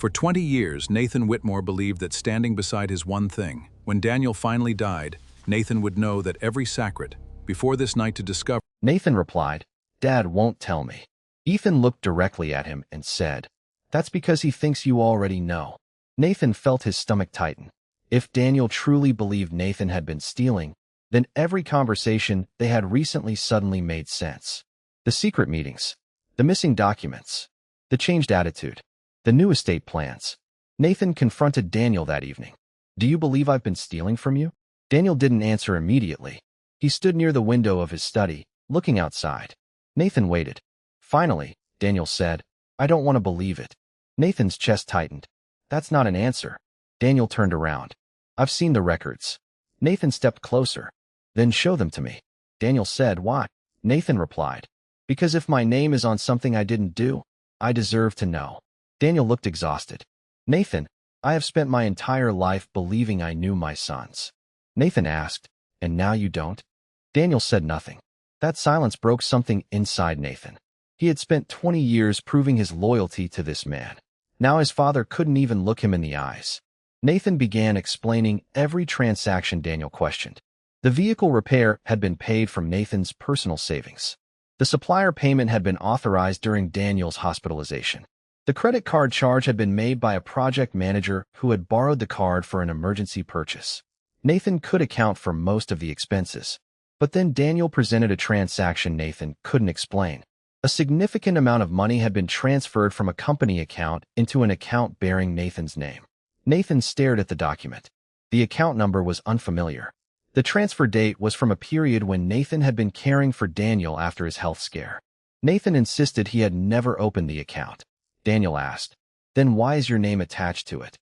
For 20 years, Nathan Whitmore believed that standing beside his one thing, when Daniel finally died, Nathan would know that every secret, before this night to discover. Nathan replied, "Dad won't tell me." Ethan looked directly at him and said, "That's because he thinks you already know." Nathan felt his stomach tighten. If Daniel truly believed Nathan had been stealing, then every conversation they had recently suddenly made sense. The secret meetings, the missing documents, the changed attitude, the new estate plans. Nathan confronted Daniel that evening. "Do you believe I've been stealing from you?" Daniel didn't answer immediately. He stood near the window of his study, looking outside. Nathan waited. Finally, Daniel said, "I don't want to believe it." Nathan's chest tightened. "That's not an answer." Daniel turned around. "I've seen the records." Nathan stepped closer. "Then show them to me." Daniel said, "Why?" Nathan replied, "Because if my name is on something I didn't do, I deserve to know." Daniel looked exhausted. "Nathan, I have spent my entire life believing I knew my sons." Nathan asked, "And now you don't?" Daniel said nothing. That silence broke something inside Nathan. He had spent 20 years proving his loyalty to this man. Now his father couldn't even look him in the eyes. Nathan began explaining every transaction Daniel questioned. The vehicle repair had been paid from Nathan's personal savings. The supplier payment had been authorized during Daniel's hospitalization. The credit card charge had been made by a project manager who had borrowed the card for an emergency purchase. Nathan could account for most of the expenses, but then Daniel presented a transaction Nathan couldn't explain. A significant amount of money had been transferred from a company account into an account bearing Nathan's name. Nathan stared at the document. The account number was unfamiliar. The transfer date was from a period when Nathan had been caring for Daniel after his health scare. Nathan insisted he had never opened the account. Daniel asked, "Then why is your name attached to it?"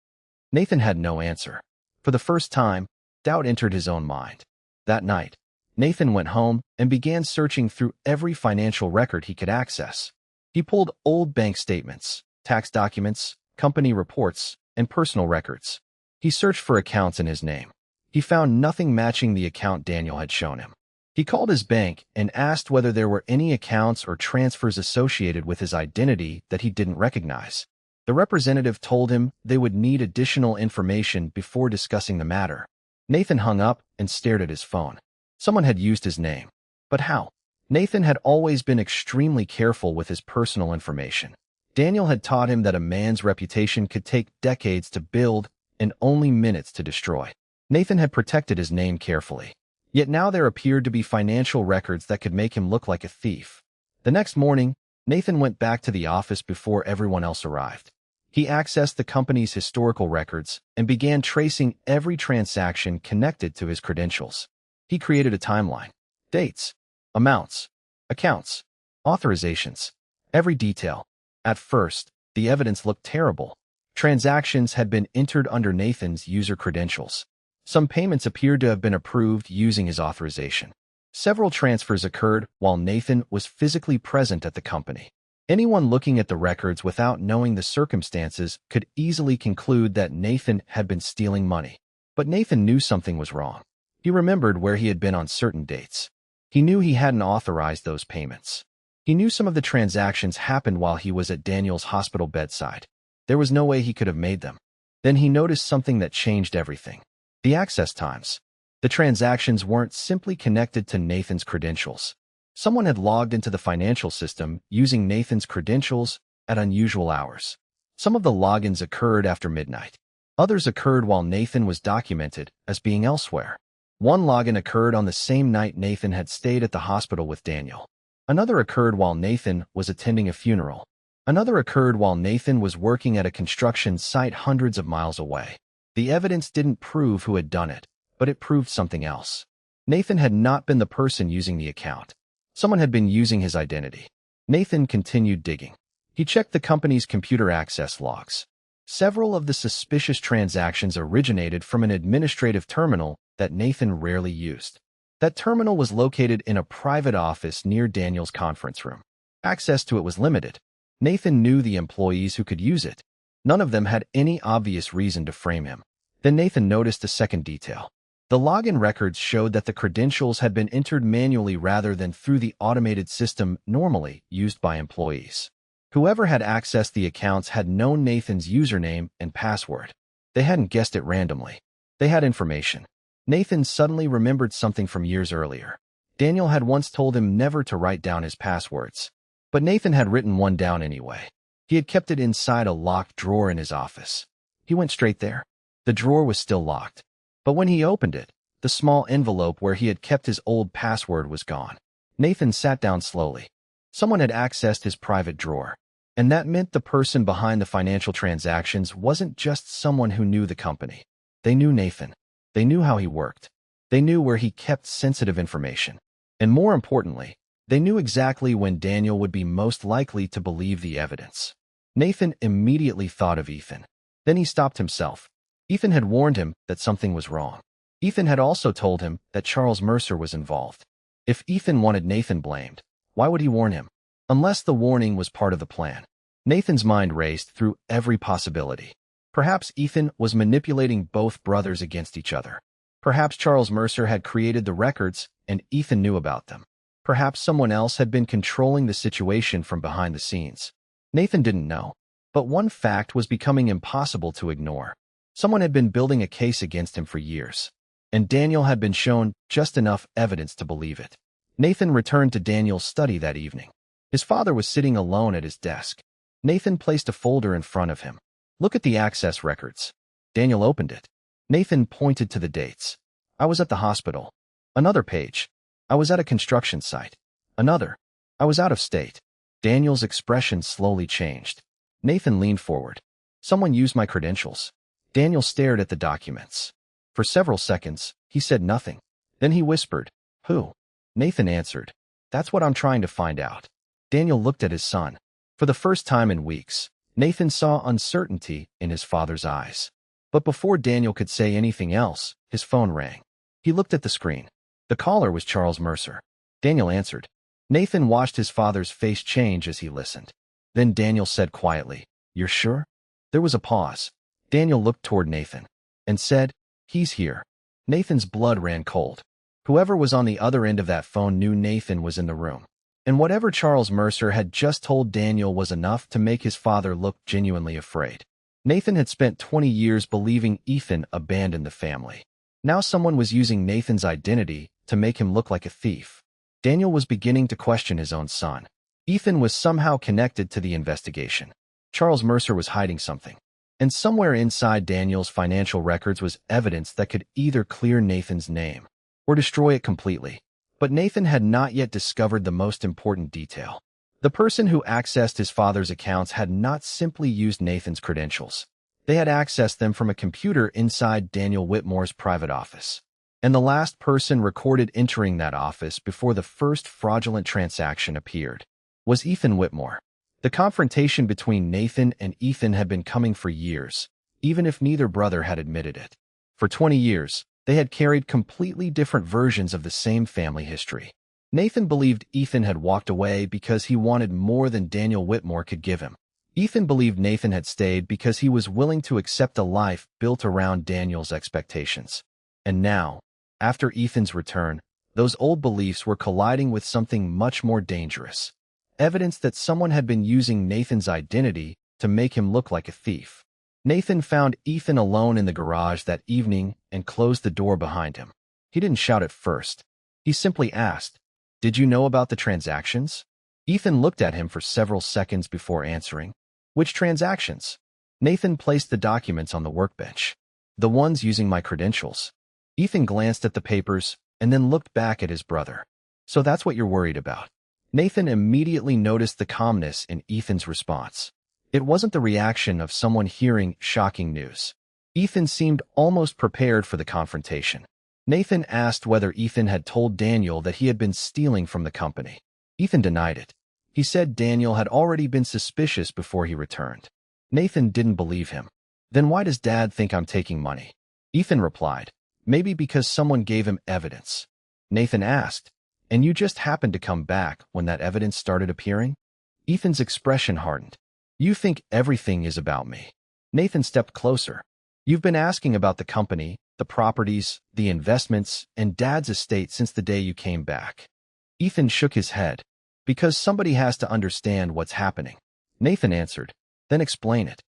Nathan had no answer. For the first time, doubt entered his own mind. That night, Nathan went home and began searching through every financial record he could access. He pulled old bank statements, tax documents, company reports, and personal records. He searched for accounts in his name. He found nothing matching the account Daniel had shown him. He called his bank and asked whether there were any accounts or transfers associated with his identity that he didn't recognize. The representative told him they would need additional information before discussing the matter. Nathan hung up and stared at his phone. Someone had used his name. But how? Nathan had always been extremely careful with his personal information. Daniel had taught him that a man's reputation could take decades to build and only minutes to destroy. Nathan had protected his name carefully. Yet now there appeared to be financial records that could make him look like a thief. The next morning, Nathan went back to the office before everyone else arrived. He accessed the company's historical records and began tracing every transaction connected to his credentials. He created a timeline. Dates, amounts, accounts, authorizations, every detail. At first, the evidence looked terrible. Transactions had been entered under Nathan's user credentials. Some payments appeared to have been approved using his authorization. Several transfers occurred while Nathan was physically present at the company. Anyone looking at the records without knowing the circumstances could easily conclude that Nathan had been stealing money. But Nathan knew something was wrong. He remembered where he had been on certain dates. He knew he hadn't authorized those payments. He knew some of the transactions happened while he was at Daniel's hospital bedside. There was no way he could have made them. Then he noticed something that changed everything. The access times. The transactions weren't simply connected to Nathan's credentials. Someone had logged into the financial system using Nathan's credentials at unusual hours. Some of the logins occurred after midnight. Others occurred while Nathan was documented as being elsewhere. One login occurred on the same night Nathan had stayed at the hospital with Daniel. Another occurred while Nathan was attending a funeral. Another occurred while Nathan was working at a construction site hundreds of miles away. The evidence didn't prove who had done it, but it proved something else. Nathan had not been the person using the account. Someone had been using his identity. Nathan continued digging. He checked the company's computer access logs. Several of the suspicious transactions originated from an administrative terminal that Nathan rarely used. That terminal was located in a private office near Daniel's conference room. Access to it was limited. Nathan knew the employees who could use it. None of them had any obvious reason to frame him. Then Nathan noticed a second detail. The login records showed that the credentials had been entered manually rather than through the automated system normally used by employees. Whoever had accessed the accounts had known Nathan's username and password. They hadn't guessed it randomly. They had information. Nathan suddenly remembered something from years earlier. Daniel had once told him never to write down his passwords. But Nathan had written one down anyway. He had kept it inside a locked drawer in his office. He went straight there. The drawer was still locked. But when he opened it, the small envelope where he had kept his old password was gone. Nathan sat down slowly. Someone had accessed his private drawer. And that meant the person behind the financial transactions wasn't just someone who knew the company. They knew Nathan. They knew how he worked. They knew where he kept sensitive information. And more importantly, they knew exactly when Daniel would be most likely to believe the evidence. Nathan immediately thought of Ethan. Then he stopped himself. Ethan had warned him that something was wrong. Ethan had also told him that Charles Mercer was involved. If Ethan wanted Nathan blamed, why would he warn him? Unless the warning was part of the plan. Nathan's mind raced through every possibility. Perhaps Ethan was manipulating both brothers against each other. Perhaps Charles Mercer had created the records and Ethan knew about them. Perhaps someone else had been controlling the situation from behind the scenes. Nathan didn't know. But one fact was becoming impossible to ignore. Someone had been building a case against him for years. And Daniel had been shown just enough evidence to believe it. Nathan returned to Daniel's study that evening. His father was sitting alone at his desk. Nathan placed a folder in front of him. Look at the access records. Daniel opened it. Nathan pointed to the dates. I was at the hospital. Another page. I was at a construction site. Another. I was out of state. Daniel's expression slowly changed. Nathan leaned forward. Someone used my credentials. Daniel stared at the documents. For several seconds, he said nothing. Then he whispered, "Who?" Nathan answered, "That's what I'm trying to find out." Daniel looked at his son. For the first time in weeks, Nathan saw uncertainty in his father's eyes. But before Daniel could say anything else, his phone rang. He looked at the screen. The caller was Charles Mercer. Daniel answered. Nathan watched his father's face change as he listened. Then Daniel said quietly, "You're sure?" There was a pause. Daniel looked toward Nathan and said, "He's here." Nathan's blood ran cold. Whoever was on the other end of that phone knew Nathan was in the room. And whatever Charles Mercer had just told Daniel was enough to make his father look genuinely afraid. Nathan had spent 20 years believing Ethan abandoned the family. Now someone was using Nathan's identity to make him look like a thief. Daniel was beginning to question his own son. Ethan was somehow connected to the investigation. Charles Mercer was hiding something. And somewhere inside Daniel's financial records was evidence that could either clear Nathan's name or destroy it completely. But Nathan had not yet discovered the most important detail. The person who accessed his father's accounts had not simply used Nathan's credentials. They had accessed them from a computer inside Daniel Whitmore's private office. And the last person recorded entering that office before the first fraudulent transaction appeared was Ethan Whitmore. The confrontation between Nathan and Ethan had been coming for years, even if neither brother had admitted it. For 20 years, they had carried completely different versions of the same family history. Nathan believed Ethan had walked away because he wanted more than Daniel Whitmore could give him. Ethan believed Nathan had stayed because he was willing to accept a life built around Daniel's expectations. And now, after Ethan's return, those old beliefs were colliding with something much more dangerous. Evidence that someone had been using Nathan's identity to make him look like a thief. Nathan found Ethan alone in the garage that evening and closed the door behind him. He didn't shout at first. He simply asked, "Did you know about the transactions?" Ethan looked at him for several seconds before answering. "Which transactions?" Nathan placed the documents on the workbench. "The ones using my credentials." Ethan glanced at the papers and then looked back at his brother. "So that's what you're worried about." Nathan immediately noticed the calmness in Ethan's response. It wasn't the reaction of someone hearing shocking news. Ethan seemed almost prepared for the confrontation. Nathan asked whether Ethan had told Daniel that he had been stealing from the company. Ethan denied it. He said Daniel had already been suspicious before he returned. Nathan didn't believe him. "Then why does Dad think I'm taking money?" Ethan replied, "Maybe because someone gave him evidence." Nathan asked, "And you just happened to come back when that evidence started appearing?" Ethan's expression hardened. "You think everything is about me." Nathan stepped closer. "You've been asking about the company, the properties, the investments, and Dad's estate since the day you came back." Ethan shook his head. "Because somebody has to understand what's happening." Nathan answered. Then explain it.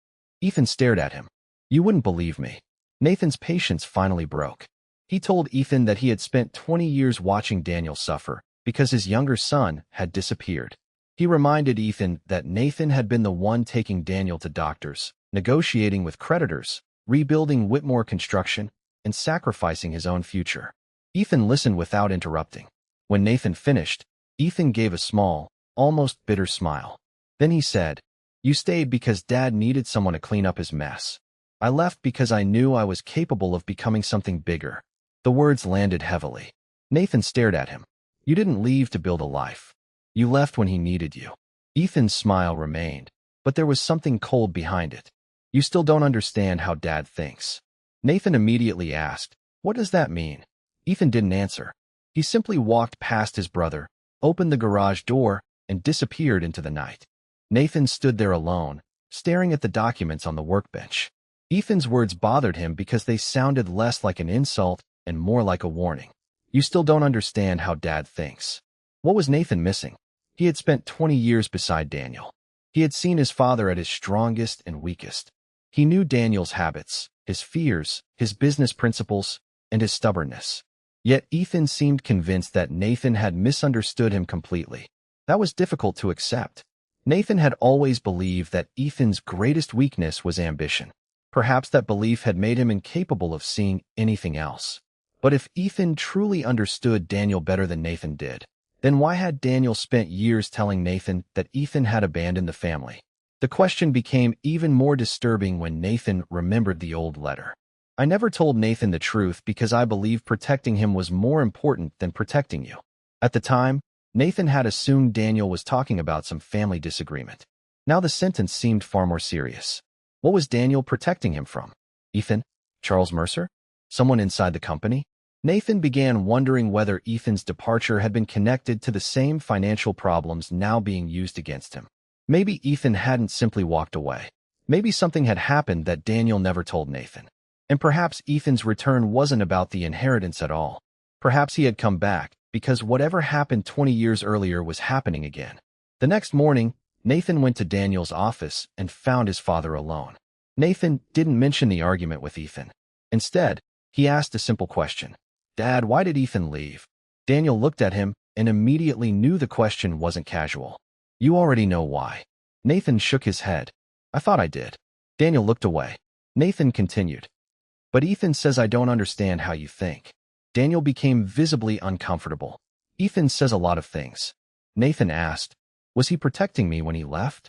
Ethan stared at him. You wouldn't believe me. Nathan's patience finally broke. He told Ethan that he had spent 20 years watching Daniel suffer because his younger son had disappeared. He reminded Ethan that Nathan had been the one taking Daniel to doctors, negotiating with creditors, rebuilding Whitmore construction, and sacrificing his own future. Ethan listened without interrupting. When Nathan finished, Ethan gave a small, almost bitter smile. Then he said, You stayed because Dad needed someone to clean up his mess. I left because I knew I was capable of becoming something bigger. The words landed heavily. Nathan stared at him. You didn't leave to build a life. You left when he needed you. Ethan's smile remained, but there was something cold behind it. You still don't understand how Dad thinks. Nathan immediately asked, What does that mean? Ethan didn't answer. He simply walked past his brother, opened the garage door, and disappeared into the night. Nathan stood there alone, staring at the documents on the workbench. Ethan's words bothered him because they sounded less like an insult and more like a warning. You still don't understand how Dad thinks. What was Nathan missing? He had spent 20 years beside Daniel. He had seen his father at his strongest and weakest. He knew Daniel's habits, his fears, his business principles, and his stubbornness. Yet Ethan seemed convinced that Nathan had misunderstood him completely. That was difficult to accept. Nathan had always believed that Ethan's greatest weakness was ambition. Perhaps that belief had made him incapable of seeing anything else. But if Ethan truly understood Daniel better than Nathan did, then why had Daniel spent years telling Nathan that Ethan had abandoned the family? The question became even more disturbing when Nathan remembered the old letter. I never told Nathan the truth because I believed protecting him was more important than protecting you. At the time, Nathan had assumed Daniel was talking about some family disagreement. Now the sentence seemed far more serious. What was Daniel protecting him from? Ethan? Charles Mercer? Someone inside the company? Nathan began wondering whether Ethan's departure had been connected to the same financial problems now being used against him. Maybe Ethan hadn't simply walked away. Maybe something had happened that Daniel never told Nathan. And perhaps Ethan's return wasn't about the inheritance at all. Perhaps he had come back because whatever happened 20 years earlier was happening again. The next morning, Nathan went to Daniel's office and found his father alone. Nathan didn't mention the argument with Ethan. Instead, he asked a simple question. Dad, why did Ethan leave? Daniel looked at him and immediately knew the question wasn't casual. You already know why. Nathan shook his head. I thought I did. Daniel looked away. Nathan continued. But Ethan says I don't understand how you think. Daniel became visibly uncomfortable. Ethan says a lot of things. Nathan asked, Was he protecting me when he left?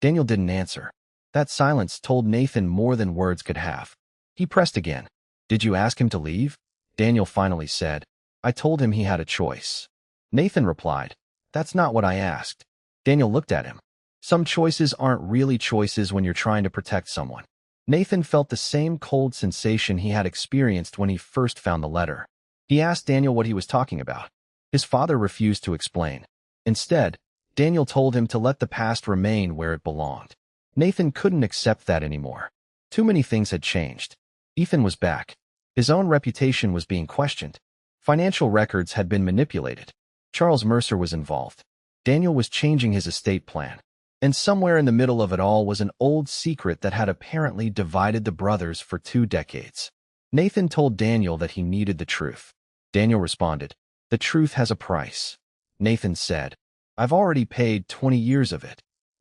Daniel didn't answer. That silence told Nathan more than words could have. He pressed again. Did you ask him to leave? Daniel finally said, I told him he had a choice. Nathan replied, That's not what I asked. Daniel looked at him. Some choices aren't really choices when you're trying to protect someone. Nathan felt the same cold sensation he had experienced when he first found the letter. He asked Daniel what he was talking about. His father refused to explain. Instead, Daniel told him to let the past remain where it belonged. Nathan couldn't accept that anymore. Too many things had changed. Ethan was back. His own reputation was being questioned. Financial records had been manipulated. Charles Mercer was involved. Daniel was changing his estate plan. And somewhere in the middle of it all was an old secret that had apparently divided the brothers for 2 decades. Nathan told Daniel that he needed the truth. Daniel responded, The truth has a price. Nathan said, I've already paid 20 years of it.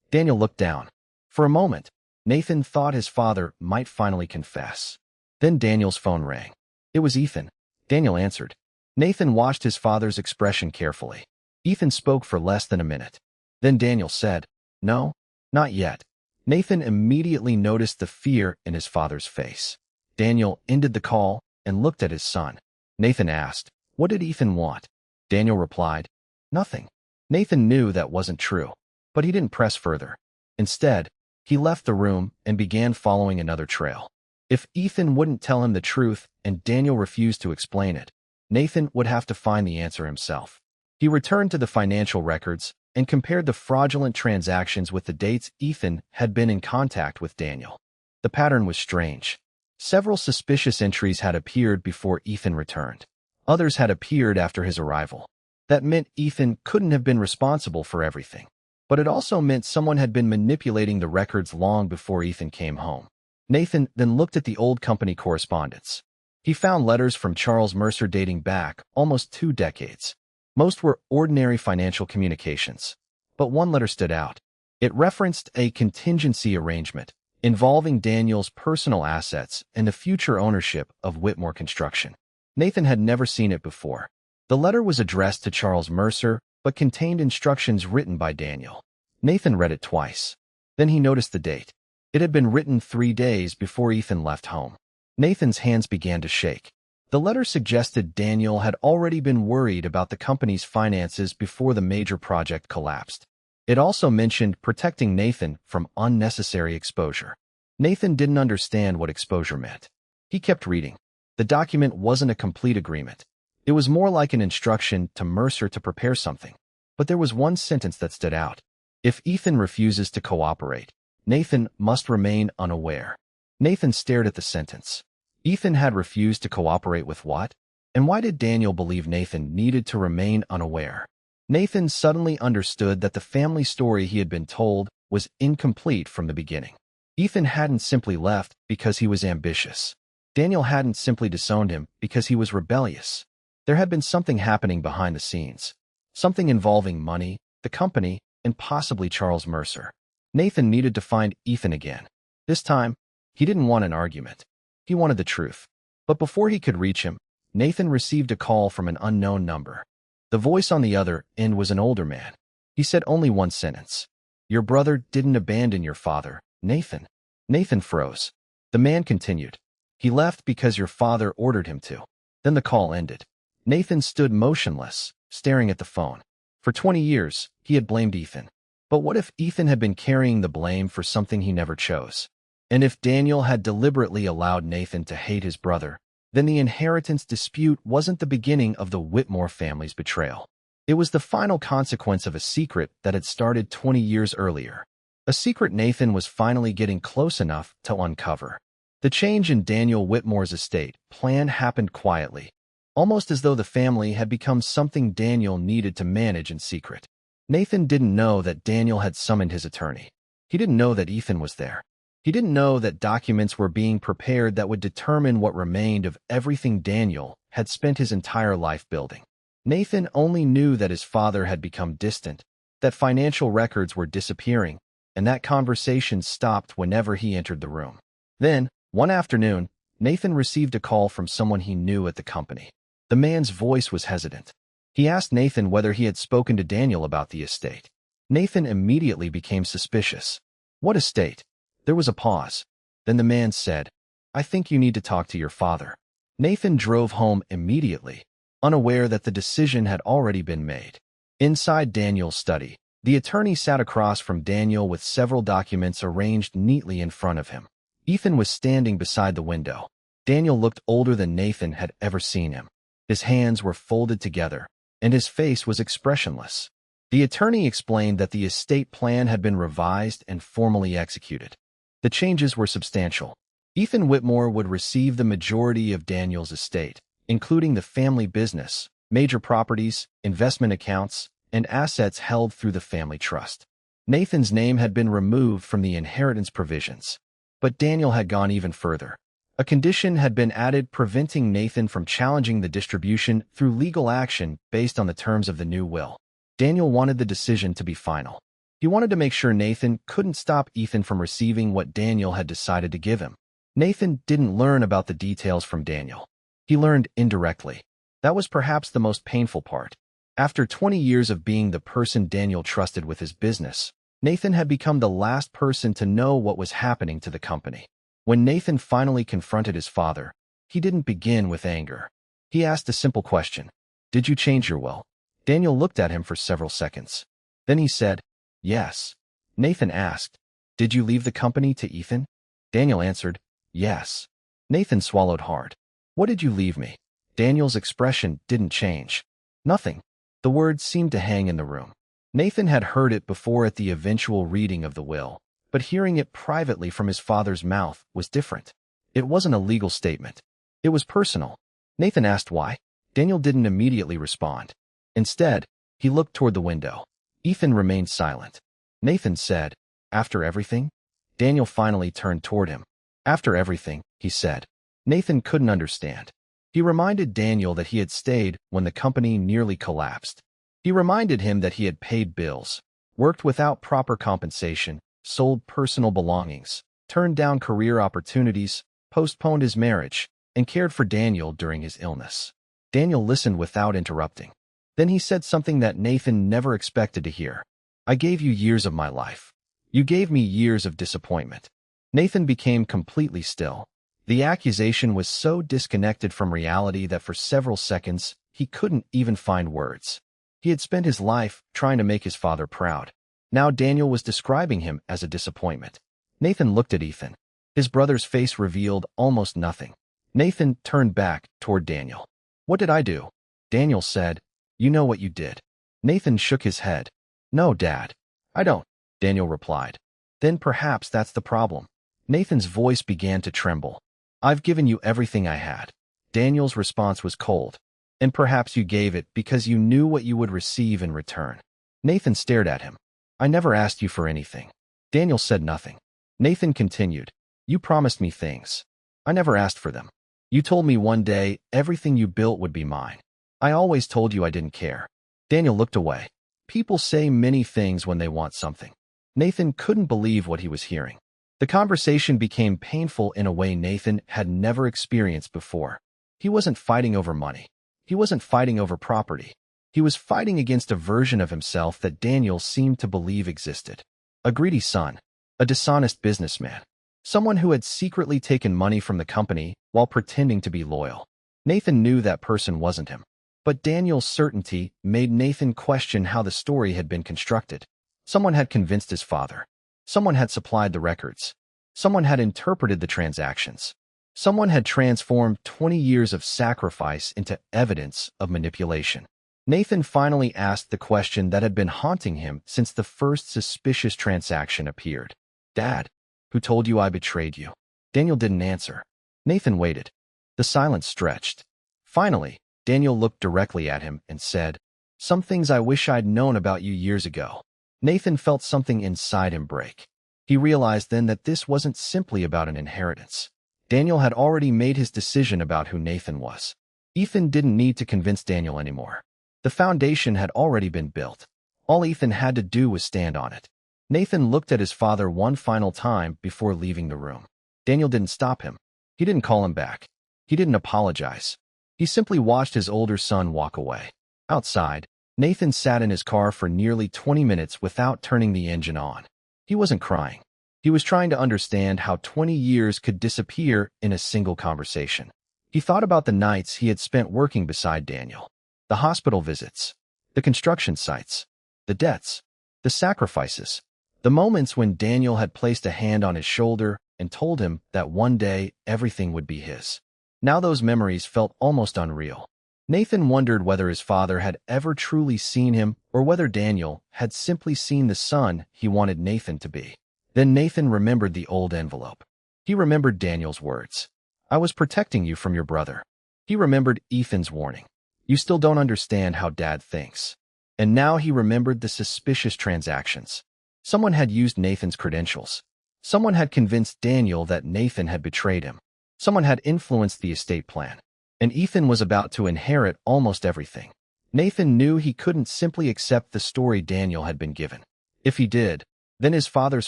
Daniel looked down. For a moment, Nathan thought his father might finally confess. Then Daniel's phone rang. It was Ethan. Daniel answered. Nathan watched his father's expression carefully. Ethan spoke for less than a minute. Then Daniel said, No, not yet. Nathan immediately noticed the fear in his father's face. Daniel ended the call and looked at his son. Nathan asked, What did Ethan want? Daniel replied, Nothing. Nathan knew that wasn't true, but he didn't press further. Instead, he left the room and began following another trail. If Ethan wouldn't tell him the truth and Daniel refused to explain it, Nathan would have to find the answer himself. He returned to the financial records and compared the fraudulent transactions with the dates Ethan had been in contact with Daniel. The pattern was strange. Several suspicious entries had appeared before Ethan returned. Others had appeared after his arrival. That meant Ethan couldn't have been responsible for everything. But it also meant someone had been manipulating the records long before Ethan came home. Nathan then looked at the old company correspondence. He found letters from Charles Mercer dating back almost 2 decades. Most were ordinary financial communications. But one letter stood out. It referenced a contingency arrangement involving Daniel's personal assets and the future ownership of Whitmore Construction. Nathan had never seen it before. The letter was addressed to Charles Mercer, but contained instructions written by Daniel. Nathan read it twice. Then he noticed the date. It had been written 3 days before Ethan left home. Nathan's hands began to shake. The letter suggested Daniel had already been worried about the company's finances before the major project collapsed. It also mentioned protecting Nathan from unnecessary exposure. Nathan didn't understand what exposure meant. He kept reading. The document wasn't a complete agreement. It was more like an instruction to Mercer to prepare something. But there was one sentence that stood out. If Ethan refuses to cooperate, Nathan must remain unaware. Nathan stared at the sentence. Ethan had refused to cooperate with what? And why did Daniel believe Nathan needed to remain unaware? Nathan suddenly understood that the family story he had been told was incomplete from the beginning. Ethan hadn't simply left because he was ambitious. Daniel hadn't simply disowned him because he was rebellious. There had been something happening behind the scenes. Something involving money, the company, and possibly Charles Mercer. Nathan needed to find Ethan again. This time, he didn't want an argument. He wanted the truth. But before he could reach him, Nathan received a call from an unknown number. The voice on the other end was an older man. He said only one sentence. Your brother didn't abandon your father, Nathan. Nathan froze. The man continued. He left because your father ordered him to. Then the call ended. Nathan stood motionless, staring at the phone. For 20 years, he had blamed Ethan. But what if Ethan had been carrying the blame for something he never chose? And if Daniel had deliberately allowed Nathan to hate his brother, then the inheritance dispute wasn't the beginning of the Whitmore family's betrayal. It was the final consequence of a secret that had started 20 years earlier. A secret Nathan was finally getting close enough to uncover. The change in Daniel Whitmore's estate plan happened quietly, almost as though the family had become something Daniel needed to manage in secret. Nathan didn't know that Daniel had summoned his attorney. He didn't know that Ethan was there. He didn't know that documents were being prepared that would determine what remained of everything Daniel had spent his entire life building. Nathan only knew that his father had become distant, that financial records were disappearing, and that conversations stopped whenever he entered the room. Then, one afternoon, Nathan received a call from someone he knew at the company. The man's voice was hesitant. He asked Nathan whether he had spoken to Daniel about the estate. Nathan immediately became suspicious. What estate? There was a pause. Then the man said, I think you need to talk to your father. Nathan drove home immediately, unaware that the decision had already been made. Inside Daniel's study, the attorney sat across from Daniel with several documents arranged neatly in front of him. Ethan was standing beside the window. Daniel looked older than Nathan had ever seen him. His hands were folded together, and his face was expressionless. The attorney explained that the estate plan had been revised and formally executed. The changes were substantial. Ethan Whitmore would receive the majority of Daniel's estate, including the family business, major properties, investment accounts, and assets held through the family trust. Nathan's name had been removed from the inheritance provisions. But Daniel had gone even further. A condition had been added preventing Nathan from challenging the distribution through legal action based on the terms of the new will. Daniel wanted the decision to be final. He wanted to make sure Nathan couldn't stop Ethan from receiving what Daniel had decided to give him. Nathan didn't learn about the details from Daniel. He learned indirectly. That was perhaps the most painful part. After 20 years of being the person Daniel trusted with his business, Nathan had become the last person to know what was happening to the company. When Nathan finally confronted his father, he didn't begin with anger. He asked a simple question. Did you change your will? Daniel looked at him for several seconds. Then he said, yes. Nathan asked, did you leave the company to Ethan? Daniel answered, yes. Nathan swallowed hard. What did you leave me? Daniel's expression didn't change. Nothing. The words seemed to hang in the room. Nathan had heard it before at the eventual reading of the will, but hearing it privately from his father's mouth was different. It wasn't a legal statement. It was personal. Nathan asked why. Daniel didn't immediately respond. Instead, he looked toward the window. Ethan remained silent. Nathan said. After everything? Daniel finally turned toward him. After everything, he said. Nathan couldn't understand. He reminded Daniel that he had stayed when the company nearly collapsed. He reminded him that he had paid bills, worked without proper compensation, sold personal belongings, turned down career opportunities, postponed his marriage, and cared for Daniel during his illness. Daniel listened without interrupting. Then he said something that Nathan never expected to hear. I gave you years of my life. You gave me years of disappointment. Nathan became completely still. The accusation was so disconnected from reality that for several seconds, he couldn't even find words. He had spent his life trying to make his father proud. Now Daniel was describing him as a disappointment. Nathan looked at Ethan. His brother's face revealed almost nothing. Nathan turned back toward Daniel. What did I do? Daniel said. You know what you did. Nathan shook his head. No, Dad. I don't, Daniel replied. Then perhaps that's the problem. Nathan's voice began to tremble. I've given you everything I had. Daniel's response was cold. And perhaps you gave it because you knew what you would receive in return. Nathan stared at him. I never asked you for anything. Daniel said nothing. Nathan continued. You promised me things. I never asked for them. You told me one day everything you built would be mine. I always told you I didn't care. Daniel looked away. People say many things when they want something. Nathan couldn't believe what he was hearing. The conversation became painful in a way Nathan had never experienced before. He wasn't fighting over money. He wasn't fighting over property. He was fighting against a version of himself that Daniel seemed to believe existed. A greedy son. A dishonest businessman. Someone who had secretly taken money from the company while pretending to be loyal. Nathan knew that person wasn't him. But Daniel's certainty made Nathan question how the story had been constructed. Someone had convinced his father. Someone had supplied the records. Someone had interpreted the transactions. Someone had transformed 20 years of sacrifice into evidence of manipulation. Nathan finally asked the question that had been haunting him since the first suspicious transaction appeared. Dad, who told you I betrayed you? Daniel didn't answer. Nathan waited. The silence stretched. Finally, Daniel looked directly at him and said, Some things I wish I'd known about you years ago. Nathan felt something inside him break. He realized then that this wasn't simply about an inheritance. Daniel had already made his decision about who Nathan was. Ethan didn't need to convince Daniel anymore. The foundation had already been built. All Ethan had to do was stand on it. Nathan looked at his father one final time before leaving the room. Daniel didn't stop him. He didn't call him back. He didn't apologize. He simply watched his older son walk away. Outside, Nathan sat in his car for nearly 20 minutes without turning the engine on. He wasn't crying. He was trying to understand how 20 years could disappear in a single conversation. He thought about the nights he had spent working beside Daniel. The hospital visits. The construction sites. The debts. The sacrifices. The moments when Daniel had placed a hand on his shoulder and told him that one day everything would be his. Now those memories felt almost unreal. Nathan wondered whether his father had ever truly seen him or whether Daniel had simply seen the son he wanted Nathan to be. Then Nathan remembered the old envelope. He remembered Daniel's words. I was protecting you from your brother. He remembered Ethan's warning. You still don't understand how Dad thinks. And now he remembered the suspicious transactions. Someone had used Nathan's credentials. Someone had convinced Daniel that Nathan had betrayed him. Someone had influenced the estate plan. And Ethan was about to inherit almost everything. Nathan knew he couldn't simply accept the story Daniel had been given. If he did, then his father's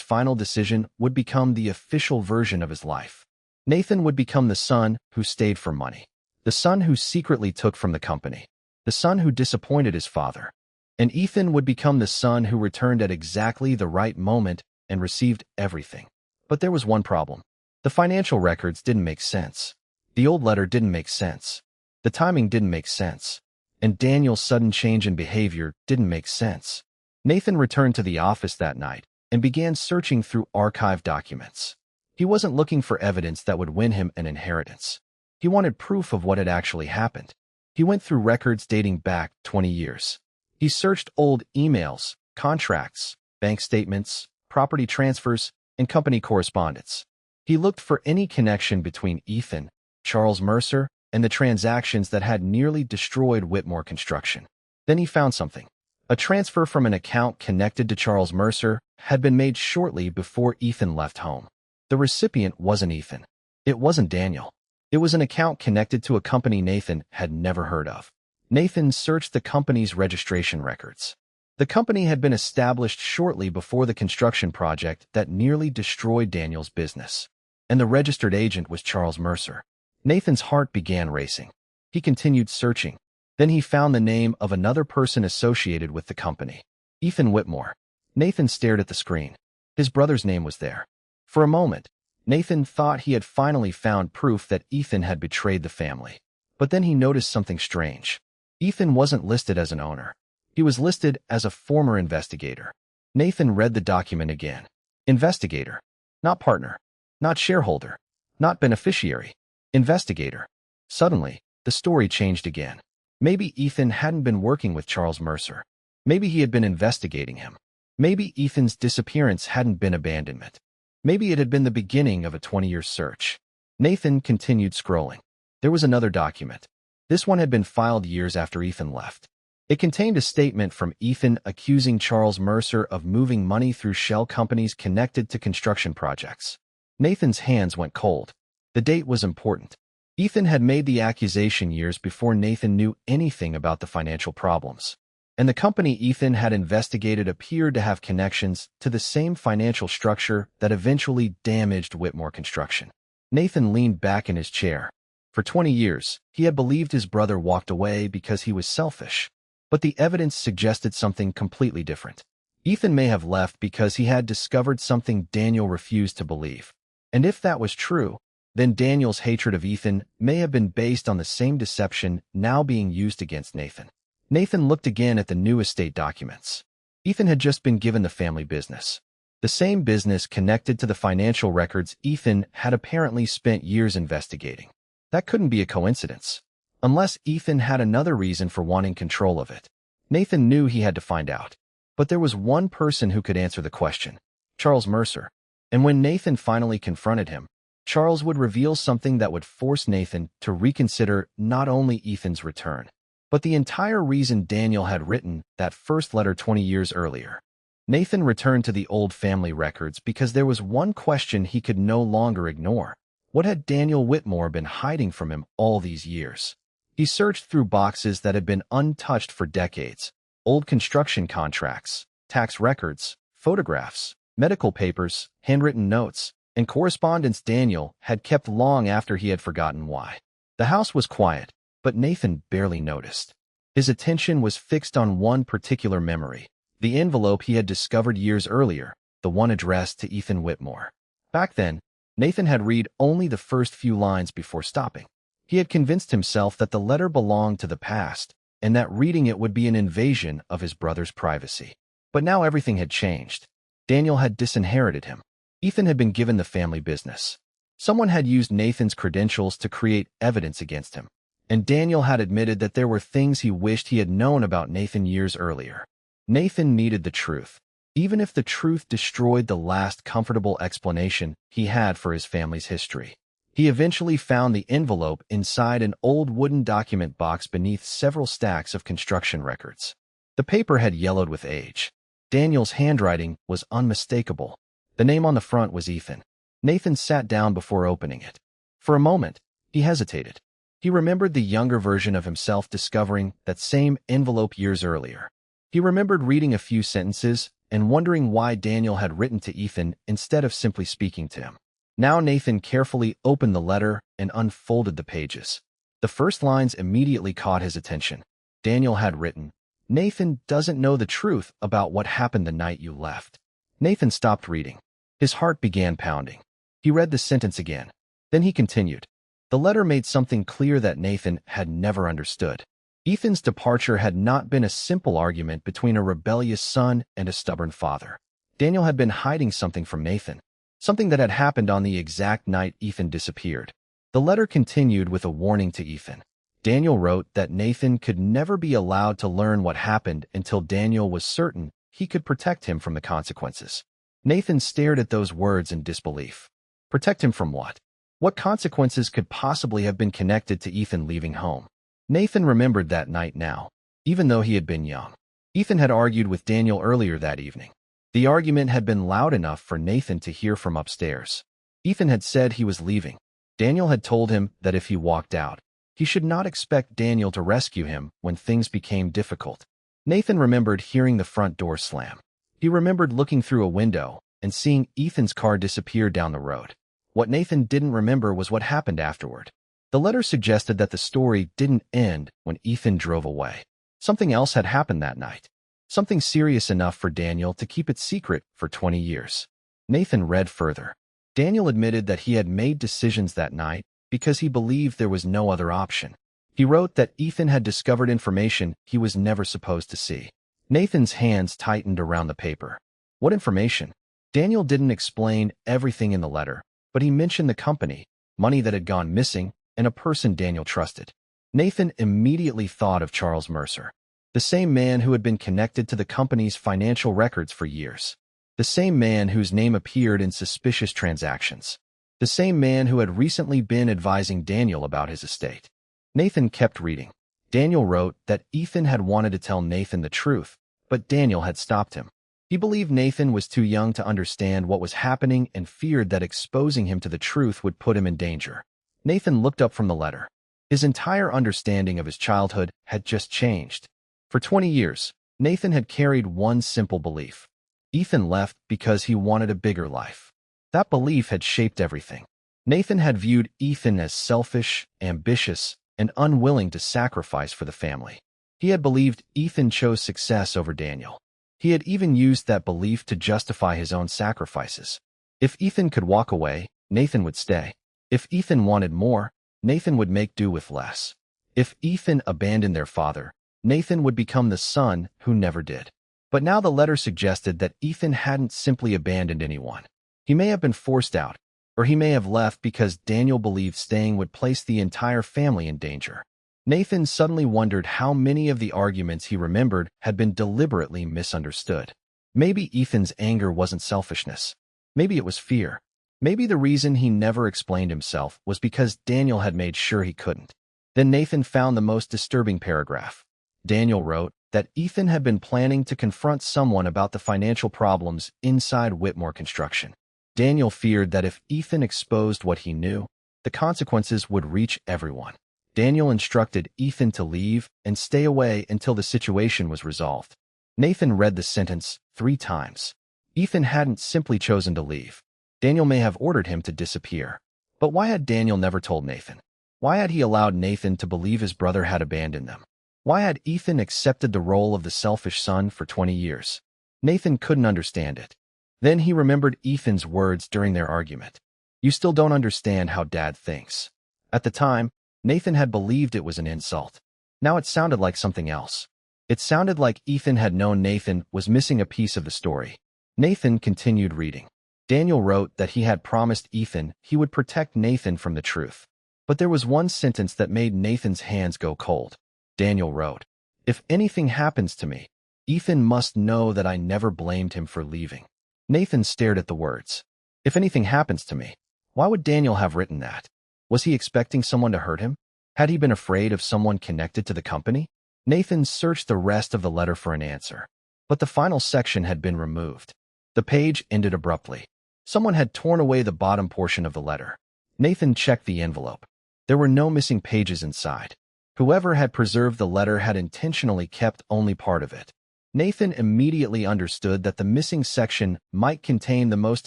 final decision would become the official version of his life. Nathan would become the son who stayed for money. The son who secretly took from the company. The son who disappointed his father. And Ethan would become the son who returned at exactly the right moment and received everything. But there was one problem. The financial records didn't make sense. The old letter didn't make sense. The timing didn't make sense. And Daniel's sudden change in behavior didn't make sense. Nathan returned to the office that night and began searching through archived documents. He wasn't looking for evidence that would win him an inheritance. He wanted proof of what had actually happened. He went through records dating back 20 years. He searched old emails, contracts, bank statements, property transfers, and company correspondence. He looked for any connection between Ethan, Charles Mercer, and the transactions that had nearly destroyed Whitmore Construction. Then he found something. A transfer from an account connected to Charles Mercer had been made shortly before Ethan left home. The recipient wasn't Ethan. It wasn't Daniel. It was an account connected to a company Nathan had never heard of. Nathan searched the company's registration records. The company had been established shortly before the construction project that nearly destroyed Daniel's business. And the registered agent was Charles Mercer. Nathan's heart began racing. He continued searching. Then he found the name of another person associated with the company. Ethan Whitmore. Nathan stared at the screen. His brother's name was there. For a moment, Nathan thought he had finally found proof that Ethan had betrayed the family. But then he noticed something strange. Ethan wasn't listed as an owner. He was listed as a former investigator. Nathan read the document again. Investigator. Not partner. Not shareholder. Not beneficiary. Investigator. Suddenly, the story changed again. Maybe Ethan hadn't been working with Charles Mercer. Maybe he had been investigating him. Maybe Ethan's disappearance hadn't been abandonment. Maybe it had been the beginning of a 20-year search. Nathan continued scrolling. There was another document. This one had been filed years after Ethan left. It contained a statement from Ethan accusing Charles Mercer of moving money through shell companies connected to construction projects. Nathan's hands went cold. The date was important. Ethan had made the accusation years before Nathan knew anything about the financial problems. And the company Ethan had investigated appeared to have connections to the same financial structure that eventually damaged Whitmore Construction. Nathan leaned back in his chair. For 20 years, he had believed his brother walked away because he was selfish. But the evidence suggested something completely different. Ethan may have left because he had discovered something Daniel refused to believe. And if that was true, then Daniel's hatred of Ethan may have been based on the same deception now being used against Nathan. Nathan looked again at the new estate documents. Ethan had just been given the family business. The same business connected to the financial records Ethan had apparently spent years investigating. That couldn't be a coincidence. Unless Ethan had another reason for wanting control of it. Nathan knew he had to find out. But there was one person who could answer the question. Charles Mercer. And when Nathan finally confronted him, Charles would reveal something that would force Nathan to reconsider not only Ethan's return, but the entire reason Daniel had written that first letter 20 years earlier. Nathan returned to the old family records because there was one question he could no longer ignore. What had Daniel Whitmore been hiding from him all these years? He searched through boxes that had been untouched for decades. Old construction contracts, tax records, photographs, medical papers, handwritten notes, and correspondence Daniel had kept long after he had forgotten why. The house was quiet, but Nathan barely noticed. His attention was fixed on one particular memory, the envelope he had discovered years earlier, the one addressed to Ethan Whitmore. Back then, Nathan had read only the first few lines before stopping. He had convinced himself that the letter belonged to the past, and that reading it would be an invasion of his brother's privacy. But now everything had changed. Daniel had disinherited him. Ethan had been given the family business. Someone had used Nathan's credentials to create evidence against him. And Daniel had admitted that there were things he wished he had known about Nathan years earlier. Nathan needed the truth, even if the truth destroyed the last comfortable explanation he had for his family's history. He eventually found the envelope inside an old wooden document box beneath several stacks of construction records. The paper had yellowed with age. Daniel's handwriting was unmistakable. The name on the front was Ethan. Nathan sat down before opening it. For a moment, he hesitated. He remembered the younger version of himself discovering that same envelope years earlier. He remembered reading a few sentences and wondering why Daniel had written to Ethan instead of simply speaking to him. Now Nathan carefully opened the letter and unfolded the pages. The first lines immediately caught his attention. Daniel had written, "Nathan doesn't know the truth about what happened the night you left." Nathan stopped reading. His heart began pounding. He read the sentence again. Then he continued. The letter made something clear that Nathan had never understood. Ethan's departure had not been a simple argument between a rebellious son and a stubborn father. Daniel had been hiding something from Nathan, something that had happened on the exact night Ethan disappeared. The letter continued with a warning to Ethan. Daniel wrote that Nathan could never be allowed to learn what happened until Daniel was certain he could protect him from the consequences. Nathan stared at those words in disbelief. Protect him from what? What consequences could possibly have been connected to Ethan leaving home? Nathan remembered that night now, even though he had been young. Ethan had argued with Daniel earlier that evening. The argument had been loud enough for Nathan to hear from upstairs. Ethan had said he was leaving. Daniel had told him that if he walked out, he should not expect Daniel to rescue him when things became difficult. Nathan remembered hearing the front door slam. He remembered looking through a window and seeing Ethan's car disappear down the road. What Nathan didn't remember was what happened afterward. The letter suggested that the story didn't end when Ethan drove away. Something else had happened that night. Something serious enough for Daniel to keep it secret for 20 years. Nathan read further. Daniel admitted that he had made decisions that night because he believed there was no other option. He wrote that Ethan had discovered information he was never supposed to see. Nathan's hands tightened around the paper. What information? Daniel didn't explain everything in the letter, but he mentioned the company, money that had gone missing, and a person Daniel trusted. Nathan immediately thought of Charles Mercer, the same man who had been connected to the company's financial records for years, the same man whose name appeared in suspicious transactions, the same man who had recently been advising Daniel about his estate. Nathan kept reading. Daniel wrote that Ethan had wanted to tell Nathan the truth, but Daniel had stopped him. He believed Nathan was too young to understand what was happening and feared that exposing him to the truth would put him in danger. Nathan looked up from the letter. His entire understanding of his childhood had just changed. For 20 years, Nathan had carried one simple belief. Ethan left because he wanted a bigger life. That belief had shaped everything. Nathan had viewed Ethan as selfish, ambitious, and unwilling to sacrifice for the family. He had believed Ethan chose success over Daniel. He had even used that belief to justify his own sacrifices. If Ethan could walk away, Nathan would stay. If Ethan wanted more, Nathan would make do with less. If Ethan abandoned their father, Nathan would become the son who never did. But now the letter suggested that Ethan hadn't simply abandoned anyone. He may have been forced out, or he may have left because Daniel believed staying would place the entire family in danger. Nathan suddenly wondered how many of the arguments he remembered had been deliberately misunderstood. Maybe Ethan's anger wasn't selfishness. Maybe it was fear. Maybe the reason he never explained himself was because Daniel had made sure he couldn't. Then Nathan found the most disturbing paragraph. Daniel wrote that Ethan had been planning to confront someone about the financial problems inside Whitmore Construction. Daniel feared that if Ethan exposed what he knew, the consequences would reach everyone. Daniel instructed Ethan to leave and stay away until the situation was resolved. Nathan read the sentence 3 times. Ethan hadn't simply chosen to leave. Daniel may have ordered him to disappear. But why had Daniel never told Nathan? Why had he allowed Nathan to believe his brother had abandoned them? Why had Ethan accepted the role of the selfish son for 20 years? Nathan couldn't understand it. Then he remembered Ethan's words during their argument. "You still don't understand how Dad thinks." At the time, Nathan had believed it was an insult. Now it sounded like something else. It sounded like Ethan had known Nathan was missing a piece of the story. Nathan continued reading. Daniel wrote that he had promised Ethan he would protect Nathan from the truth. But there was one sentence that made Nathan's hands go cold. Daniel wrote, "If anything happens to me, Ethan must know that I never blamed him for leaving." Nathan stared at the words. If anything happens to me, why would Daniel have written that? Was he expecting someone to hurt him? Had he been afraid of someone connected to the company? Nathan searched the rest of the letter for an answer. But the final section had been removed. The page ended abruptly. Someone had torn away the bottom portion of the letter. Nathan checked the envelope. There were no missing pages inside. Whoever had preserved the letter had intentionally kept only part of it. Nathan immediately understood that the missing section might contain the most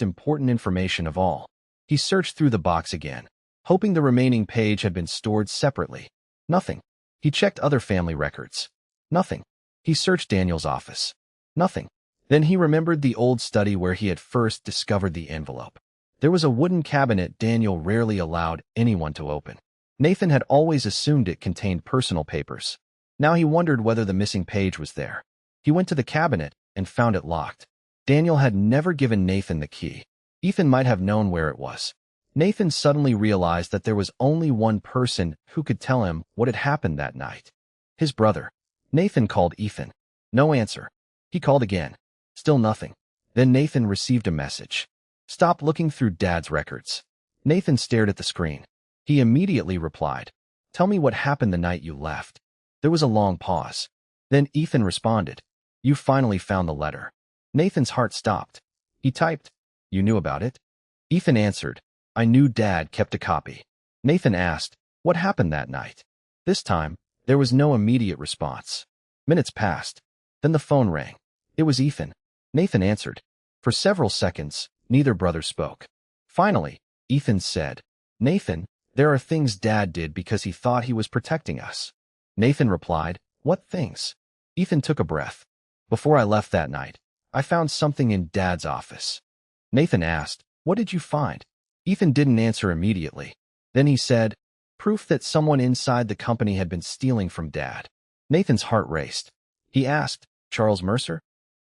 important information of all. He searched through the box again, hoping the remaining page had been stored separately. Nothing. He checked other family records. Nothing. He searched Daniel's office. Nothing. Then he remembered the old study where he had first discovered the envelope. There was a wooden cabinet Daniel rarely allowed anyone to open. Nathan had always assumed it contained personal papers. Now he wondered whether the missing page was there. He went to the cabinet and found it locked. Daniel had never given Nathan the key. Ethan might have known where it was. Nathan suddenly realized that there was only one person who could tell him what had happened that night. His brother. Nathan called Ethan. No answer. He called again. Still nothing. Then Nathan received a message. "Stop looking through Dad's records." Nathan stared at the screen. He immediately replied, "Tell me what happened the night you left." There was a long pause. Then Ethan responded, You finally found the letter. Nathan's heart stopped. He typed, "You knew about it?" Ethan answered, "I knew Dad kept a copy." Nathan asked, "What happened that night?" This time, there was no immediate response. Minutes passed. Then the phone rang. It was Ethan. Nathan answered. For several seconds, neither brother spoke. Finally, Ethan said, "Nathan, there are things Dad did because he thought he was protecting us." Nathan replied, "What things?" Ethan took a breath. "Before I left that night, I found something in Dad's office." Nathan asked, "What did you find?" Ethan didn't answer immediately. Then he said, "Proof that someone inside the company had been stealing from Dad." Nathan's heart raced. He asked, "Charles Mercer?"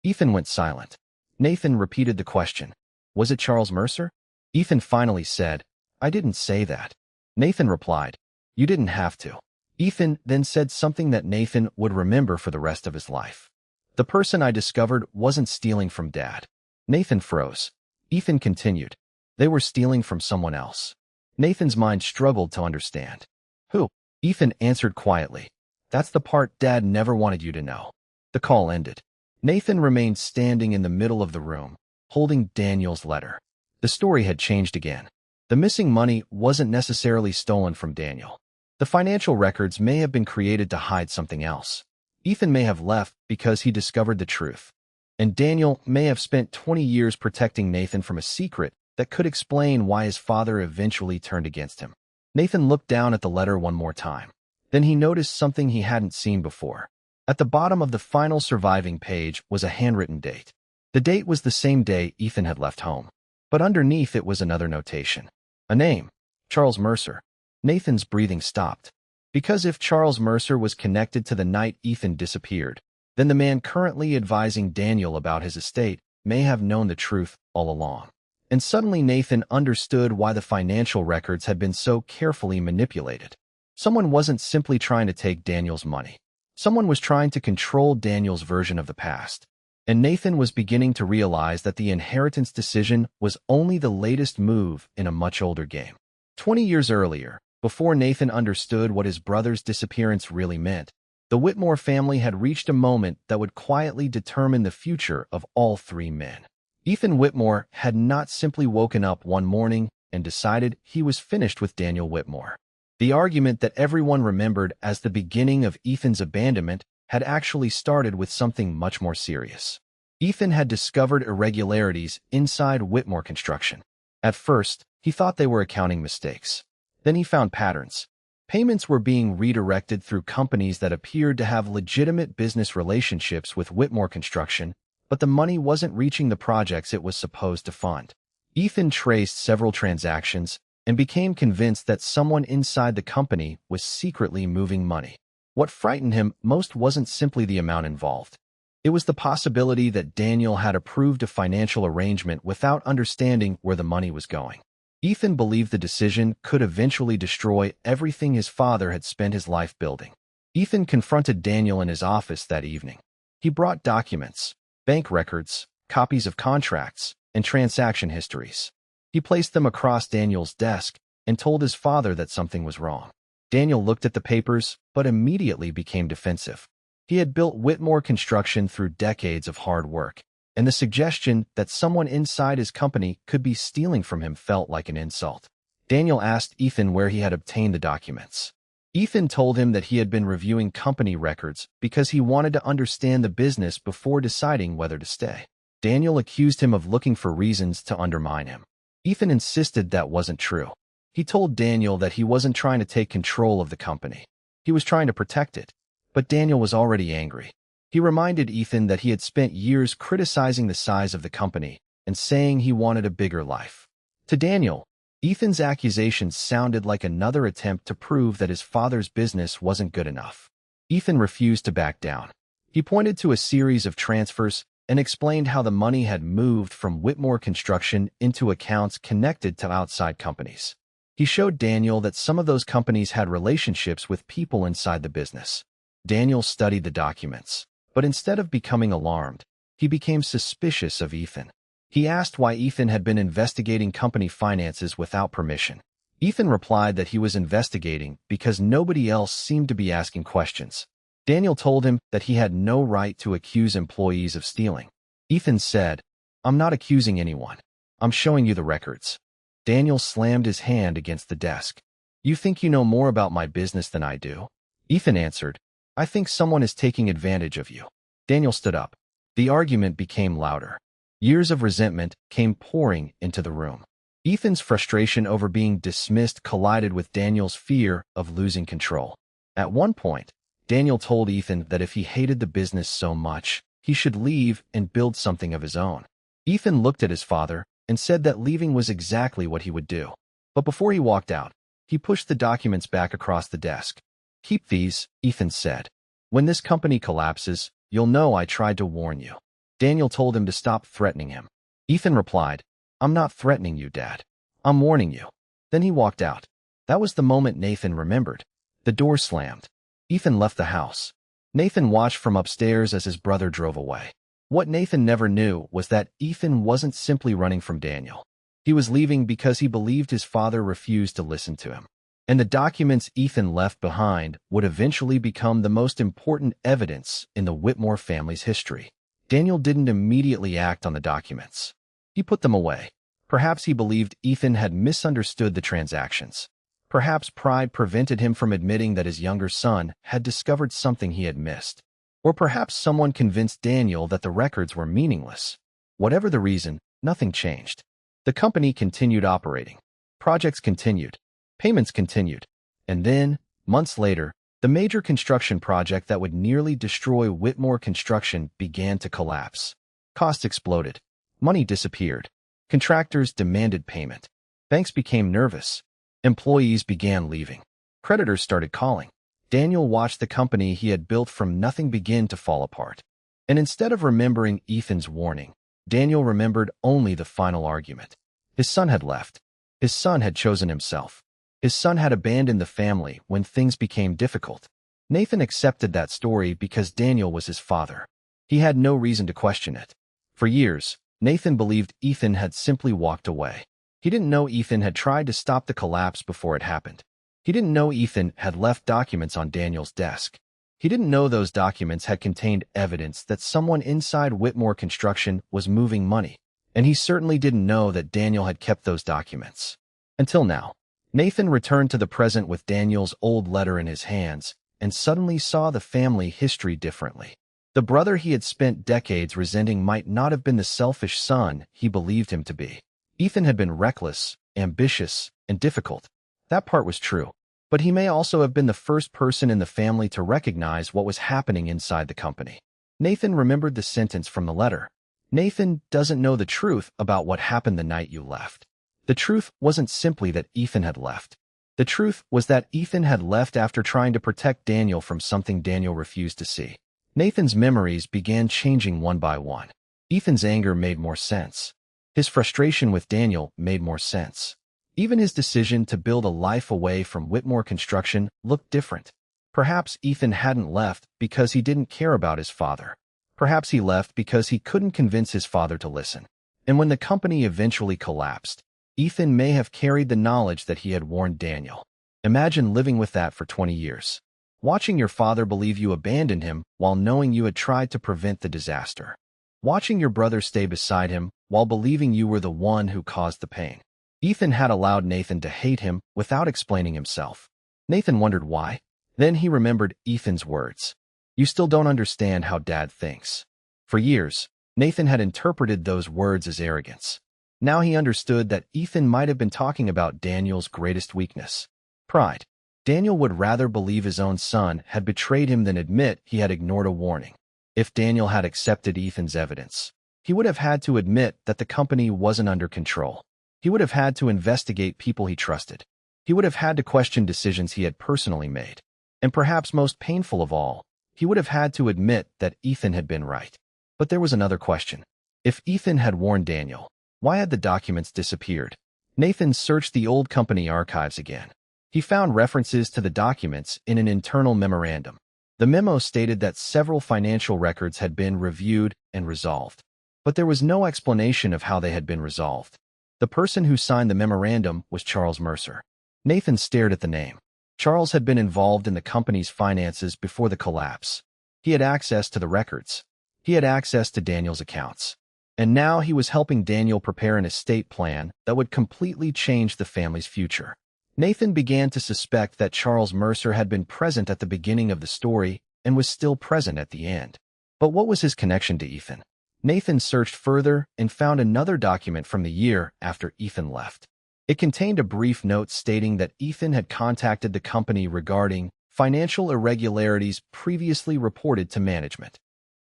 Ethan went silent. Nathan repeated the question. "Was it Charles Mercer?" Ethan finally said, "I didn't say that." Nathan replied, "You didn't have to." Ethan then said something that Nathan would remember for the rest of his life. "The person I discovered wasn't stealing from Dad." Nathan froze. Ethan continued, "They were stealing from someone else." Nathan's mind struggled to understand. "Who?" Ethan answered quietly, "That's the part Dad never wanted you to know." The call ended. Nathan remained standing in the middle of the room, holding Daniel's letter. The story had changed again. The missing money wasn't necessarily stolen from Daniel. The financial records may have been created to hide something else. Ethan may have left because he discovered the truth. And Daniel may have spent 20 years protecting Nathan from a secret that could explain why his father eventually turned against him. Nathan looked down at the letter one more time. Then he noticed something he hadn't seen before. At the bottom of the final surviving page was a handwritten date. The date was the same day Ethan had left home. But underneath it was another notation. A name. Charles Mercer. Nathan's breathing stopped. Because if Charles Mercer was connected to the night Ethan disappeared, then the man currently advising Daniel about his estate may have known the truth all along. And suddenly Nathan understood why the financial records had been so carefully manipulated. Someone wasn't simply trying to take Daniel's money. Someone was trying to control Daniel's version of the past. And Nathan was beginning to realize that the inheritance decision was only the latest move in a much older game. 20 years earlier, before Nathan understood what his brother's disappearance really meant, the Whitmore family had reached a moment that would quietly determine the future of all three men. Ethan Whitmore had not simply woken up one morning and decided he was finished with Daniel Whitmore. The argument that everyone remembered as the beginning of Ethan's abandonment had actually started with something much more serious. Ethan had discovered irregularities inside Whitmore Construction. At first, he thought they were accounting mistakes. Then he found patterns. Payments were being redirected through companies that appeared to have legitimate business relationships with Whitmore Construction, but the money wasn't reaching the projects it was supposed to fund. Ethan traced several transactions and became convinced that someone inside the company was secretly moving money. What frightened him most wasn't simply the amount involved. It was the possibility that Daniel had approved a financial arrangement without understanding where the money was going. Ethan believed the decision could eventually destroy everything his father had spent his life building. Ethan confronted Daniel in his office that evening. He brought documents, bank records, copies of contracts, and transaction histories. He placed them across Daniel's desk and told his father that something was wrong. Daniel looked at the papers, but immediately became defensive. He had built Whitmore Construction through decades of hard work, and the suggestion that someone inside his company could be stealing from him felt like an insult. Daniel asked Ethan where he had obtained the documents. Ethan told him that he had been reviewing company records because he wanted to understand the business before deciding whether to stay. Daniel accused him of looking for reasons to undermine him. Ethan insisted that wasn't true. He told Daniel that he wasn't trying to take control of the company. He was trying to protect it. But Daniel was already angry. He reminded Ethan that he had spent years criticizing the size of the company and saying he wanted a bigger life. To Daniel, Ethan's accusations sounded like another attempt to prove that his father's business wasn't good enough. Ethan refused to back down. He pointed to a series of transfers and explained how the money had moved from Whitmore Construction into accounts connected to outside companies. He showed Daniel that some of those companies had relationships with people inside the business. Daniel studied the documents, but instead of becoming alarmed, he became suspicious of Ethan. He asked why Ethan had been investigating company finances without permission. Ethan replied that he was investigating because nobody else seemed to be asking questions. Daniel told him that he had no right to accuse employees of stealing. Ethan said, "I'm not accusing anyone. I'm showing you the records." Daniel slammed his hand against the desk. "You think you know more about my business than I do?" Ethan answered, "I think someone is taking advantage of you." Daniel stood up. The argument became louder. Years of resentment came pouring into the room. Ethan's frustration over being dismissed collided with Daniel's fear of losing control. At one point, Daniel told Ethan that if he hated the business so much, he should leave and build something of his own. Ethan looked at his father and said that leaving was exactly what he would do. But before he walked out, he pushed the documents back across the desk. "Keep these," Ethan said. "When this company collapses, you'll know I tried to warn you." Daniel told him to stop threatening him. Ethan replied, "I'm not threatening you, Dad. I'm warning you." Then he walked out. That was the moment Nathan remembered. The door slammed. Ethan left the house. Nathan watched from upstairs as his brother drove away. What Nathan never knew was that Ethan wasn't simply running from Daniel. He was leaving because he believed his father refused to listen to him. And the documents Ethan left behind would eventually become the most important evidence in the Whitmore family's history. Daniel didn't immediately act on the documents. He put them away. Perhaps he believed Ethan had misunderstood the transactions. Perhaps pride prevented him from admitting that his younger son had discovered something he had missed. Or perhaps someone convinced Daniel that the records were meaningless. Whatever the reason, nothing changed. The company continued operating. Projects continued. Payments continued. And then, months later, the major construction project that would nearly destroy Whitmore Construction began to collapse. Costs exploded. Money disappeared. Contractors demanded payment. Banks became nervous. Employees began leaving. Creditors started calling. Daniel watched the company he had built from nothing begin to fall apart. And instead of remembering Ethan's warning, Daniel remembered only the final argument. His son had left. His son had chosen himself. His son had abandoned the family when things became difficult. Nathan accepted that story because Daniel was his father. He had no reason to question it. For years, Nathan believed Ethan had simply walked away. He didn't know Ethan had tried to stop the collapse before it happened. He didn't know Ethan had left documents on Daniel's desk. He didn't know those documents had contained evidence that someone inside Whitmore Construction was moving money. And he certainly didn't know that Daniel had kept those documents. Until now. Nathan returned to the present with Daniel's old letter in his hands and suddenly saw the family history differently. The brother he had spent decades resenting might not have been the selfish son he believed him to be. Ethan had been reckless, ambitious, and difficult. That part was true. But he may also have been the first person in the family to recognize what was happening inside the company. Nathan remembered the sentence from the letter. Nathan doesn't know the truth about what happened the night you left. The truth wasn't simply that Ethan had left. The truth was that Ethan had left after trying to protect Daniel from something Daniel refused to see. Nathan's memories began changing one by one. Ethan's anger made more sense. His frustration with Daniel made more sense. Even his decision to build a life away from Whitmore Construction looked different. Perhaps Ethan hadn't left because he didn't care about his father. Perhaps he left because he couldn't convince his father to listen. And when the company eventually collapsed, Ethan may have carried the knowledge that he had warned Daniel. Imagine living with that for 20 years. Watching your father believe you abandoned him while knowing you had tried to prevent the disaster. Watching your brother stay beside him while believing you were the one who caused the pain. Ethan had allowed Nathan to hate him without explaining himself. Nathan wondered why. Then he remembered Ethan's words. "You still don't understand how Dad thinks." For years, Nathan had interpreted those words as arrogance. Now he understood that Ethan might have been talking about Daniel's greatest weakness, pride. Daniel would rather believe his own son had betrayed him than admit he had ignored a warning. If Daniel had accepted Ethan's evidence, he would have had to admit that the company wasn't under control. He would have had to investigate people he trusted. He would have had to question decisions he had personally made. And perhaps most painful of all, he would have had to admit that Ethan had been right. But there was another question. If Ethan had warned Daniel, why had the documents disappeared? Nathan searched the old company archives again. He found references to the documents in an internal memorandum. The memo stated that several financial records had been reviewed and resolved. But there was no explanation of how they had been resolved. The person who signed the memorandum was Charles Mercer. Nathan stared at the name. Charles had been involved in the company's finances before the collapse. He had access to the records. He had access to Daniel's accounts. And now he was helping Daniel prepare an estate plan that would completely change the family's future. Nathan began to suspect that Charles Mercer had been present at the beginning of the story and was still present at the end. But what was his connection to Ethan? Nathan searched further and found another document from the year after Ethan left. It contained a brief note stating that Ethan had contacted the company regarding financial irregularities previously reported to management.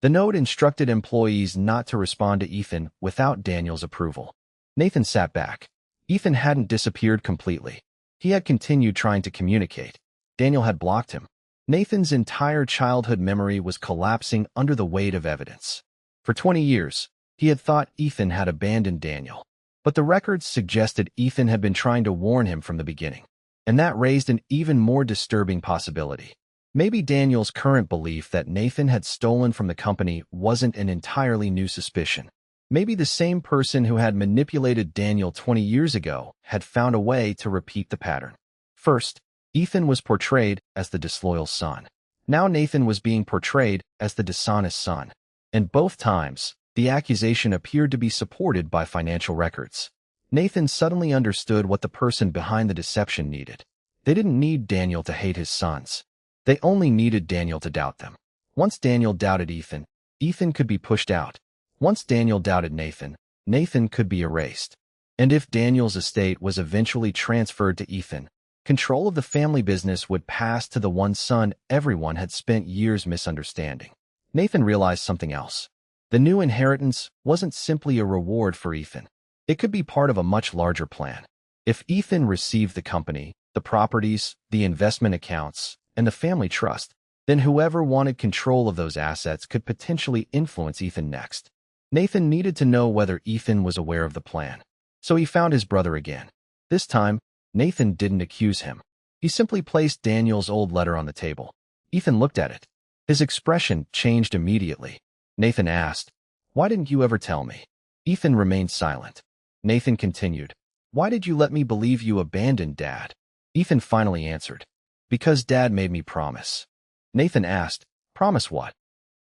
The note instructed employees not to respond to Ethan without Daniel's approval. Nathan sat back. Ethan hadn't disappeared completely. He had continued trying to communicate. Daniel had blocked him. Nathan's entire childhood memory was collapsing under the weight of evidence. For 20 years, he had thought Ethan had abandoned Daniel. But the records suggested Ethan had been trying to warn him from the beginning. And that raised an even more disturbing possibility. Maybe Daniel's current belief that Nathan had stolen from the company wasn't an entirely new suspicion. Maybe the same person who had manipulated Daniel 20 years ago had found a way to repeat the pattern. First, Ethan was portrayed as the disloyal son. Now Nathan was being portrayed as the dishonest son. And both times, the accusation appeared to be supported by financial records. Nathan suddenly understood what the person behind the deception needed. They didn't need Daniel to hate his sons. They only needed Daniel to doubt them. Once Daniel doubted Ethan, Ethan could be pushed out. Once Daniel doubted Nathan, Nathan could be erased. And if Daniel's estate was eventually transferred to Ethan, control of the family business would pass to the one son everyone had spent years misunderstanding. Nathan realized something else. The new inheritance wasn't simply a reward for Ethan. It could be part of a much larger plan. If Ethan received the company, the properties, the investment accounts, and the family trust, then whoever wanted control of those assets could potentially influence Ethan next. Nathan needed to know whether Ethan was aware of the plan. So he found his brother again. This time, Nathan didn't accuse him. He simply placed Daniel's old letter on the table. Ethan looked at it. His expression changed immediately. Nathan asked, "Why didn't you ever tell me?" Ethan remained silent. Nathan continued, "Why did you let me believe you abandoned Dad?" Ethan finally answered, "Because Dad made me promise." Nathan asked, "Promise what?"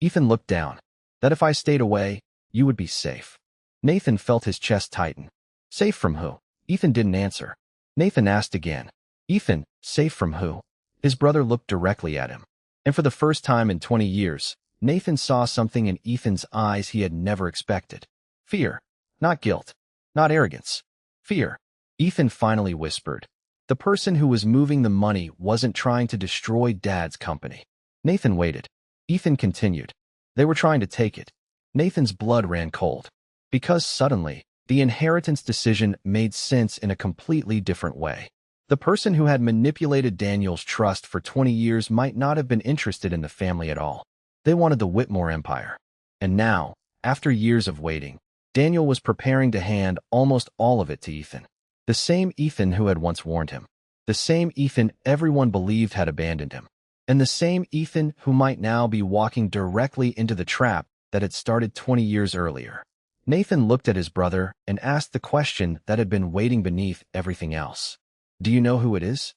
Ethan looked down. "That if I stayed away, you would be safe." Nathan felt his chest tighten. "Safe from who?" Ethan didn't answer. Nathan asked again, "Ethan, safe from who?" His brother looked directly at him. And for the first time in 20 years, Nathan saw something in Ethan's eyes he had never expected. Fear. Not guilt. Not arrogance. Fear. Ethan finally whispered. The person who was moving the money wasn't trying to destroy Dad's company. Nathan waited. Ethan continued. They were trying to take it. Nathan's blood ran cold. Because suddenly, the inheritance decision made sense in a completely different way. The person who had manipulated Daniel's trust for 20 years might not have been interested in the family at all. They wanted the Whitmore empire. And now, after years of waiting, Daniel was preparing to hand almost all of it to Ethan. The same Ethan who had once warned him. The same Ethan everyone believed had abandoned him. And the same Ethan who might now be walking directly into the trap that had started 20 years earlier. Nathan looked at his brother and asked the question that had been waiting beneath everything else. "Do you know who it is?"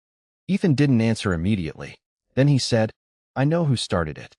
Ethan didn't answer immediately. Then he said, "I know who started it."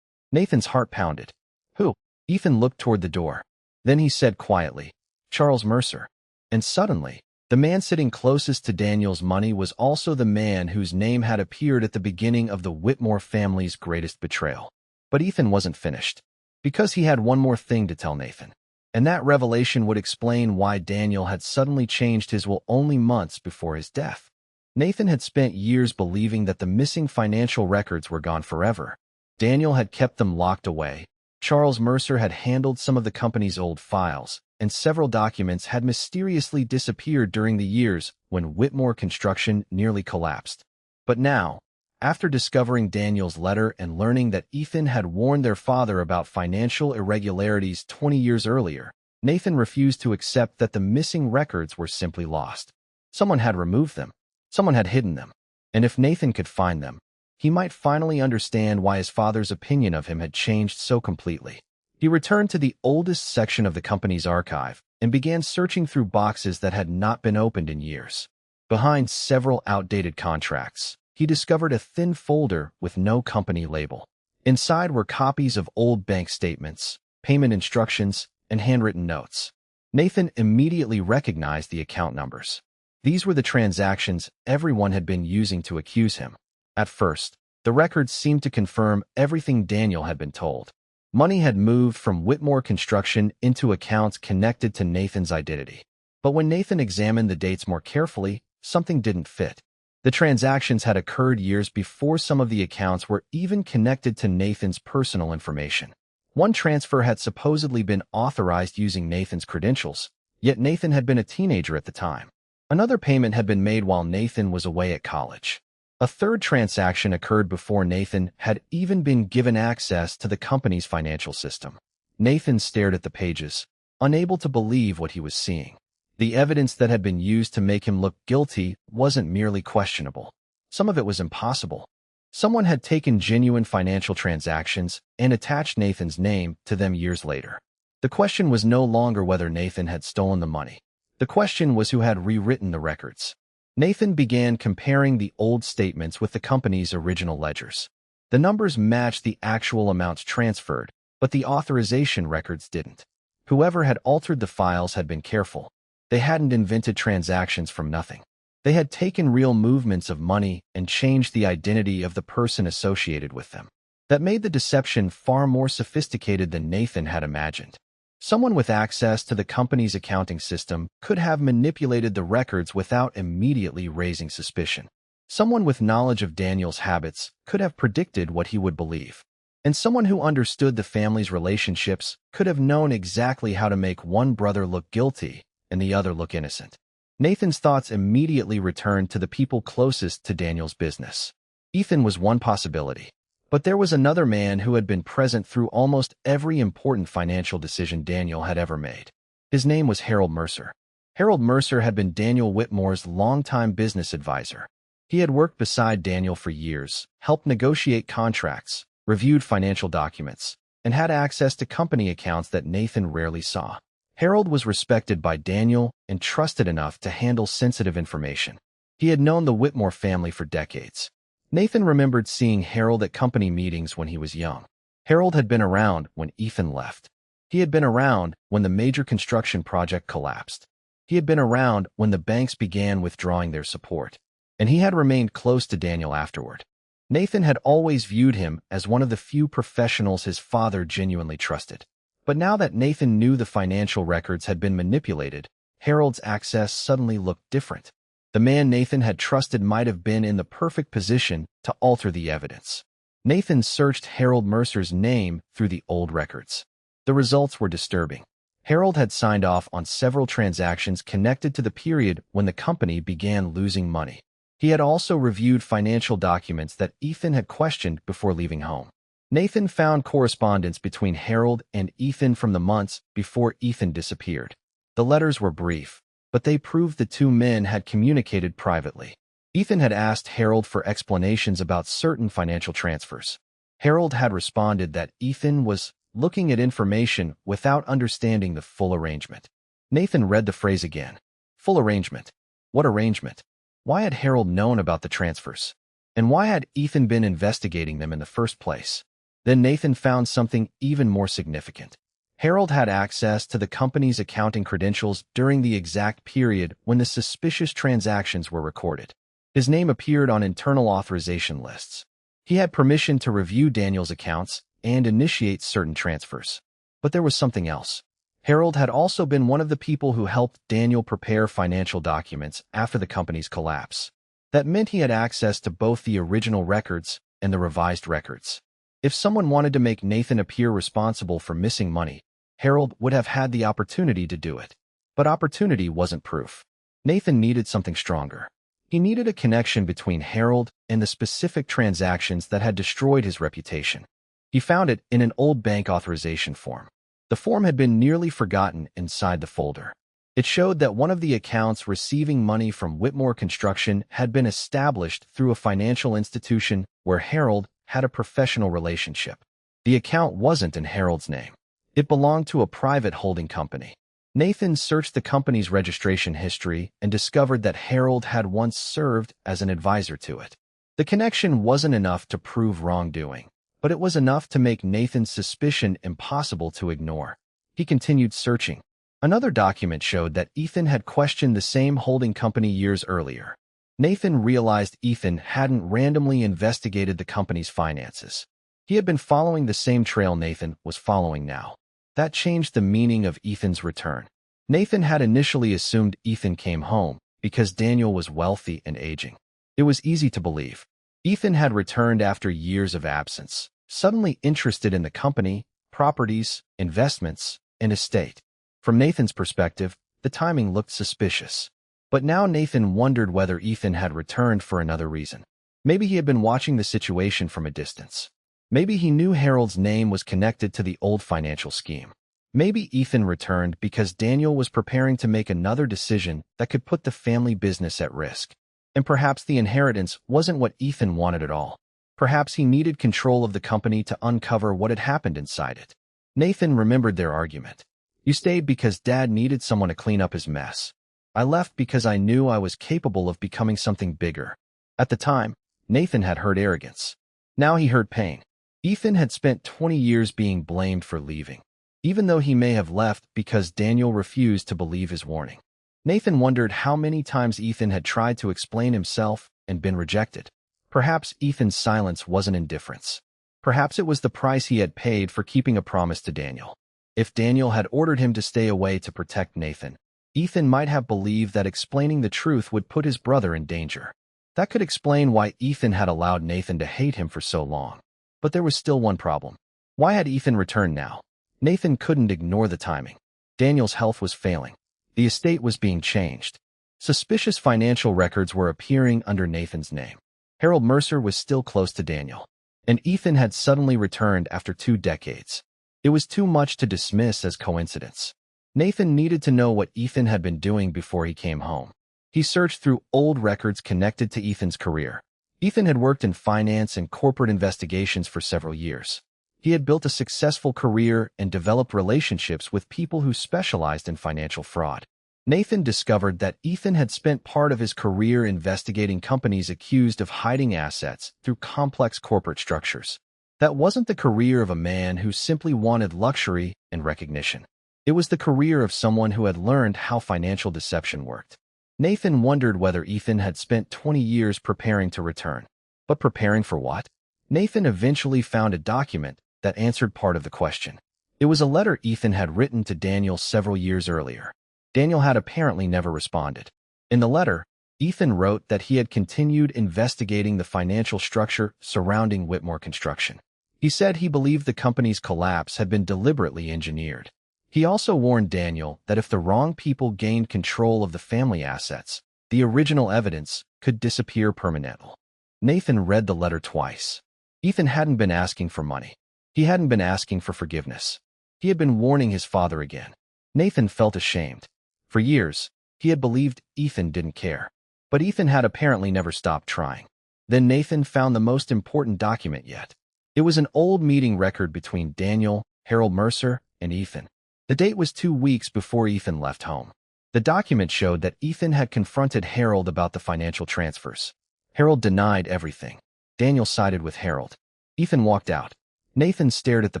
Nathan's heart pounded. "Who?" Ethan looked toward the door. Then he said quietly, "Charles Mercer." And suddenly, the man sitting closest to Daniel's money was also the man whose name had appeared at the beginning of the Whitmore family's greatest betrayal. But Ethan wasn't finished. Because he had one more thing to tell Nathan. And that revelation would explain why Daniel had suddenly changed his will only months before his death. Nathan had spent years believing that the missing financial records were gone forever. Daniel had kept them locked away. Charles Mercer had handled some of the company's old files, and several documents had mysteriously disappeared during the years when Whitmore construction nearly collapsed. But now, after discovering Daniel's letter and learning that Ethan had warned their father about financial irregularities 20 years earlier, Nathan refused to accept that the missing records were simply lost. Someone had removed them. Someone had hidden them. And if Nathan could find them, he might finally understand why his father's opinion of him had changed so completely. He returned to the oldest section of the company's archive and began searching through boxes that had not been opened in years. Behind several outdated contracts, he discovered a thin folder with no company label. Inside were copies of old bank statements, payment instructions, and handwritten notes. Nathan immediately recognized the account numbers. These were the transactions everyone had been using to accuse him. At first, the records seemed to confirm everything Daniel had been told. Money had moved from Whitmore Construction into accounts connected to Nathan's identity. But when Nathan examined the dates more carefully, something didn't fit. The transactions had occurred years before some of the accounts were even connected to Nathan's personal information. One transfer had supposedly been authorized using Nathan's credentials, yet Nathan had been a teenager at the time. Another payment had been made while Nathan was away at college. A third transaction occurred before Nathan had even been given access to the company's financial system. Nathan stared at the pages, unable to believe what he was seeing. The evidence that had been used to make him look guilty wasn't merely questionable. Some of it was impossible. Someone had taken genuine financial transactions and attached Nathan's name to them years later. The question was no longer whether Nathan had stolen the money. The question was who had rewritten the records. Nathan began comparing the old statements with the company's original ledgers. The numbers matched the actual amounts transferred, but the authorization records didn't. Whoever had altered the files had been careful. They hadn't invented transactions from nothing. They had taken real movements of money and changed the identity of the person associated with them. That made the deception far more sophisticated than Nathan had imagined. Someone with access to the company's accounting system could have manipulated the records without immediately raising suspicion. Someone with knowledge of Daniel's habits could have predicted what he would believe. And someone who understood the family's relationships could have known exactly how to make one brother look guilty and the other look innocent. Nathan's thoughts immediately returned to the people closest to Daniel's business. Ethan was one possibility. But there was another man who had been present through almost every important financial decision Daniel had ever made. His name was Harold Mercer. Harold Mercer had been Daniel Whitmore's longtime business advisor. He had worked beside Daniel for years, helped negotiate contracts, reviewed financial documents, and had access to company accounts that Nathan rarely saw. Harold was respected by Daniel and trusted enough to handle sensitive information. He had known the Whitmore family for decades. Nathan remembered seeing Harold at company meetings when he was young. Harold had been around when Ethan left. He had been around when the major construction project collapsed. He had been around when the banks began withdrawing their support. And he had remained close to Daniel afterward. Nathan had always viewed him as one of the few professionals his father genuinely trusted. But now that Nathan knew the financial records had been manipulated, Harold's access suddenly looked different. The man Nathan had trusted might have been in the perfect position to alter the evidence. Nathan searched Harold Mercer's name through the old records. The results were disturbing. Harold had signed off on several transactions connected to the period when the company began losing money. He had also reviewed financial documents that Ethan had questioned before leaving home. Nathan found correspondence between Harold and Ethan from the months before Ethan disappeared. The letters were brief, but they proved the two men had communicated privately. Ethan had asked Harold for explanations about certain financial transfers. Harold had responded that Ethan was looking at information without understanding the full arrangement. Nathan read the phrase again. Full arrangement. What arrangement? Why had Harold known about the transfers? And why had Ethan been investigating them in the first place? Then Nathan found something even more significant. Harold had access to the company's accounting credentials during the exact period when the suspicious transactions were recorded. His name appeared on internal authorization lists. He had permission to review Daniel's accounts and initiate certain transfers. But there was something else. Harold had also been one of the people who helped Daniel prepare financial documents after the company's collapse. That meant he had access to both the original records and the revised records. If someone wanted to make Nathan appear responsible for missing money, Harold would have had the opportunity to do it. But opportunity wasn't proof. Nathan needed something stronger. He needed a connection between Harold and the specific transactions that had destroyed his reputation. He found it in an old bank authorization form. The form had been nearly forgotten inside the folder. It showed that one of the accounts receiving money from Whitmore Construction had been established through a financial institution where Harold had a professional relationship. The account wasn't in Harold's name. It belonged to a private holding company. Nathan searched the company's registration history and discovered that Harold had once served as an advisor to it. The connection wasn't enough to prove wrongdoing, but it was enough to make Nathan's suspicion impossible to ignore. He continued searching. Another document showed that Ethan had questioned the same holding company years earlier. Nathan realized Ethan hadn't randomly investigated the company's finances. He had been following the same trail Nathan was following now. That changed the meaning of Ethan's return. Nathan had initially assumed Ethan came home because Daniel was wealthy and aging. It was easy to believe. Ethan had returned after years of absence, suddenly interested in the company, properties, investments, and estate. From Nathan's perspective, the timing looked suspicious. But now Nathan wondered whether Ethan had returned for another reason. Maybe he had been watching the situation from a distance. Maybe he knew Harold's name was connected to the old financial scheme. Maybe Ethan returned because Daniel was preparing to make another decision that could put the family business at risk. And perhaps the inheritance wasn't what Ethan wanted at all. Perhaps he needed control of the company to uncover what had happened inside it. Nathan remembered their argument. "You stayed because Dad needed someone to clean up his mess. I left because I knew I was capable of becoming something bigger." At the time, Nathan had heard arrogance. Now he heard pain. Ethan had spent 20 years being blamed for leaving, even though he may have left because Daniel refused to believe his warning. Nathan wondered how many times Ethan had tried to explain himself and been rejected. Perhaps Ethan's silence wasn't indifference. Perhaps it was the price he had paid for keeping a promise to Daniel. If Daniel had ordered him to stay away to protect Nathan, Ethan might have believed that explaining the truth would put his brother in danger. That could explain why Ethan had allowed Nathan to hate him for so long. But there was still one problem. Why had Ethan returned now? Nathan couldn't ignore the timing. Daniel's health was failing. The estate was being changed. Suspicious financial records were appearing under Nathan's name. Harold Mercer was still close to Daniel. And Ethan had suddenly returned after 2 decades. It was too much to dismiss as coincidence. Nathan needed to know what Ethan had been doing before he came home. He searched through old records connected to Ethan's career. Ethan had worked in finance and corporate investigations for several years. He had built a successful career and developed relationships with people who specialized in financial fraud. Nathan discovered that Ethan had spent part of his career investigating companies accused of hiding assets through complex corporate structures. That wasn't the career of a man who simply wanted luxury and recognition. It was the career of someone who had learned how financial deception worked. Nathan wondered whether Ethan had spent 20 years preparing to return. But preparing for what? Nathan eventually found a document that answered part of the question. It was a letter Ethan had written to Daniel several years earlier. Daniel had apparently never responded. In the letter, Ethan wrote that he had continued investigating the financial structure surrounding Whitmore Construction. He said he believed the company's collapse had been deliberately engineered. He also warned Daniel that if the wrong people gained control of the family assets, the original evidence could disappear permanently. Nathan read the letter twice. Ethan hadn't been asking for money. He hadn't been asking for forgiveness. He had been warning his father again. Nathan felt ashamed. For years, he had believed Ethan didn't care. But Ethan had apparently never stopped trying. Then Nathan found the most important document yet. It was an old meeting record between Daniel, Harold Mercer, and Ethan. The date was 2 weeks before Ethan left home. The document showed that Ethan had confronted Harold about the financial transfers. Harold denied everything. Daniel sided with Harold. Ethan walked out. Nathan stared at the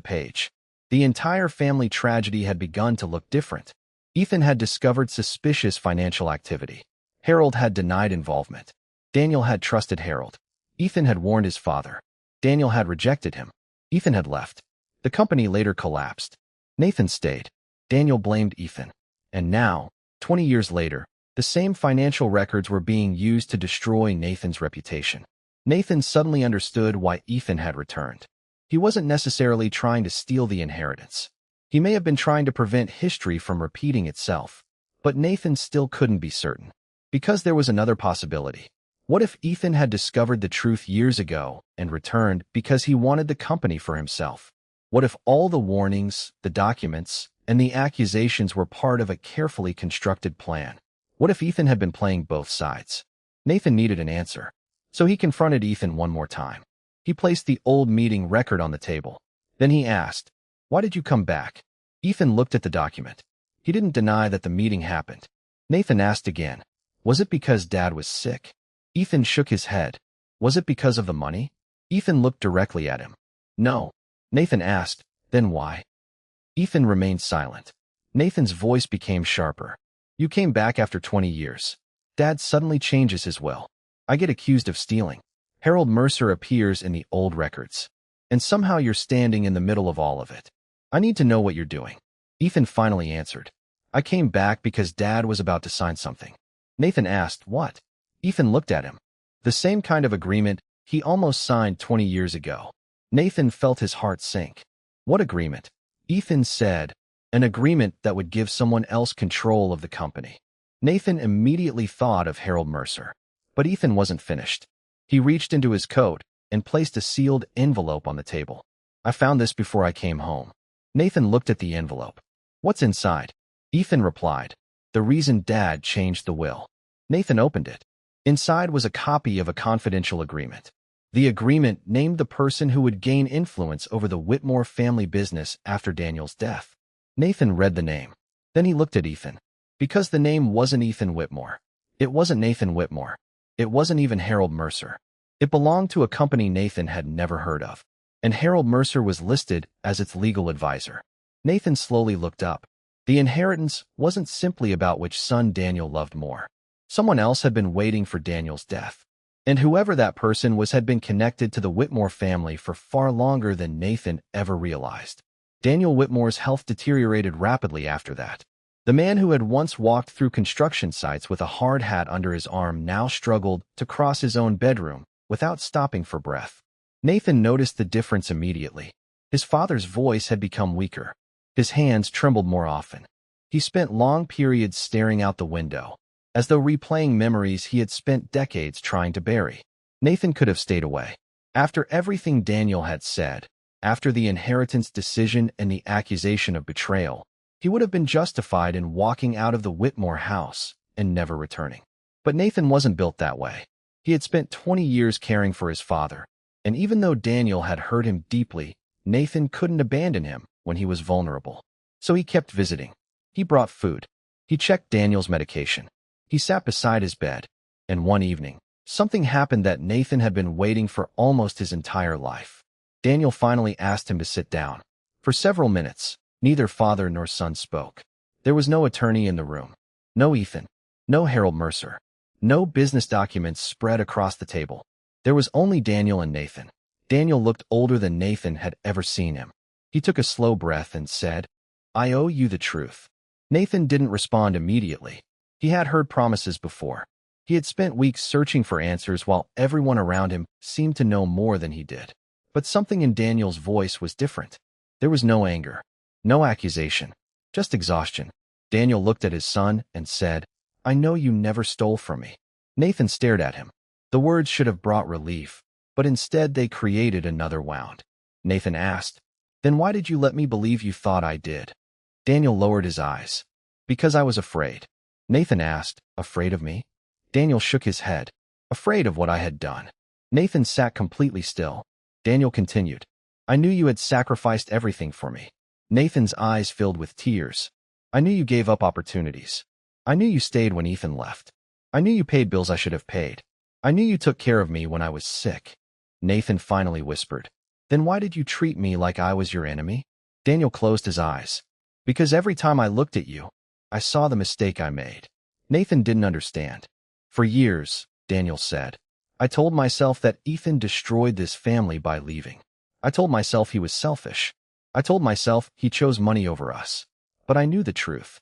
page. The entire family tragedy had begun to look different. Ethan had discovered suspicious financial activity. Harold had denied involvement. Daniel had trusted Harold. Ethan had warned his father. Daniel had rejected him. Ethan had left. The company later collapsed. Nathan stayed. Daniel blamed Ethan. And now, 20 years later, the same financial records were being used to destroy Nathan's reputation. Nathan suddenly understood why Ethan had returned. He wasn't necessarily trying to steal the inheritance. He may have been trying to prevent history from repeating itself. But Nathan still couldn't be certain. Because there was another possibility. What if Ethan had discovered the truth years ago and returned because he wanted the company for himself? What if all the warnings, the documents, and the accusations were part of a carefully constructed plan? What if Ethan had been playing both sides? Nathan needed an answer. So he confronted Ethan one more time. He placed the old meeting record on the table. Then he asked, "Why did you come back?" Ethan looked at the document. He didn't deny that the meeting happened. Nathan asked again, "Was it because Dad was sick?" Ethan shook his head. Was it because of the money? Ethan looked directly at him. No. Nathan asked, then why? Ethan remained silent. Nathan's voice became sharper. You came back after 20 years. Dad suddenly changes his will. I get accused of stealing. Harold Mercer appears in the old records. And somehow you're standing in the middle of all of it. I need to know what you're doing. Ethan finally answered. I came back because Dad was about to sign something. Nathan asked, what? Ethan looked at him. The same kind of agreement he almost signed 20 years ago. Nathan felt his heart sink. What agreement? Ethan said, an agreement that would give someone else control of the company. Nathan immediately thought of Harold Mercer. But Ethan wasn't finished. He reached into his coat and placed a sealed envelope on the table. I found this before I came home. Nathan looked at the envelope. What's inside? Ethan replied, the reason Dad changed the will. Nathan opened it. Inside was a copy of a confidential agreement. The agreement named the person who would gain influence over the Whitmore family business after Daniel's death. Nathan read the name. Then he looked at Ethan. Because the name wasn't Ethan Whitmore. It wasn't Nathan Whitmore. It wasn't even Harold Mercer. It belonged to a company Nathan had never heard of. And Harold Mercer was listed as its legal advisor. Nathan slowly looked up. The inheritance wasn't simply about which son Daniel loved more. Someone else had been waiting for Daniel's death. And whoever that person was had been connected to the Whitmore family for far longer than Nathan ever realized. Daniel Whitmore's health deteriorated rapidly after that. The man who had once walked through construction sites with a hard hat under his arm now struggled to cross his own bedroom without stopping for breath. Nathan noticed the difference immediately. His father's voice had become weaker. His hands trembled more often. He spent long periods staring out the window, as though replaying memories he had spent decades trying to bury. Nathan could have stayed away. After everything Daniel had said, after the inheritance decision and the accusation of betrayal, he would have been justified in walking out of the Whitmore house and never returning. But Nathan wasn't built that way. He had spent 20 years caring for his father, and even though Daniel had hurt him deeply, Nathan couldn't abandon him when he was vulnerable. So he kept visiting. He brought food. He checked Daniel's medication. He sat beside his bed. And one evening, something happened that Nathan had been waiting for almost his entire life. Daniel finally asked him to sit down. For several minutes, neither father nor son spoke. There was no attorney in the room. No Ethan. No Harold Mercer. No business documents spread across the table. There was only Daniel and Nathan. Daniel looked older than Nathan had ever seen him. He took a slow breath and said, I owe you the truth. Nathan didn't respond immediately. He had heard promises before. He had spent weeks searching for answers while everyone around him seemed to know more than he did. But something in Daniel's voice was different. There was no anger, no accusation, just exhaustion. Daniel looked at his son and said, I know you never stole from me. Nathan stared at him. The words should have brought relief, but instead they created another wound. Nathan asked, Then why did you let me believe you thought I did? Daniel lowered his eyes. Because I was afraid. Nathan asked, Afraid of me? Daniel shook his head. Afraid of what I had done. Nathan sat completely still. Daniel continued, I knew you had sacrificed everything for me. Nathan's eyes filled with tears. I knew you gave up opportunities. I knew you stayed when Ethan left. I knew you paid bills I should have paid. I knew you took care of me when I was sick. Nathan finally whispered, Then why did you treat me like I was your enemy? Daniel closed his eyes. Because every time I looked at you, I saw the mistake I made. Nathan didn't understand. For years, Daniel said, I told myself that Ethan destroyed this family by leaving. I told myself he was selfish. I told myself he chose money over us. But I knew the truth.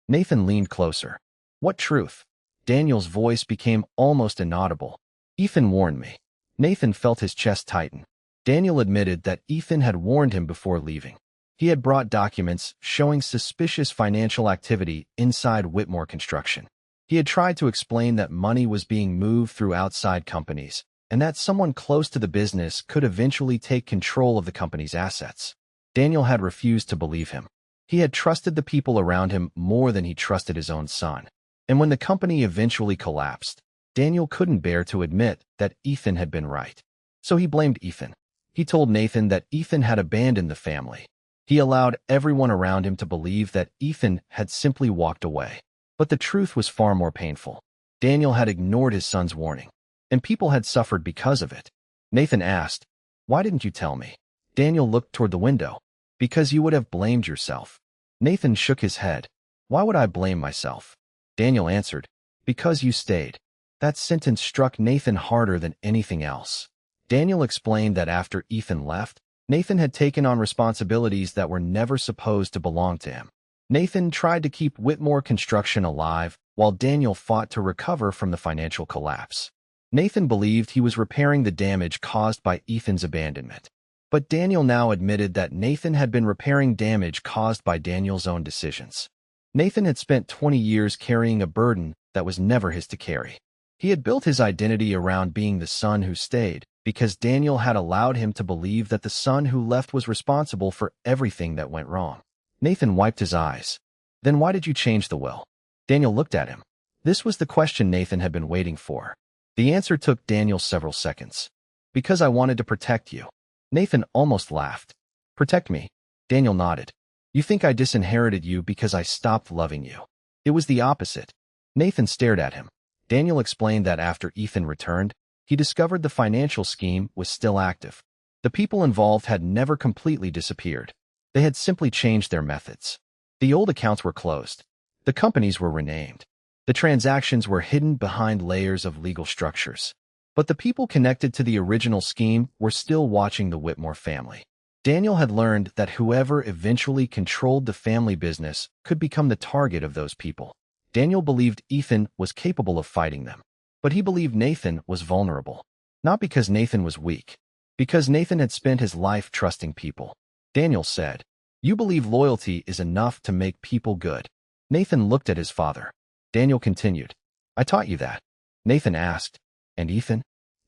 Nathan leaned closer. What truth? Daniel's voice became almost inaudible. Ethan warned me. Nathan felt his chest tighten. Daniel admitted that Ethan had warned him before leaving. He had brought documents showing suspicious financial activity inside Whitmore Construction. He had tried to explain that money was being moved through outside companies, and that someone close to the business could eventually take control of the company's assets. Daniel had refused to believe him. He had trusted the people around him more than he trusted his own son. And when the company eventually collapsed, Daniel couldn't bear to admit that Ethan had been right. So he blamed Ethan. He told Nathan that Ethan had abandoned the family. He allowed everyone around him to believe that Ethan had simply walked away. But the truth was far more painful. Daniel had ignored his son's warning. and people had suffered because of it. Nathan asked, "Why didn't you tell me?" Daniel looked toward the window. "Because you would have blamed yourself." Nathan shook his head. "Why would I blame myself?" Daniel answered, "Because you stayed." That sentence struck Nathan harder than anything else. Daniel explained that after Ethan left, Nathan had taken on responsibilities that were never supposed to belong to him. Nathan tried to keep Whitmore Construction alive, while Daniel fought to recover from the financial collapse. Nathan believed he was repairing the damage caused by Ethan's abandonment. But Daniel now admitted that Nathan had been repairing damage caused by Daniel's own decisions. Nathan had spent 20 years carrying a burden that was never his to carry. He had built his identity around being the son who stayed, because Daniel had allowed him to believe that the son who left was responsible for everything that went wrong. Nathan wiped his eyes. "Then why did you change the will?" Daniel looked at him. This was the question Nathan had been waiting for. The answer took Daniel several seconds. "Because I wanted to protect you." Nathan almost laughed. "Protect me?" Daniel nodded. "You think I disinherited you because I stopped loving you. It was the opposite." Nathan stared at him. Daniel explained that after Ethan returned, he discovered the financial scheme was still active. The people involved had never completely disappeared. They had simply changed their methods. The old accounts were closed. The companies were renamed. The transactions were hidden behind layers of legal structures. But the people connected to the original scheme were still watching the Whitmore family. Daniel had learned that whoever eventually controlled the family business could become the target of those people. Daniel believed Ethan was capable of fighting them. But he believed Nathan was vulnerable. Not because Nathan was weak. Because Nathan had spent his life trusting people. Daniel said, "You believe loyalty is enough to make people good." Nathan looked at his father. Daniel continued, "I taught you that." Nathan asked, "And Ethan?"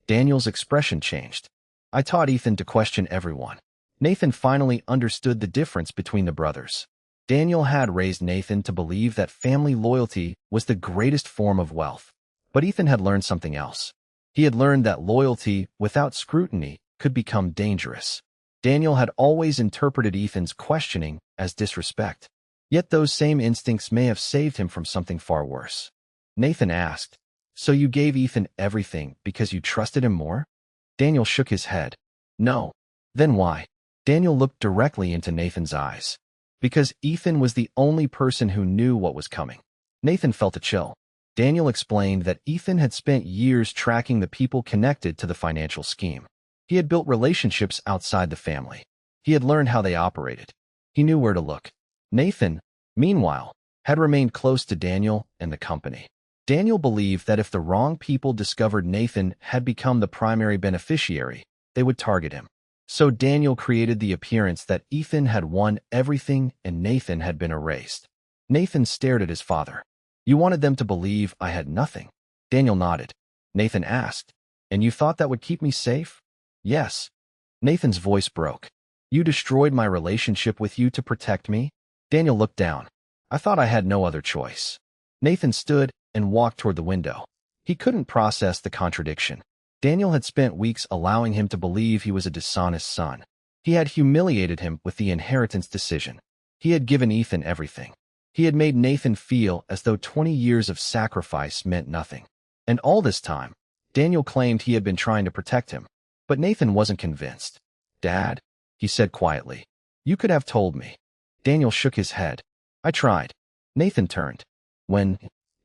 Daniel's expression changed. "I taught Ethan to question everyone." Nathan finally understood the difference between the brothers. Daniel had raised Nathan to believe that family loyalty was the greatest form of wealth. But Ethan had learned something else. He had learned that loyalty, without scrutiny, could become dangerous. Daniel had always interpreted Ethan's questioning as disrespect. Yet those same instincts may have saved him from something far worse. Nathan asked, "So you gave Ethan everything because you trusted him more?" Daniel shook his head. "No." "Then why?" Daniel looked directly into Nathan's eyes. "Because Ethan was the only person who knew what was coming." Nathan felt a chill. Daniel explained that Ethan had spent years tracking the people connected to the financial scheme. He had built relationships outside the family. He had learned how they operated. He knew where to look. Nathan, meanwhile, had remained close to Daniel and the company. Daniel believed that if the wrong people discovered Nathan had become the primary beneficiary, they would target him. So Daniel created the appearance that Ethan had won everything and Nathan had been erased. Nathan stared at his father. "You wanted them to believe I had nothing." Daniel nodded. Nathan asked, "And you thought that would keep me safe?" "Yes." Nathan's voice broke. "You destroyed my relationship with you to protect me?" Daniel looked down. "I thought I had no other choice." Nathan stood and walked toward the window. He couldn't process the contradiction. Daniel had spent weeks allowing him to believe he was a dishonest son. He had humiliated him with the inheritance decision. He had given Ethan everything. He had made Nathan feel as though 20 years of sacrifice meant nothing. And all this time, Daniel claimed he had been trying to protect him. But Nathan wasn't convinced. "Dad," he said quietly, "you could have told me." Daniel shook his head. "I tried." Nathan turned. "When?"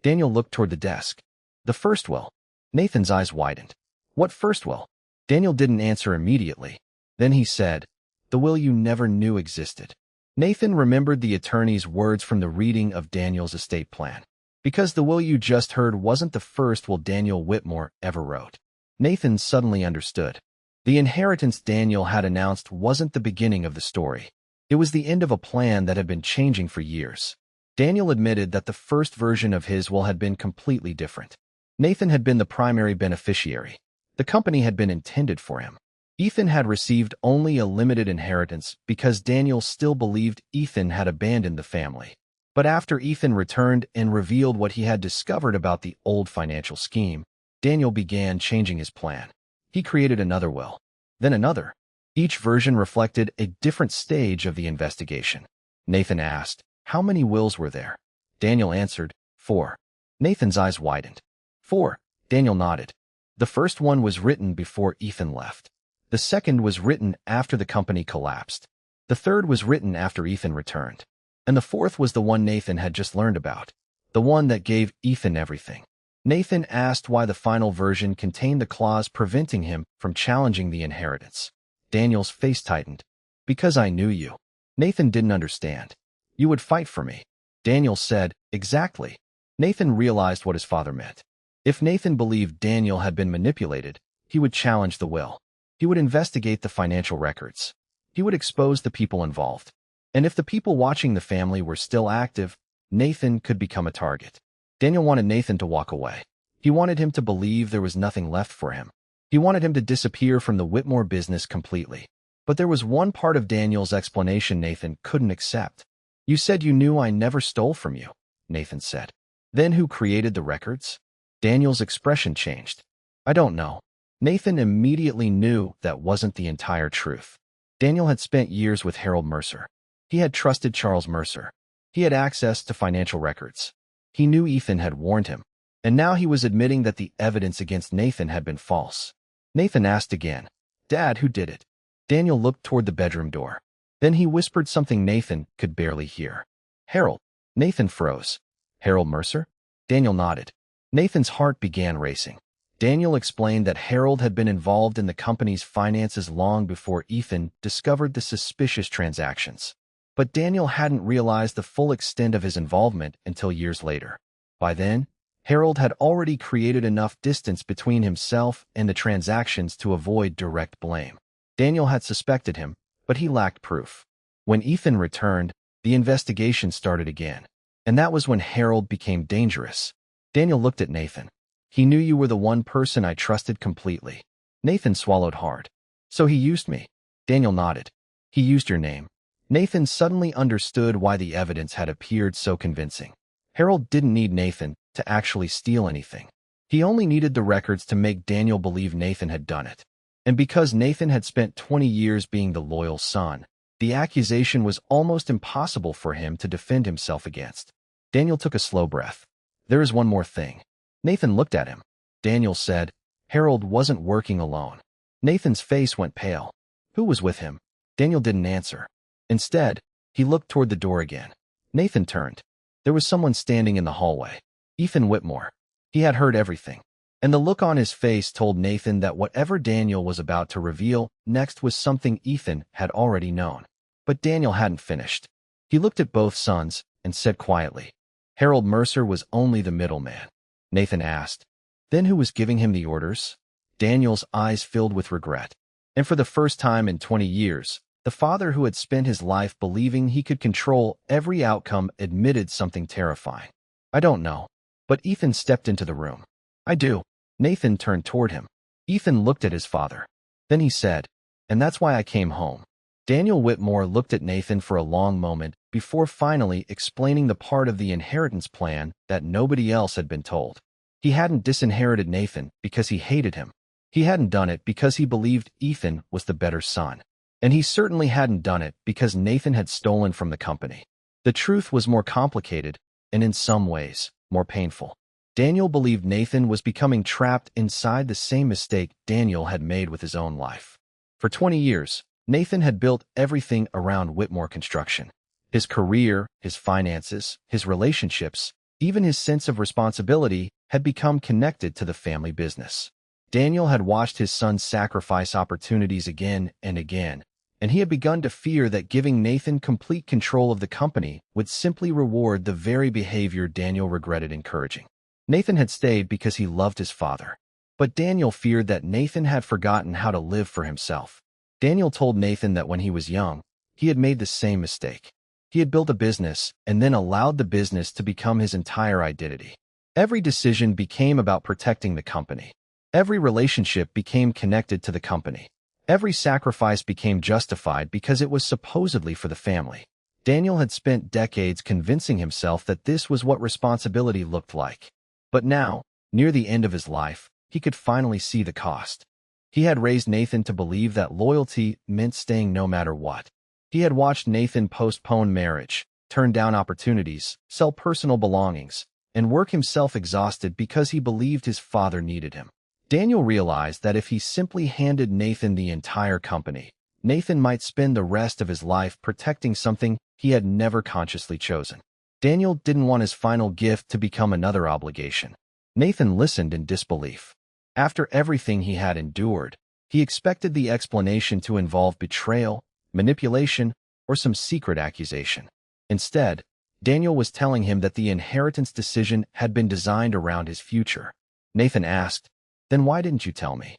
Daniel looked toward the desk. "The first will." Nathan's eyes widened. "What first will?" Daniel didn't answer immediately. Then he said, "The will you never knew existed." Nathan remembered the attorney's words from the reading of Daniel's estate plan. Because the will you just heard wasn't the first will Daniel Whitmore ever wrote. Nathan suddenly understood. The inheritance Daniel had announced wasn't the beginning of the story. It was the end of a plan that had been changing for years. Daniel admitted that the first version of his will had been completely different. Nathan had been the primary beneficiary. The company had been intended for him. Ethan had received only a limited inheritance because Daniel still believed Ethan had abandoned the family. But after Ethan returned and revealed what he had discovered about the old financial scheme, Daniel began changing his plan. He created another will, then another. Each version reflected a different stage of the investigation. Nathan asked, "How many wills were there?" Daniel answered, 4. Nathan's eyes widened. 4. Daniel nodded. The first one was written before Ethan left. The second was written after the company collapsed. The third was written after Ethan returned. And the fourth was the one Nathan had just learned about, the one that gave Ethan everything. Nathan asked why the final version contained the clause preventing him from challenging the inheritance. Daniel's face tightened. Because I knew you. Nathan didn't understand. You would fight for me. Daniel said, exactly. Nathan realized what his father meant. If Nathan believed Daniel had been manipulated, he would challenge the will. He would investigate the financial records. He would expose the people involved. And if the people watching the family were still active, Nathan could become a target. Daniel wanted Nathan to walk away. He wanted him to believe there was nothing left for him. He wanted him to disappear from the Whitmore business completely. But there was one part of Daniel's explanation Nathan couldn't accept. You said you knew I never stole from you, Nathan said. Then who created the records? Daniel's expression changed. I don't know. Nathan immediately knew that wasn't the entire truth. Daniel had spent years with Harold Mercer. He had trusted Charles Mercer. He had access to financial records. He knew Ethan had warned him. And now he was admitting that the evidence against Nathan had been false. Nathan asked again, Dad, who did it? Daniel looked toward the bedroom door. Then he whispered something Nathan could barely hear. Harold. Nathan froze. Harold Mercer? Daniel nodded. Nathan's heart began racing. Daniel explained that Harold had been involved in the company's finances long before Ethan discovered the suspicious transactions. But Daniel hadn't realized the full extent of his involvement until years later. By then, Harold had already created enough distance between himself and the transactions to avoid direct blame. Daniel had suspected him, but he lacked proof. When Ethan returned, the investigation started again. And that was when Harold became dangerous. Daniel looked at Nathan. He knew you were the one person I trusted completely. Nathan swallowed hard. So he used me. Daniel nodded. He used your name. Nathan suddenly understood why the evidence had appeared so convincing. Harold didn't need Nathan to actually steal anything. He only needed the records to make Daniel believe Nathan had done it. And because Nathan had spent 20 years being the loyal son, the accusation was almost impossible for him to defend himself against. Daniel took a slow breath. There is one more thing. Nathan looked at him. Daniel said, Harold wasn't working alone. Nathan's face went pale. Who was with him? Daniel didn't answer. Instead, he looked toward the door again. Nathan turned. There was someone standing in the hallway. Ethan Whitmore. He had heard everything. And the look on his face told Nathan that whatever Daniel was about to reveal next was something Ethan had already known. But Daniel hadn't finished. He looked at both sons and said quietly, Harold Mercer was only the middleman. Nathan asked, Then who was giving him the orders? Daniel's eyes filled with regret. And for the first time in 20 years, the father who had spent his life believing he could control every outcome admitted something terrifying. I don't know. But Ethan stepped into the room. I do. Nathan turned toward him. Ethan looked at his father. Then he said, And that's why I came home. Daniel Whitmore looked at Nathan for a long moment before finally explaining the part of the inheritance plan that nobody else had been told. He hadn't disinherited Nathan because he hated him. He hadn't done it because he believed Ethan was the better son. And he certainly hadn't done it because Nathan had stolen from the company. The truth was more complicated and in some ways more painful. Daniel believed Nathan was becoming trapped inside the same mistake Daniel had made with his own life. For 20 years, Nathan had built everything around Whitmore Construction. His career, his finances, his relationships, even his sense of responsibility had become connected to the family business. Daniel had watched his son sacrifice opportunities again and again, and he had begun to fear that giving Nathan complete control of the company would simply reward the very behavior Daniel regretted encouraging. Nathan had stayed because he loved his father, but Daniel feared that Nathan had forgotten how to live for himself. Daniel told Nathan that when he was young, he had made the same mistake. He had built a business and then allowed the business to become his entire identity. Every decision became about protecting the company. Every relationship became connected to the company. Every sacrifice became justified because it was supposedly for the family. Daniel had spent decades convincing himself that this was what responsibility looked like. But now, near the end of his life, he could finally see the cost. He had raised Nathan to believe that loyalty meant staying no matter what. He had watched Nathan postpone marriage, turn down opportunities, sell personal belongings, and work himself exhausted because he believed his father needed him. Daniel realized that if he simply handed Nathan the entire company, Nathan might spend the rest of his life protecting something he had never consciously chosen. Daniel didn't want his final gift to become another obligation. Nathan listened in disbelief. After everything he had endured, he expected the explanation to involve betrayal, manipulation, or some secret accusation. Instead, Daniel was telling him that the inheritance decision had been designed around his future. Nathan asked, "Then why didn't you tell me?"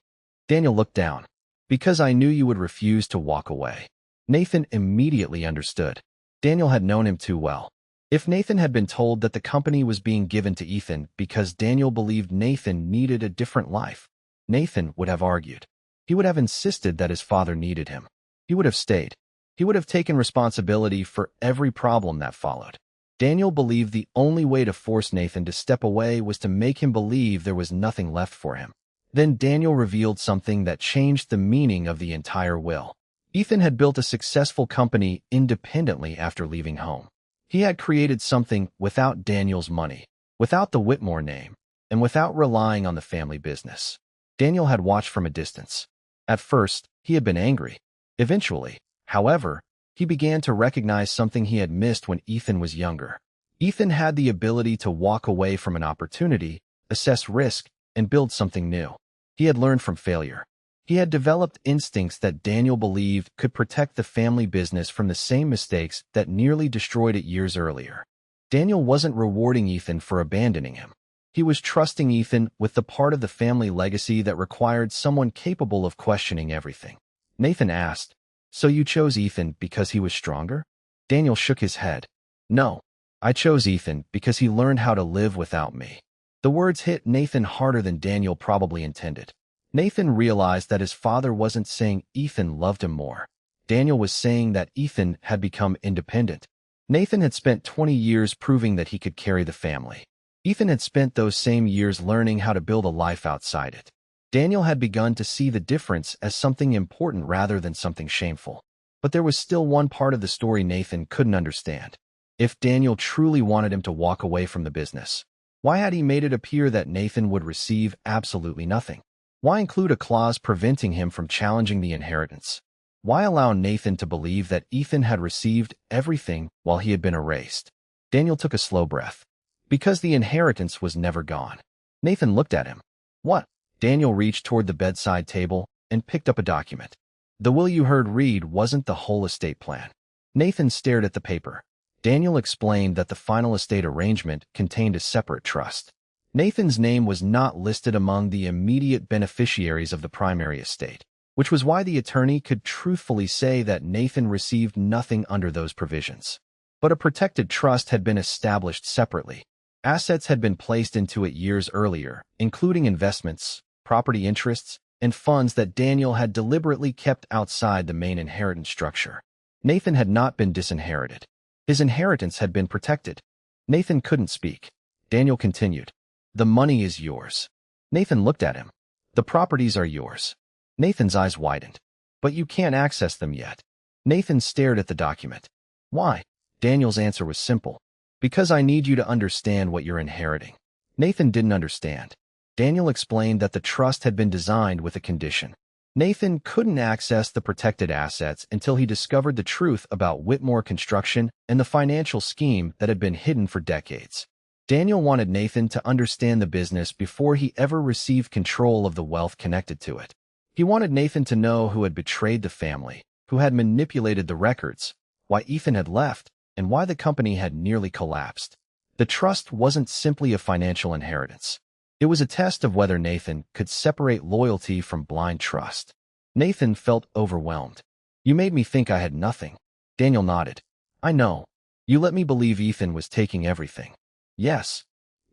Daniel looked down. "Because I knew you would refuse to walk away." Nathan immediately understood. Daniel had known him too well. If Nathan had been told that the company was being given to Ethan because Daniel believed Nathan needed a different life, Nathan would have argued. He would have insisted that his father needed him. He would have stayed. He would have taken responsibility for every problem that followed. Daniel believed the only way to force Nathan to step away was to make him believe there was nothing left for him. Then Daniel revealed something that changed the meaning of the entire will. Ethan had built a successful company independently after leaving home. He had created something without Daniel's money, without the Whitmore name, and without relying on the family business. Daniel had watched from a distance. At first, he had been angry. Eventually, however, he began to recognize something he had missed when Ethan was younger. Ethan had the ability to walk away from an opportunity, assess risk, and build something new. He had learned from failure. He had developed instincts that Daniel believed could protect the family business from the same mistakes that nearly destroyed it years earlier. Daniel wasn't rewarding Ethan for abandoning him. He was trusting Ethan with the part of the family legacy that required someone capable of questioning everything. Nathan asked, "So you chose Ethan because he was stronger?" Daniel shook his head. "No, I chose Ethan because he learned how to live without me." The words hit Nathan harder than Daniel probably intended. Nathan realized that his father wasn't saying Ethan loved him more. Daniel was saying that Ethan had become independent. Nathan had spent 20 years proving that he could carry the family. Ethan had spent those same years learning how to build a life outside it. Daniel had begun to see the difference as something important rather than something shameful. But there was still one part of the story Nathan couldn't understand. If Daniel truly wanted him to walk away from the business, why had he made it appear that Nathan would receive absolutely nothing? Why include a clause preventing him from challenging the inheritance? Why allow Nathan to believe that Ethan had received everything while he had been erased? Daniel took a slow breath. Because the inheritance was never gone. Nathan looked at him. "What?" Daniel reached toward the bedside table and picked up a document. The will you heard read wasn't the whole estate plan. Nathan stared at the paper. Daniel explained that the final estate arrangement contained a separate trust. Nathan's name was not listed among the immediate beneficiaries of the primary estate, which was why the attorney could truthfully say that Nathan received nothing under those provisions. But a protected trust had been established separately. Assets had been placed into it years earlier, including investments, property interests, and funds that Daniel had deliberately kept outside the main inheritance structure. Nathan had not been disinherited. His inheritance had been protected. Nathan couldn't speak. Daniel continued. "The money is yours." Nathan looked at him. "The properties are yours." Nathan's eyes widened. "But you can't access them yet." Nathan stared at the document. "Why?" Daniel's answer was simple. "Because I need you to understand what you're inheriting." Nathan didn't understand. Daniel explained that the trust had been designed with a condition. Nathan couldn't access the protected assets until he discovered the truth about Whitmore Construction and the financial scheme that had been hidden for decades. Daniel wanted Nathan to understand the business before he ever received control of the wealth connected to it. He wanted Nathan to know who had betrayed the family, who had manipulated the records, why Ethan had left, and why the company had nearly collapsed. The trust wasn't simply a financial inheritance. It was a test of whether Nathan could separate loyalty from blind trust. Nathan felt overwhelmed. "You made me think I had nothing." Daniel nodded. "I know. You let me believe Ethan was taking everything." "Yes.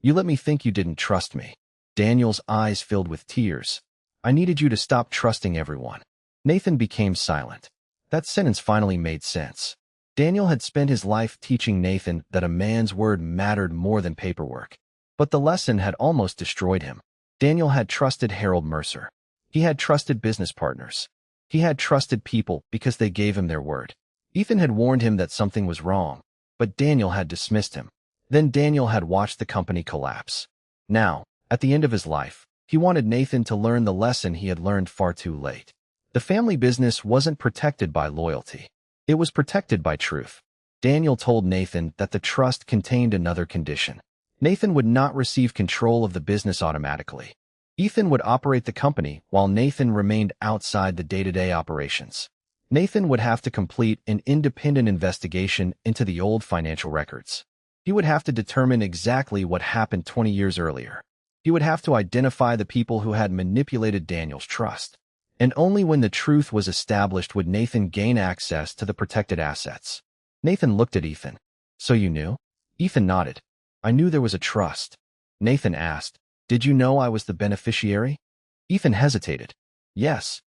You let me think you didn't trust me." Daniel's eyes filled with tears. "I needed you to stop trusting everyone." Nathan became silent. That sentence finally made sense. Daniel had spent his life teaching Nathan that a man's word mattered more than paperwork. But the lesson had almost destroyed him. Daniel had trusted Harold Mercer. He had trusted business partners. He had trusted people because they gave him their word. Ethan had warned him that something was wrong, but Daniel had dismissed him. Then Daniel had watched the company collapse. Now, at the end of his life, He wanted Nathan to learn the lesson he had learned far too late. The family business wasn't protected by loyalty. It was protected by truth. Daniel told Nathan that the trust contained another condition. Nathan would not receive control of the business automatically. Ethan would operate the company while Nathan remained outside the day-to-day operations. Nathan would have to complete an independent investigation into the old financial records. He would have to determine exactly what happened 20 years earlier. He would have to identify the people who had manipulated Daniel's trust. And only when the truth was established would Nathan gain access to the protected assets. Nathan looked at Ethan. "So you knew?" Ethan nodded. "I knew there was a trust." Nathan asked, "Did you know I was the beneficiary?" Ethan hesitated. "Yes."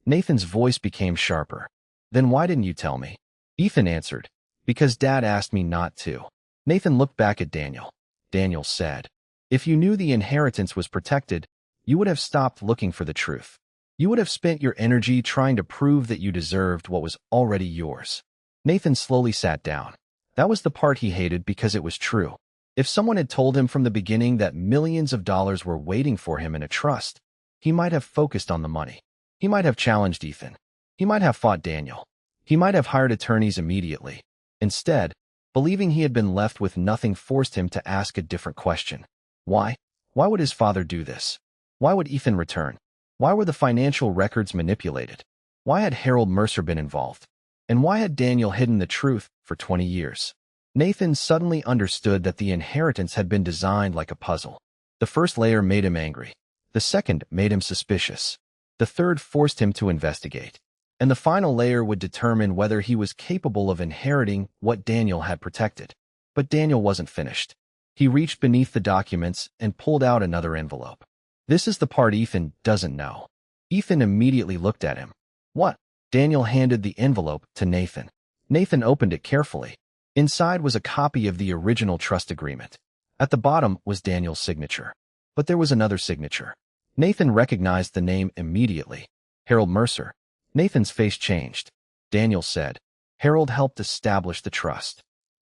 Nathan's voice became sharper. "Then why didn't you tell me?" Ethan answered, "Because Dad asked me not to." Nathan looked back at Daniel. Daniel said, "If you knew the inheritance was protected, you would have stopped looking for the truth. You would have spent your energy trying to prove that you deserved what was already yours." Nathan slowly sat down. That was the part he hated because it was true. If someone had told him from the beginning that millions of dollars were waiting for him in a trust, he might have focused on the money. He might have challenged Ethan. He might have fought Daniel. He might have hired attorneys immediately. Instead, believing he had been left with nothing forced him to ask a different question. Why? Why would his father do this? Why would Ethan return? Why were the financial records manipulated? Why had Harold Mercer been involved? And why had Daniel hidden the truth for 20 years? Nathan suddenly understood that the inheritance had been designed like a puzzle. The first layer made him angry. The second made him suspicious. The third forced him to investigate. And the final layer would determine whether he was capable of inheriting what Daniel had protected. But Daniel wasn't finished. He reached beneath the documents and pulled out another envelope. This is the part Ethan doesn't know. Ethan immediately looked at him. "What?" Daniel handed the envelope to Nathan. Nathan opened it carefully. Inside was a copy of the original trust agreement. At the bottom was Daniel's signature. But there was another signature. Nathan recognized the name immediately. Harold Mercer. Nathan's face changed. Daniel said, "Harold helped establish the trust."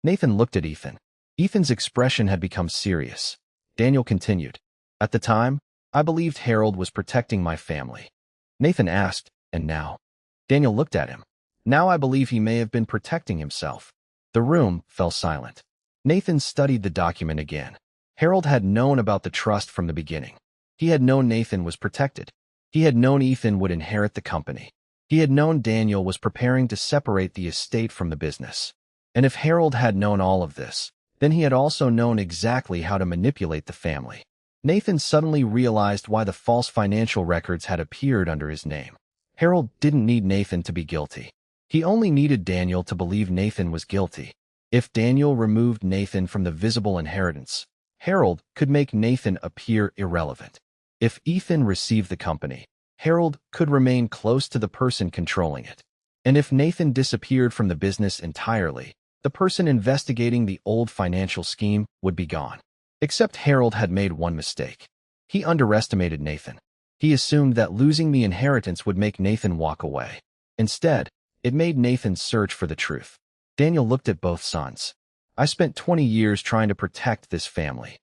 Nathan looked at Ethan. Ethan's expression had become serious. Daniel continued, "At the time, I believed Harold was protecting my family." Nathan asked, "And now?" Daniel looked at him. "Now I believe he may have been protecting himself." The room fell silent. Nathan studied the document again. Harold had known about the trust from the beginning. He had known Nathan was protected. He had known Ethan would inherit the company. He had known Daniel was preparing to separate the estate from the business. And if Harold had known all of this, then he had also known exactly how to manipulate the family. Nathan suddenly realized why the false financial records had appeared under his name. Harold didn't need Nathan to be guilty. He only needed Daniel to believe Nathan was guilty. If Daniel removed Nathan from the visible inheritance, Harold could make Nathan appear irrelevant. If Ethan received the company, Harold could remain close to the person controlling it. And if Nathan disappeared from the business entirely, the person investigating the old financial scheme would be gone. Except Harold had made one mistake. He underestimated Nathan. He assumed that losing the inheritance would make Nathan walk away. Instead, it made Nathan search for the truth. Daniel looked at both sons. "I spent 20 years trying to protect this family."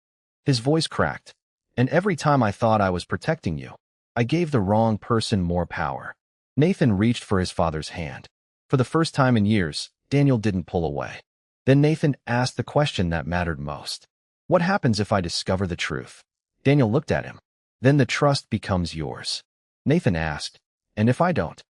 His voice cracked. "And every time I thought I was protecting you, I gave the wrong person more power." Nathan reached for his father's hand. For the first time in years, Daniel didn't pull away. Then Nathan asked the question that mattered most. "What happens if I discover the truth?" Daniel looked at him. "Then the trust becomes yours." Nathan asked, "And if I don't?"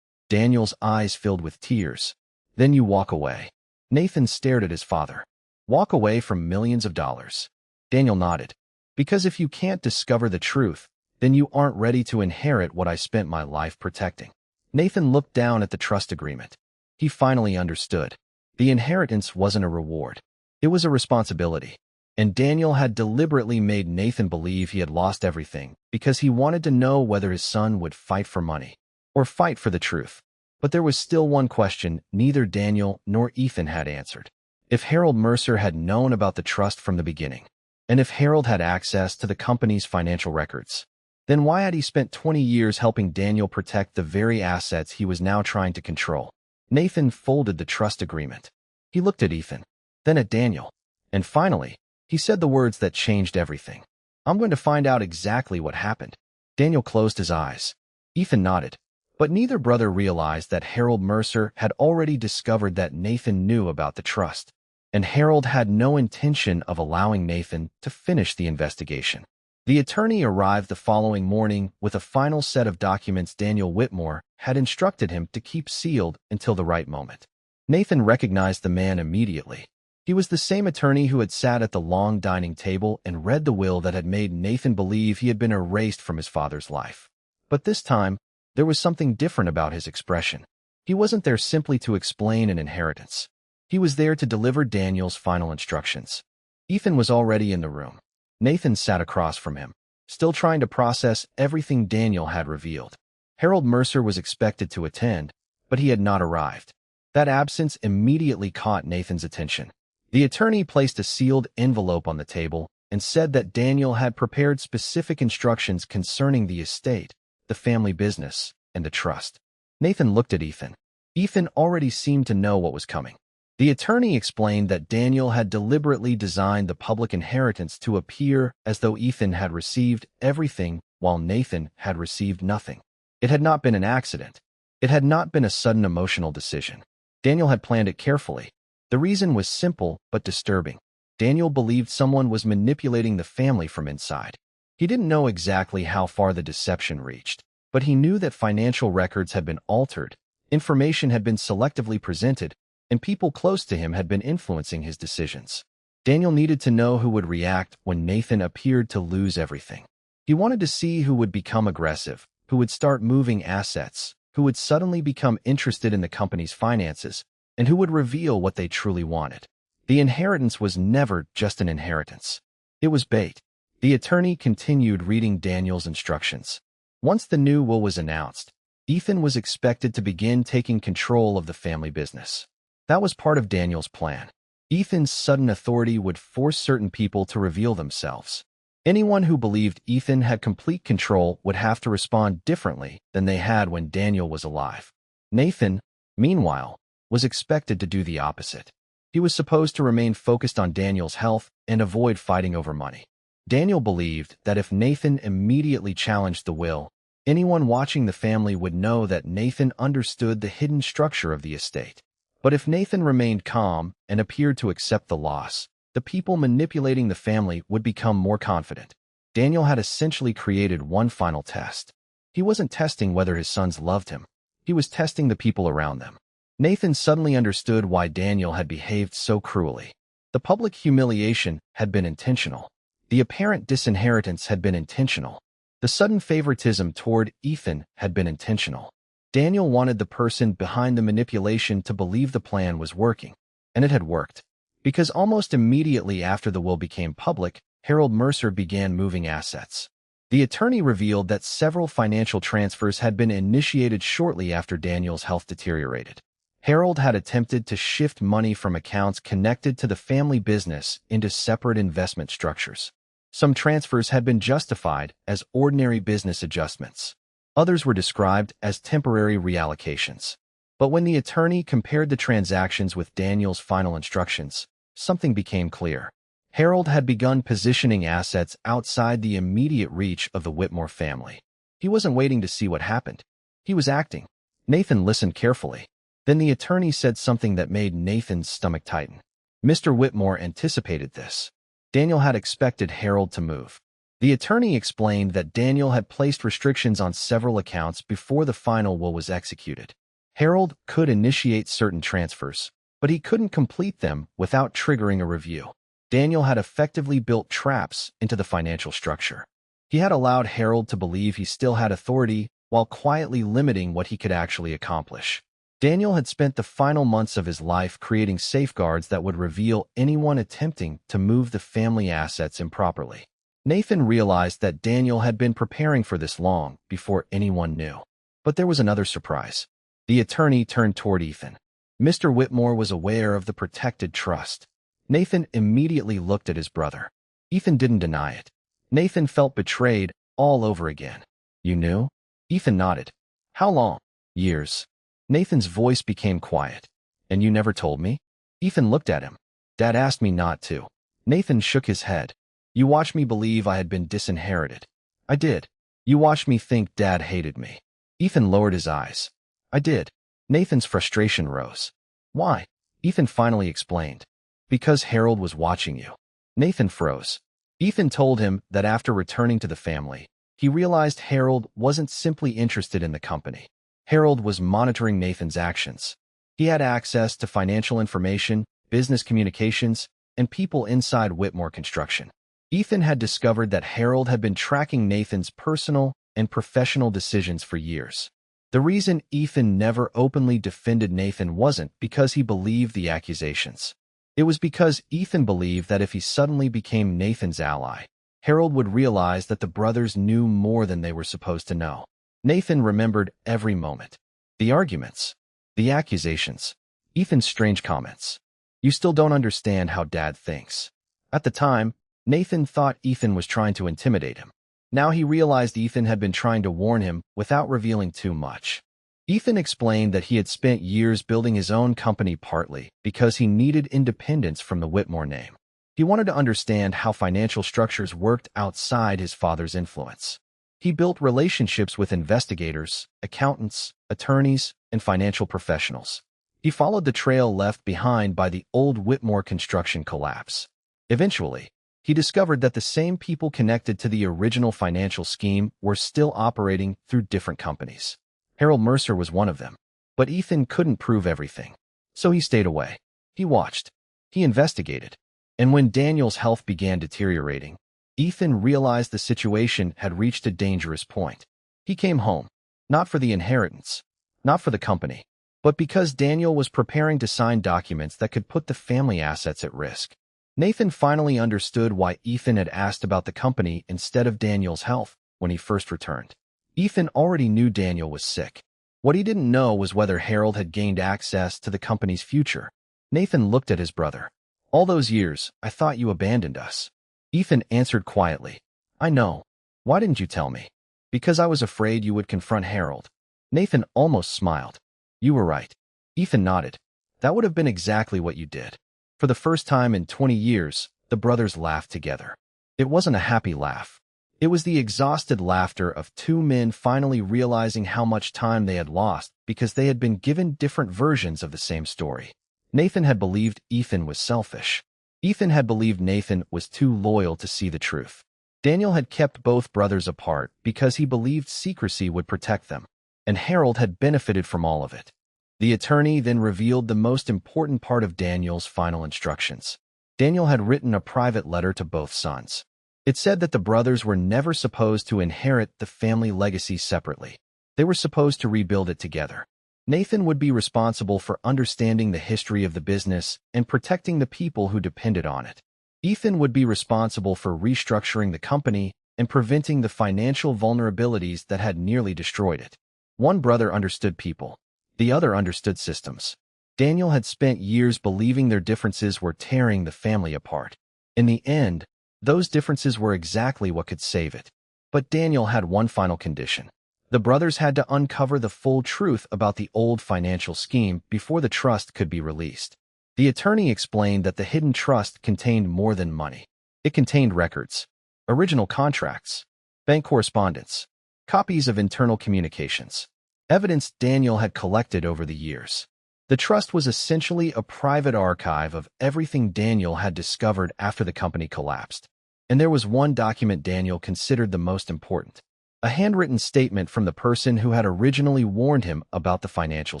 Daniel's eyes filled with tears. "Then you walk away." Nathan stared at his father. "Walk away from millions of dollars." Daniel nodded. "Because if you can't discover the truth, then you aren't ready to inherit what I spent my life protecting." Nathan looked down at the trust agreement. He finally understood. The inheritance wasn't a reward. It was a responsibility. And Daniel had deliberately made Nathan believe he had lost everything because he wanted to know whether his son would fight for money or fight for the truth. But there was still one question neither Daniel nor Ethan had answered. If Harold Mercer had known about the trust from the beginning, and if Harold had access to the company's financial records, then why had he spent 20 years helping Daniel protect the very assets he was now trying to control? Nathan folded the trust agreement. He looked at Ethan, then at Daniel, and finally, he said the words that changed everything. "I'm going to find out exactly what happened." Daniel closed his eyes. Ethan nodded. But neither brother realized that Harold Mercer had already discovered that Nathan knew about the trust, and Harold had no intention of allowing Nathan to finish the investigation. The attorney arrived the following morning with a final set of documents Daniel Whitmore had instructed him to keep sealed until the right moment. Nathan recognized the man immediately. He was the same attorney who had sat at the long dining table and read the will that had made Nathan believe he had been erased from his father's life. But this time, there was something different about his expression. He wasn't there simply to explain an inheritance. He was there to deliver Daniel's final instructions. Ethan was already in the room. Nathan sat across from him, still trying to process everything Daniel had revealed. Harold Mercer was expected to attend, but he had not arrived. That absence immediately caught Nathan's attention. The attorney placed a sealed envelope on the table and said that Daniel had prepared specific instructions concerning the estate, the family business, and the trust. Nathan looked at Ethan. Ethan already seemed to know what was coming. The attorney explained that Daniel had deliberately designed the public inheritance to appear as though Ethan had received everything while Nathan had received nothing. It had not been an accident. It had not been a sudden emotional decision. Daniel had planned it carefully. The reason was simple but disturbing. Daniel believed someone was manipulating the family from inside. He didn't know exactly how far the deception reached, but he knew that financial records had been altered, information had been selectively presented, and people close to him had been influencing his decisions. Daniel needed to know who would react when Nathan appeared to lose everything. He wanted to see who would become aggressive, who would start moving assets, who would suddenly become interested in the company's finances, and who would reveal what they truly wanted. The inheritance was never just an inheritance. It was bait. The attorney continued reading Daniel's instructions. Once the new will was announced, Ethan was expected to begin taking control of the family business. That was part of Daniel's plan. Ethan's sudden authority would force certain people to reveal themselves. Anyone who believed Ethan had complete control would have to respond differently than they had when Daniel was alive. Nathan, meanwhile, was expected to do the opposite. He was supposed to remain focused on Daniel's health and avoid fighting over money. Daniel believed that if Nathan immediately challenged the will, anyone watching the family would know that Nathan understood the hidden structure of the estate. But if Nathan remained calm and appeared to accept the loss, the people manipulating the family would become more confident. Daniel had essentially created one final test. He wasn't testing whether his sons loved him. He was testing the people around them. Nathan suddenly understood why Daniel had behaved so cruelly. The public humiliation had been intentional. The apparent disinheritance had been intentional. The sudden favoritism toward Ethan had been intentional. Daniel wanted the person behind the manipulation to believe the plan was working, and it had worked. Because almost immediately after the will became public, Harold Mercer began moving assets. The attorney revealed that several financial transfers had been initiated shortly after Daniel's health deteriorated. Harold had attempted to shift money from accounts connected to the family business into separate investment structures. Some transfers had been justified as ordinary business adjustments. Others were described as temporary reallocations. But when the attorney compared the transactions with Daniel's final instructions, something became clear. Harold had begun positioning assets outside the immediate reach of the Whitmore family. He wasn't waiting to see what happened. He was acting. Nathan listened carefully. Then the attorney said something that made Nathan's stomach tighten. Mr. Whitmore anticipated this. Daniel had expected Harold to move. The attorney explained that Daniel had placed restrictions on several accounts before the final will was executed. Harold could initiate certain transfers, but he couldn't complete them without triggering a review. Daniel had effectively built traps into the financial structure. He had allowed Harold to believe he still had authority while quietly limiting what he could actually accomplish. Daniel had spent the final months of his life creating safeguards that would reveal anyone attempting to move the family assets improperly. Nathan realized that Daniel had been preparing for this long before anyone knew. But there was another surprise. The attorney turned toward Ethan. Mr. Whitmore was aware of the protected trust. Nathan immediately looked at his brother. Ethan didn't deny it. Nathan felt betrayed all over again. You knew? Ethan nodded. How long? Years. Nathan's voice became quiet. And you never told me? Ethan looked at him. Dad asked me not to. Nathan shook his head. You watched me believe I had been disinherited. I did. You watched me think Dad hated me. Ethan lowered his eyes. I did. Nathan's frustration rose. Why? Ethan finally explained. Because Harold was watching you. Nathan froze. Ethan told him that after returning to the family, he realized Harold wasn't simply interested in the company. Harold was monitoring Nathan's actions. He had access to financial information, business communications, and people inside Whitmore Construction. Ethan had discovered that Harold had been tracking Nathan's personal and professional decisions for years. The reason Ethan never openly defended Nathan wasn't because he believed the accusations. It was because Ethan believed that if he suddenly became Nathan's ally, Harold would realize that the brothers knew more than they were supposed to know. Nathan remembered every moment. The arguments, the accusations, Ethan's strange comments. You still don't understand how Dad thinks. At the time, Nathan thought Ethan was trying to intimidate him. Now he realized Ethan had been trying to warn him without revealing too much. Ethan explained that he had spent years building his own company partly because he needed independence from the Whitmore name. He wanted to understand how financial structures worked outside his father's influence. He built relationships with investigators, accountants, attorneys, and financial professionals. He followed the trail left behind by the old Whitmore Construction collapse. Eventually, he discovered that the same people connected to the original financial scheme were still operating through different companies. Harold Mercer was one of them. But Ethan couldn't prove everything. So he stayed away. He watched. He investigated. And when Daniel's health began deteriorating, Ethan realized the situation had reached a dangerous point. He came home, not for the inheritance, not for the company, but because Daniel was preparing to sign documents that could put the family assets at risk. Nathan finally understood why Ethan had asked about the company instead of Daniel's health when he first returned. Ethan already knew Daniel was sick. What he didn't know was whether Harold had gained access to the company's future. Nathan looked at his brother. All those years, I thought you abandoned us. Ethan answered quietly. I know. Why didn't you tell me? Because I was afraid you would confront Harold. Nathan almost smiled. You were right. Ethan nodded. That would have been exactly what you did. For the first time in 20 years, the brothers laughed together. It wasn't a happy laugh. It was the exhausted laughter of two men finally realizing how much time they had lost because they had been given different versions of the same story. Nathan had believed Ethan was selfish. Ethan had believed Nathan was too loyal to see the truth. Daniel had kept both brothers apart because he believed secrecy would protect them, and Harold had benefited from all of it. The attorney then revealed the most important part of Daniel's final instructions. Daniel had written a private letter to both sons. It said that the brothers were never supposed to inherit the family legacy separately. They were supposed to rebuild it together. Nathan would be responsible for understanding the history of the business and protecting the people who depended on it. Ethan would be responsible for restructuring the company and preventing the financial vulnerabilities that had nearly destroyed it. One brother understood people. The other understood systems. Daniel had spent years believing their differences were tearing the family apart. In the end, those differences were exactly what could save it. But Daniel had one final condition. The brothers had to uncover the full truth about the old financial scheme before the trust could be released. The attorney explained that the hidden trust contained more than money. It contained records, original contracts, bank correspondence, copies of internal communications, evidence Daniel had collected over the years. The trust was essentially a private archive of everything Daniel had discovered after the company collapsed. And there was one document Daniel considered the most important. A handwritten statement from the person who had originally warned him about the financial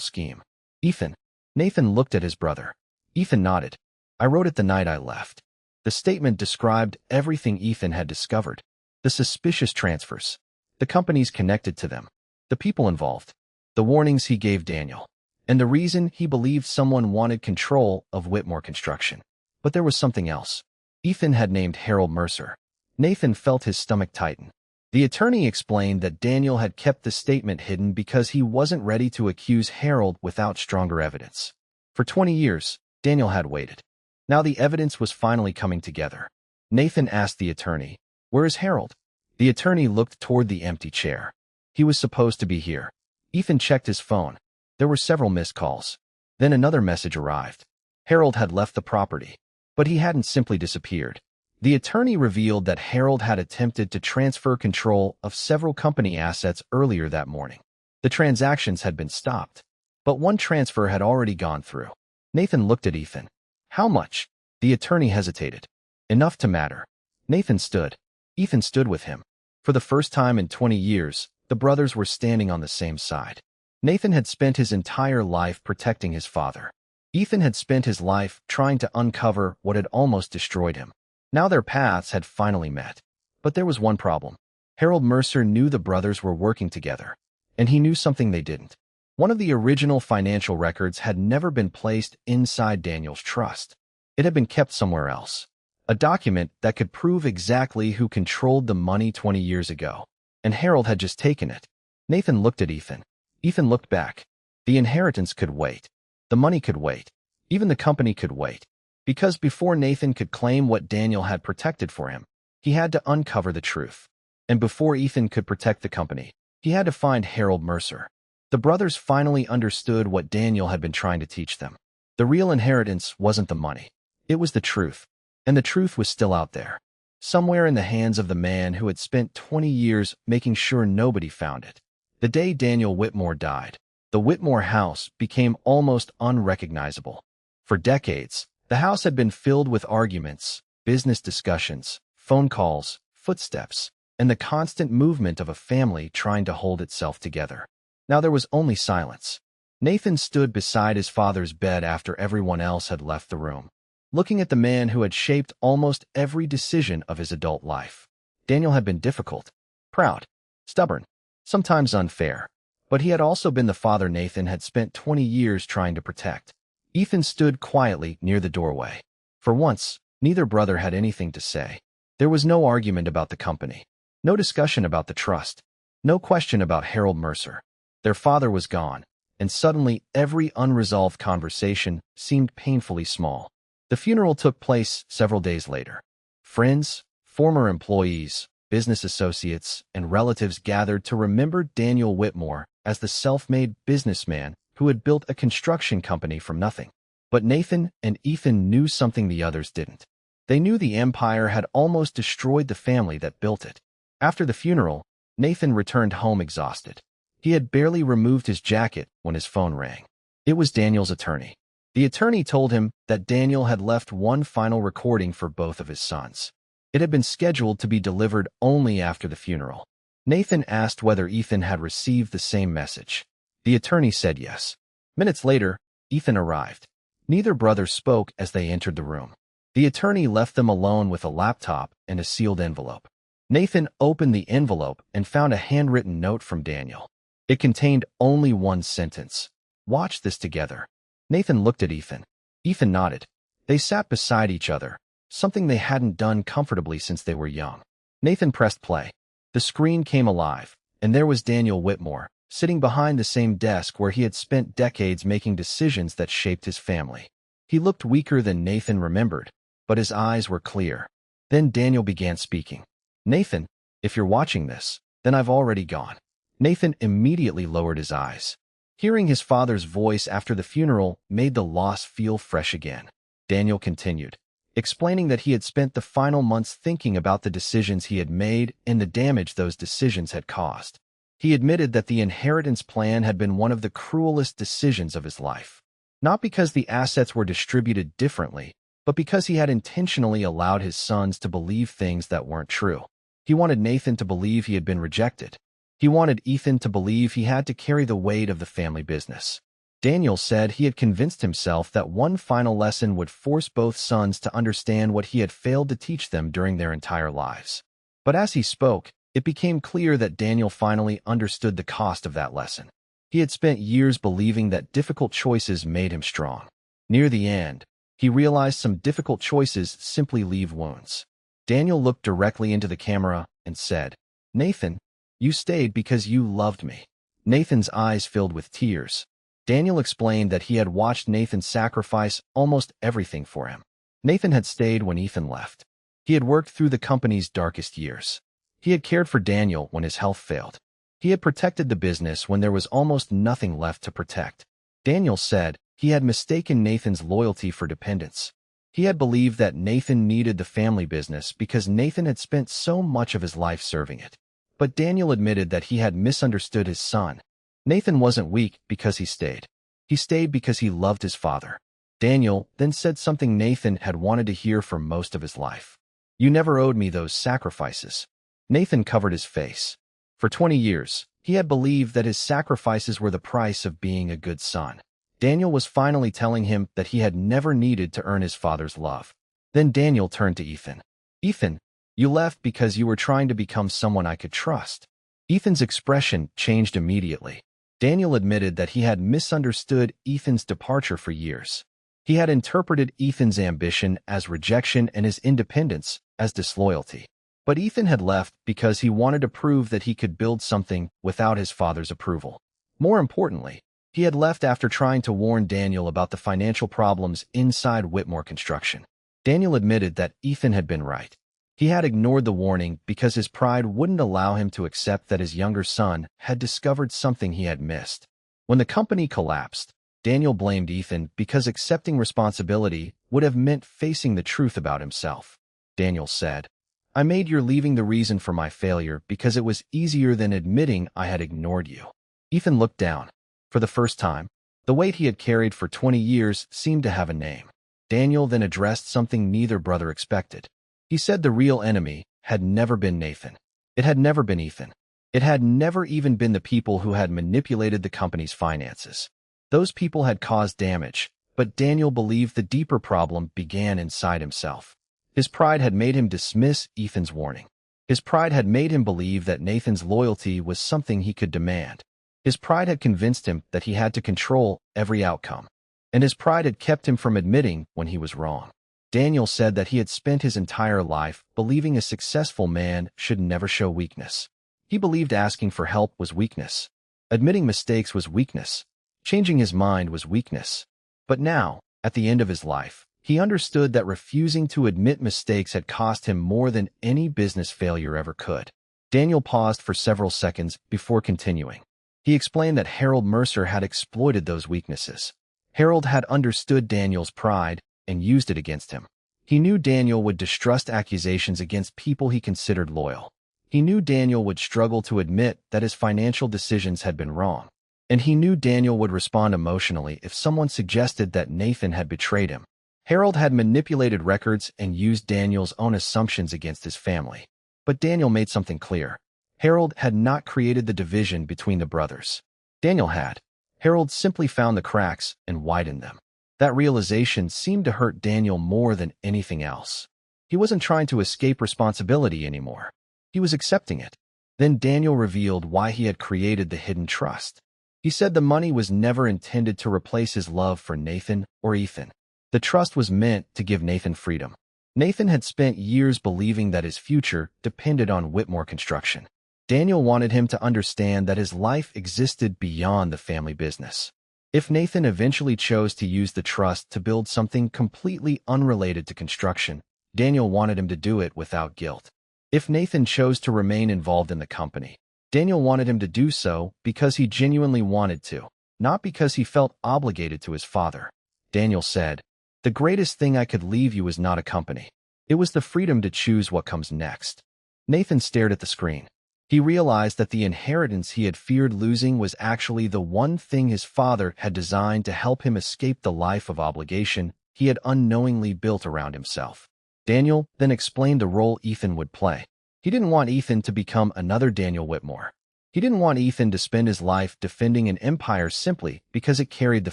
scheme. Ethan. Nathan looked at his brother. Ethan nodded. I wrote it the night I left. The statement described everything Ethan had discovered. The suspicious transfers. The companies connected to them. The people involved. The warnings he gave Daniel. And the reason he believed someone wanted control of Whitmore Construction. But there was something else. Ethan had named Harold Mercer. Nathan felt his stomach tighten. The attorney explained that Daniel had kept the statement hidden because he wasn't ready to accuse Harold without stronger evidence. For 20 years, Daniel had waited. Now the evidence was finally coming together. Nathan asked the attorney, "Where is Harold?" The attorney looked toward the empty chair. He was supposed to be here. Ethan checked his phone. There were several missed calls. Then another message arrived. Harold had left the property. But he hadn't simply disappeared. The attorney revealed that Harold had attempted to transfer control of several company assets earlier that morning. The transactions had been stopped, but one transfer had already gone through. Nathan looked at Ethan. How much? The attorney hesitated. Enough to matter. Nathan stood. Ethan stood with him. For the first time in 20 years, the brothers were standing on the same side. Nathan had spent his entire life protecting his father. Ethan had spent his life trying to uncover what had almost destroyed him. Now their paths had finally met. But there was one problem. Harold Mercer knew the brothers were working together, and he knew something they didn't. One of the original financial records had never been placed inside Daniel's trust. It had been kept somewhere else. A document that could prove exactly who controlled the money 20 years ago. And Harold had just taken it. Nathan looked at Ethan. Ethan looked back. The inheritance could wait. The money could wait. Even the company could wait. Because before Nathan could claim what Daniel had protected for him, he had to uncover the truth. And before Ethan could protect the company, he had to find Harold Mercer. The brothers finally understood what Daniel had been trying to teach them. The real inheritance wasn't the money. It was the truth. And the truth was still out there, somewhere in the hands of the man who had spent 20 years making sure nobody found it. The day Daniel Whitmore died, the Whitmore house became almost unrecognizable. For decades, the house had been filled with arguments, business discussions, phone calls, footsteps, and the constant movement of a family trying to hold itself together. Now there was only silence. Nathan stood beside his father's bed after everyone else had left the room, looking at the man who had shaped almost every decision of his adult life. Daniel had been difficult, proud, stubborn, sometimes unfair, but he had also been the father Nathan had spent 20 years trying to protect. Ethan stood quietly near the doorway. For once, neither brother had anything to say. There was no argument about the company, no discussion about the trust, no question about Harold Mercer. Their father was gone, and suddenly every unresolved conversation seemed painfully small. The funeral took place several days later. Friends, former employees, business associates, and relatives gathered to remember Daniel Whitmore as the self-made businessman who had built a construction company from nothing. But Nathan and Ethan knew something the others didn't. They knew the empire had almost destroyed the family that built it. After the funeral, Nathan returned home exhausted. He had barely removed his jacket when his phone rang. It was Daniel's attorney. The attorney told him that Daniel had left one final recording for both of his sons. It had been scheduled to be delivered only after the funeral. Nathan asked whether Ethan had received the same message. The attorney said yes. Minutes later, Ethan arrived. Neither brother spoke as they entered the room. The attorney left them alone with a laptop and a sealed envelope. Nathan opened the envelope and found a handwritten note from Daniel. It contained only one sentence. "Watch this together." Nathan looked at Ethan. Ethan nodded. They sat beside each other, something they hadn't done comfortably since they were young. Nathan pressed play. The screen came alive, and there was Daniel Whitmore, sitting behind the same desk where he had spent decades making decisions that shaped his family. He looked weaker than Nathan remembered, but his eyes were clear. Then Daniel began speaking. "Nathan, if you're watching this, then I've already gone." Nathan immediately lowered his eyes. Hearing his father's voice after the funeral made the loss feel fresh again. Daniel continued, explaining that he had spent the final months thinking about the decisions he had made and the damage those decisions had caused. He admitted that the inheritance plan had been one of the cruelest decisions of his life. Not because the assets were distributed differently, but because he had intentionally allowed his sons to believe things that weren't true. He wanted Nathan to believe he had been rejected. He wanted Ethan to believe he had to carry the weight of the family business. Daniel said he had convinced himself that one final lesson would force both sons to understand what he had failed to teach them during their entire lives. But as he spoke, it became clear that Daniel finally understood the cost of that lesson. He had spent years believing that difficult choices made him strong. Near the end, he realized some difficult choices simply leave wounds. Daniel looked directly into the camera and said, "Nathan, you stayed because you loved me." Nathan's eyes filled with tears. Daniel explained that he had watched Nathan sacrifice almost everything for him. Nathan had stayed when Ethan left. He had worked through the company's darkest years. He had cared for Daniel when his health failed. He had protected the business when there was almost nothing left to protect. Daniel said he had mistaken Nathan's loyalty for dependence. He had believed that Nathan needed the family business because Nathan had spent so much of his life serving it. But Daniel admitted that he had misunderstood his son. Nathan wasn't weak because he stayed. He stayed because he loved his father. Daniel then said something Nathan had wanted to hear for most of his life. "You never owed me those sacrifices." Nathan covered his face. For 20 years, he had believed that his sacrifices were the price of being a good son. Daniel was finally telling him that he had never needed to earn his father's love. Then Daniel turned to Ethan. "Ethan, you left because you were trying to become someone I could trust." Ethan's expression changed immediately. Daniel admitted that he had misunderstood Ethan's departure for years. He had interpreted Ethan's ambition as rejection and his independence as disloyalty. But Ethan had left because he wanted to prove that he could build something without his father's approval. More importantly, he had left after trying to warn Daniel about the financial problems inside Whitmore Construction. Daniel admitted that Ethan had been right. He had ignored the warning because his pride wouldn't allow him to accept that his younger son had discovered something he had missed. When the company collapsed, Daniel blamed Ethan because accepting responsibility would have meant facing the truth about himself. Daniel said, "I made your leaving the reason for my failure because it was easier than admitting I had ignored you." Ethan looked down. For the first time, the weight he had carried for 20 years seemed to have a name. Daniel then addressed something neither brother expected. He said the real enemy had never been Nathan. It had never been Ethan. It had never even been the people who had manipulated the company's finances. Those people had caused damage, but Daniel believed the deeper problem began inside himself. His pride had made him dismiss Ethan's warning. His pride had made him believe that Nathan's loyalty was something he could demand. His pride had convinced him that he had to control every outcome. And his pride had kept him from admitting when he was wrong. Daniel said that he had spent his entire life believing a successful man should never show weakness. He believed asking for help was weakness. Admitting mistakes was weakness. Changing his mind was weakness. But now, at the end of his life, he understood that refusing to admit mistakes had cost him more than any business failure ever could. Daniel paused for several seconds before continuing. He explained that Harold Mercer had exploited those weaknesses. Harold had understood Daniel's pride and used it against him. He knew Daniel would distrust accusations against people he considered loyal. He knew Daniel would struggle to admit that his financial decisions had been wrong. And he knew Daniel would respond emotionally if someone suggested that Nathan had betrayed him. Harold had manipulated records and used Daniel's own assumptions against his family. But Daniel made something clear. Harold had not created the division between the brothers. Daniel had. Harold simply found the cracks and widened them. That realization seemed to hurt Daniel more than anything else. He wasn't trying to escape responsibility anymore. He was accepting it. Then Daniel revealed why he had created the hidden trust. He said the money was never intended to replace his love for Nathan or Ethan. The trust was meant to give Nathan freedom. Nathan had spent years believing that his future depended on Whitmore Construction. Daniel wanted him to understand that his life existed beyond the family business. If Nathan eventually chose to use the trust to build something completely unrelated to construction, Daniel wanted him to do it without guilt. If Nathan chose to remain involved in the company, Daniel wanted him to do so because he genuinely wanted to, not because he felt obligated to his father. Daniel said, "The greatest thing I could leave you is not a company. It was the freedom to choose what comes next." Nathan stared at the screen. He realized that the inheritance he had feared losing was actually the one thing his father had designed to help him escape the life of obligation he had unknowingly built around himself. Daniel then explained the role Ethan would play. He didn't want Ethan to become another Daniel Whitmore. He didn't want Ethan to spend his life defending an empire simply because it carried the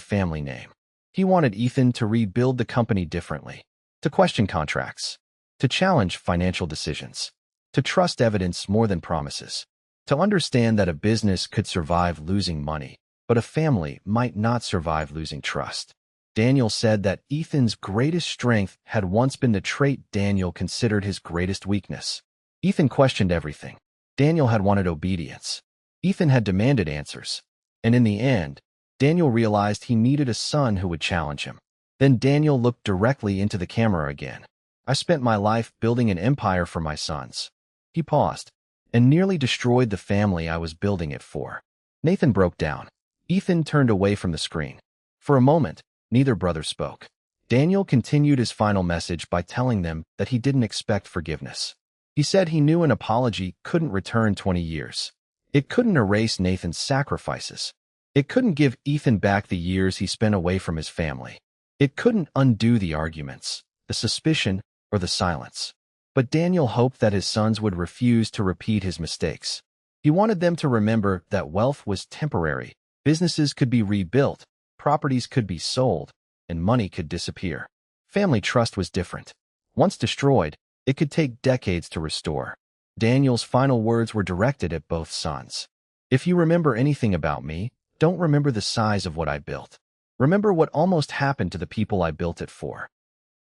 family name. He wanted Ethan to rebuild the company differently, to question contracts, to challenge financial decisions, to trust evidence more than promises, to understand that a business could survive losing money, but a family might not survive losing trust. Daniel said that Ethan's greatest strength had once been the trait Daniel considered his greatest weakness. Ethan questioned everything. Daniel had wanted obedience. Ethan had demanded answers. And in the end, Daniel realized he needed a son who would challenge him. Then Daniel looked directly into the camera again. "I spent my life building an empire for my sons." He paused, "and nearly destroyed the family I was building it for." Nathan broke down. Ethan turned away from the screen. For a moment, neither brother spoke. Daniel continued his final message by telling them that he didn't expect forgiveness. He said he knew an apology couldn't return 20 years. It couldn't erase Nathan's sacrifices. It couldn't give Ethan back the years he spent away from his family. It couldn't undo the arguments, the suspicion, or the silence. But Daniel hoped that his sons would refuse to repeat his mistakes. He wanted them to remember that wealth was temporary, businesses could be rebuilt, properties could be sold, and money could disappear. Family trust was different. Once destroyed, it could take decades to restore. Daniel's final words were directed at both sons. If you remember anything about me, don't remember the size of what I built. Remember what almost happened to the people I built it for.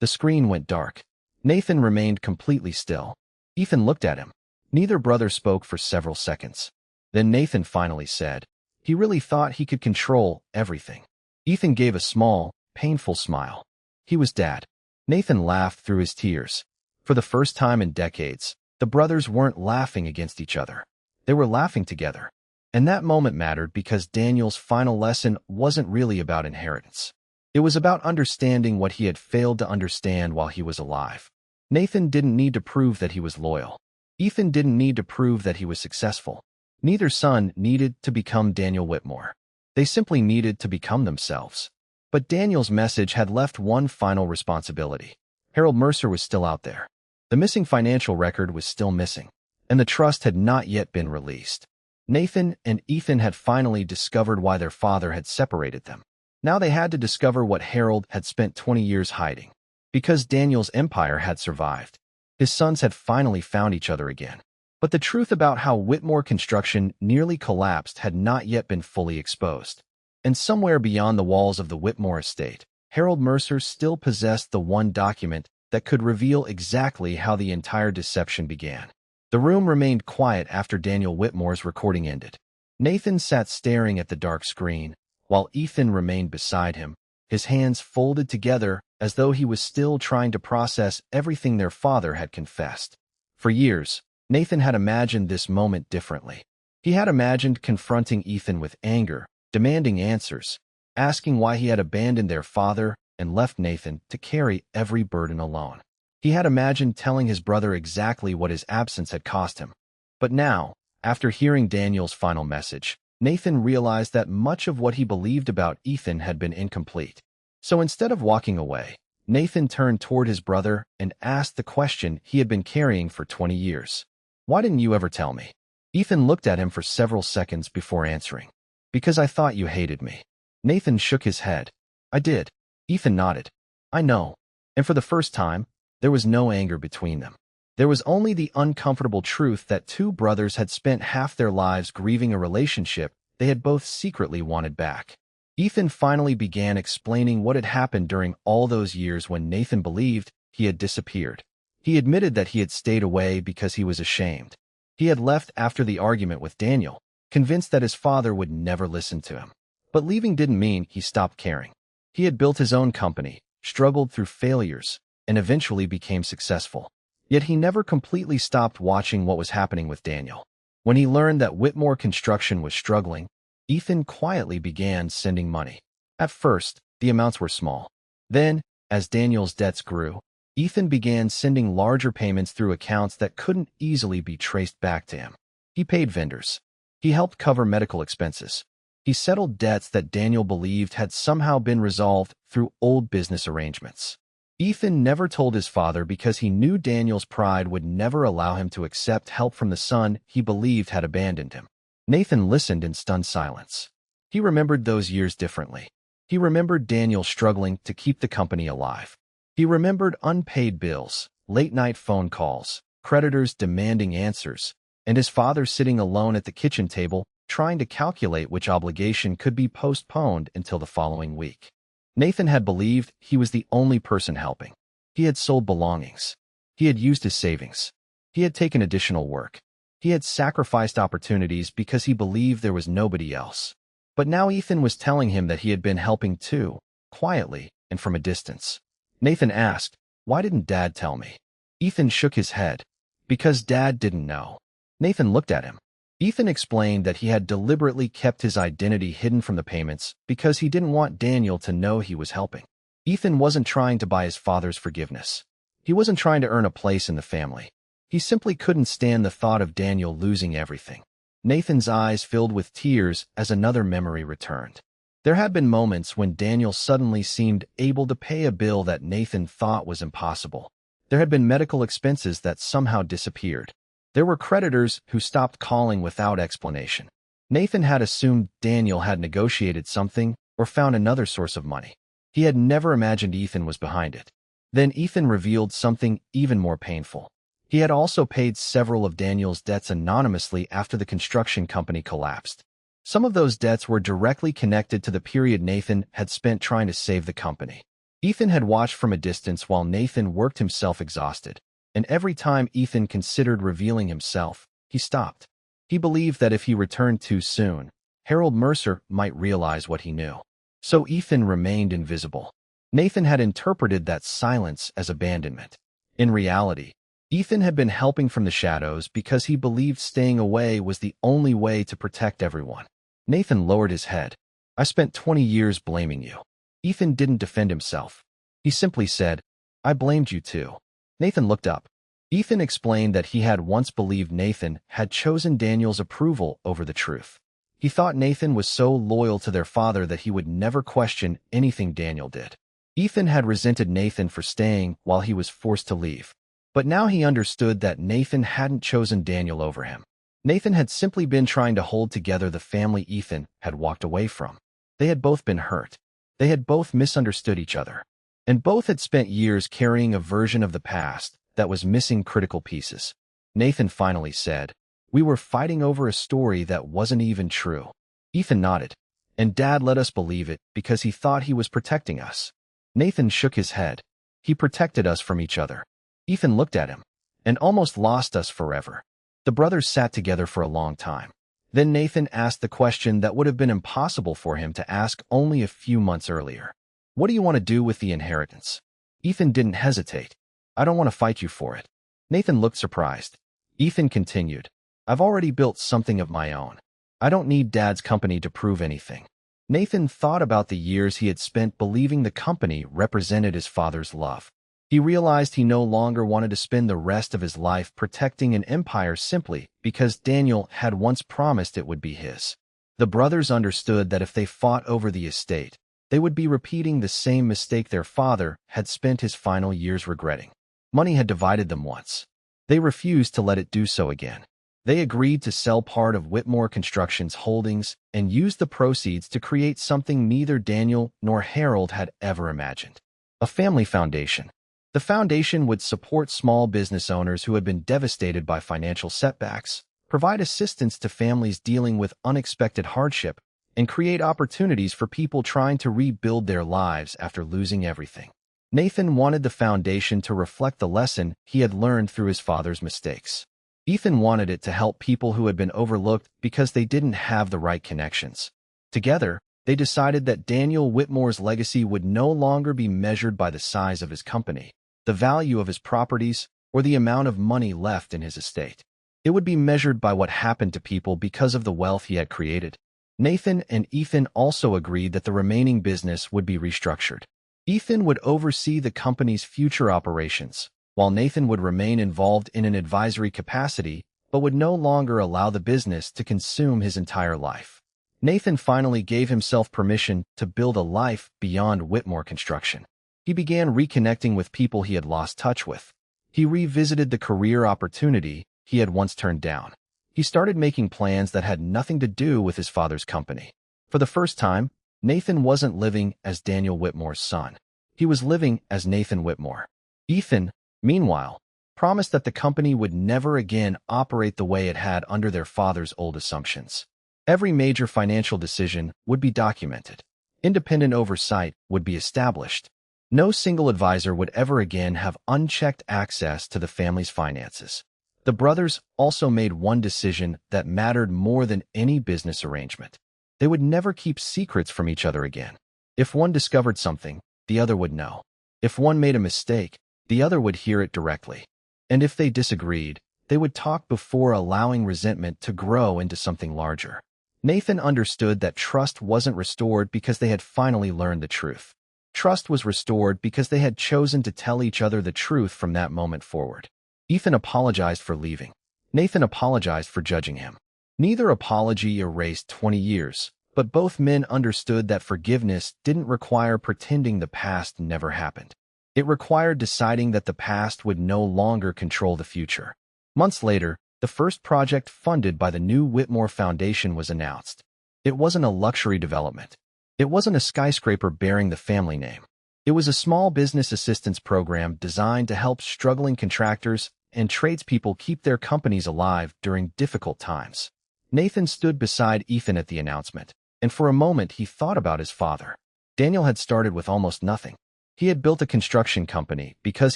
The screen went dark. Nathan remained completely still. Ethan looked at him. Neither brother spoke for several seconds. Then Nathan finally said, he really thought he could control everything. Ethan gave a small, painful smile. He was Dad. Nathan laughed through his tears. For the first time in decades, the brothers weren't laughing against each other. They were laughing together. And that moment mattered because Daniel's final lesson wasn't really about inheritance. It was about understanding what he had failed to understand while he was alive. Nathan didn't need to prove that he was loyal. Ethan didn't need to prove that he was successful. Neither son needed to become Daniel Whitmore. They simply needed to become themselves. But Daniel's message had left one final responsibility. Harold Mercer was still out there. The missing financial record was still missing, and the trust had not yet been released. Nathan and Ethan had finally discovered why their father had separated them. Now they had to discover what Harold had spent 20 years hiding. Because Daniel's empire had survived, his sons had finally found each other again. But the truth about how Whitmore construction nearly collapsed had not yet been fully exposed. And somewhere beyond the walls of the Whitmore estate, Harold Mercer still possessed the one document that could reveal exactly how the entire deception began. The room remained quiet after Daniel Whitmore's recording ended. Nathan sat staring at the dark screen, while Ethan remained beside him, his hands folded together as though he was still trying to process everything their father had confessed. For years, Nathan had imagined this moment differently. He had imagined confronting Ethan with anger, demanding answers, asking why he had abandoned their father and left Nathan to carry every burden alone. He had imagined telling his brother exactly what his absence had cost him. But now, after hearing Daniel's final message, Nathan realized that much of what he believed about Ethan had been incomplete. So instead of walking away, Nathan turned toward his brother and asked the question he had been carrying for 20 years. Why didn't you ever tell me? Ethan looked at him for several seconds before answering. Because I thought you hated me. Nathan shook his head. I did. Ethan nodded. I know. And for the first time, there was no anger between them. There was only the uncomfortable truth that two brothers had spent half their lives grieving a relationship they had both secretly wanted back. Ethan finally began explaining what had happened during all those years when Nathan believed he had disappeared. He admitted that he had stayed away because he was ashamed. He had left after the argument with Daniel, convinced that his father would never listen to him. But leaving didn't mean he stopped caring. He had built his own company, struggled through failures, and eventually became successful. Yet he never completely stopped watching what was happening with Daniel. When he learned that Whitmore Construction was struggling, Ethan quietly began sending money. At first, the amounts were small. Then, as Daniel's debts grew, Ethan began sending larger payments through accounts that couldn't easily be traced back to him. He paid vendors. He helped cover medical expenses. He settled debts that Daniel believed had somehow been resolved through old business arrangements. Ethan never told his father because he knew Daniel's pride would never allow him to accept help from the son he believed had abandoned him. Nathan listened in stunned silence. He remembered those years differently. He remembered Daniel struggling to keep the company alive. He remembered unpaid bills, late-night phone calls, creditors demanding answers, and his father sitting alone at the kitchen table trying to calculate which obligation could be postponed until the following week. Nathan had believed he was the only person helping. He had sold belongings. He had used his savings. He had taken additional work. He had sacrificed opportunities because he believed there was nobody else. But now Ethan was telling him that he had been helping too, quietly and from a distance. Nathan asked, "Why didn't Dad tell me?" Ethan shook his head. Because Dad didn't know. Nathan looked at him. Ethan explained that he had deliberately kept his identity hidden from the payments because he didn't want Daniel to know he was helping. Ethan wasn't trying to buy his father's forgiveness. He wasn't trying to earn a place in the family. He simply couldn't stand the thought of Daniel losing everything. Nathan's eyes filled with tears as another memory returned. There had been moments when Daniel suddenly seemed able to pay a bill that Nathan thought was impossible. There had been medical expenses that somehow disappeared. There were creditors who stopped calling without explanation. Nathan had assumed Daniel had negotiated something or found another source of money. He had never imagined Ethan was behind it. Then Ethan revealed something even more painful. He had also paid several of Daniel's debts anonymously after the construction company collapsed. Some of those debts were directly connected to the period Nathan had spent trying to save the company. Ethan had watched from a distance while Nathan worked himself exhausted, and every time Ethan considered revealing himself, he stopped. He believed that if he returned too soon, Harold Mercer might realize what he knew. So Ethan remained invisible. Nathan had interpreted that silence as abandonment. In reality, Ethan had been helping from the shadows because he believed staying away was the only way to protect everyone. Nathan lowered his head. "I spent 20 years blaming you." Ethan didn't defend himself. He simply said, "I blamed you too." Nathan looked up. Ethan explained that he had once believed Nathan had chosen Daniel's approval over the truth. He thought Nathan was so loyal to their father that he would never question anything Daniel did. Ethan had resented Nathan for staying while he was forced to leave. But now he understood that Nathan hadn't chosen Daniel over him. Nathan had simply been trying to hold together the family Ethan had walked away from. They had both been hurt. They had both misunderstood each other. And both had spent years carrying a version of the past that was missing critical pieces. Nathan finally said, "We were fighting over a story that wasn't even true." Ethan nodded. "And Dad let us believe it because he thought he was protecting us." Nathan shook his head. "He protected us from each other." Ethan looked at him. "And almost lost us forever." The brothers sat together for a long time. Then Nathan asked the question that would have been impossible for him to ask only a few months earlier. "What do you want to do with the inheritance?" Ethan didn't hesitate. "I don't want to fight you for it." Nathan looked surprised. Ethan continued, "I've already built something of my own. I don't need Dad's company to prove anything." Nathan thought about the years he had spent believing the company represented his father's love. He realized he no longer wanted to spend the rest of his life protecting an empire simply because Daniel had once promised it would be his. The brothers understood that if they fought over the estate, they would be repeating the same mistake their father had spent his final years regretting. Money had divided them once. They refused to let it do so again. They agreed to sell part of Whitmore Construction's holdings and use the proceeds to create something neither Daniel nor Harold had ever imagined: a family foundation. The foundation would support small business owners who had been devastated by financial setbacks, provide assistance to families dealing with unexpected hardship, and create opportunities for people trying to rebuild their lives after losing everything. Nathan wanted the foundation to reflect the lesson he had learned through his father's mistakes. Ethan wanted it to help people who had been overlooked because they didn't have the right connections. Together, they decided that Daniel Whitmore's legacy would no longer be measured by the size of his company, the value of his properties, or the amount of money left in his estate. It would be measured by what happened to people because of the wealth he had created. Nathan and Ethan also agreed that the remaining business would be restructured. Ethan would oversee the company's future operations, while Nathan would remain involved in an advisory capacity but would no longer allow the business to consume his entire life. Nathan finally gave himself permission to build a life beyond Whitmore Construction. He began reconnecting with people he had lost touch with. He revisited the career opportunity he had once turned down. He started making plans that had nothing to do with his father's company. For the first time, Nathan wasn't living as Daniel Whitmore's son. He was living as Nathan Whitmore. Ethan, meanwhile, promised that the company would never again operate the way it had under their father's old assumptions. Every major financial decision would be documented. Independent oversight would be established. No single advisor would ever again have unchecked access to the family's finances. The brothers also made one decision that mattered more than any business arrangement. They would never keep secrets from each other again. If one discovered something, the other would know. If one made a mistake, the other would hear it directly. And if they disagreed, they would talk before allowing resentment to grow into something larger. Nathan understood that trust wasn't restored because they had finally learned the truth. Trust was restored because they had chosen to tell each other the truth from that moment forward. Ethan apologized for leaving. Nathan apologized for judging him. Neither apology erased 20 years, but both men understood that forgiveness didn't require pretending the past never happened. It required deciding that the past would no longer control the future. Months later, the first project funded by the new Whitmore Foundation was announced. It wasn't a luxury development. It wasn't a skyscraper bearing the family name. It was a small business assistance program designed to help struggling contractors and tradespeople keep their companies alive during difficult times. Nathan stood beside Ethan at the announcement, and for a moment he thought about his father. Daniel had started with almost nothing. He had built a construction company because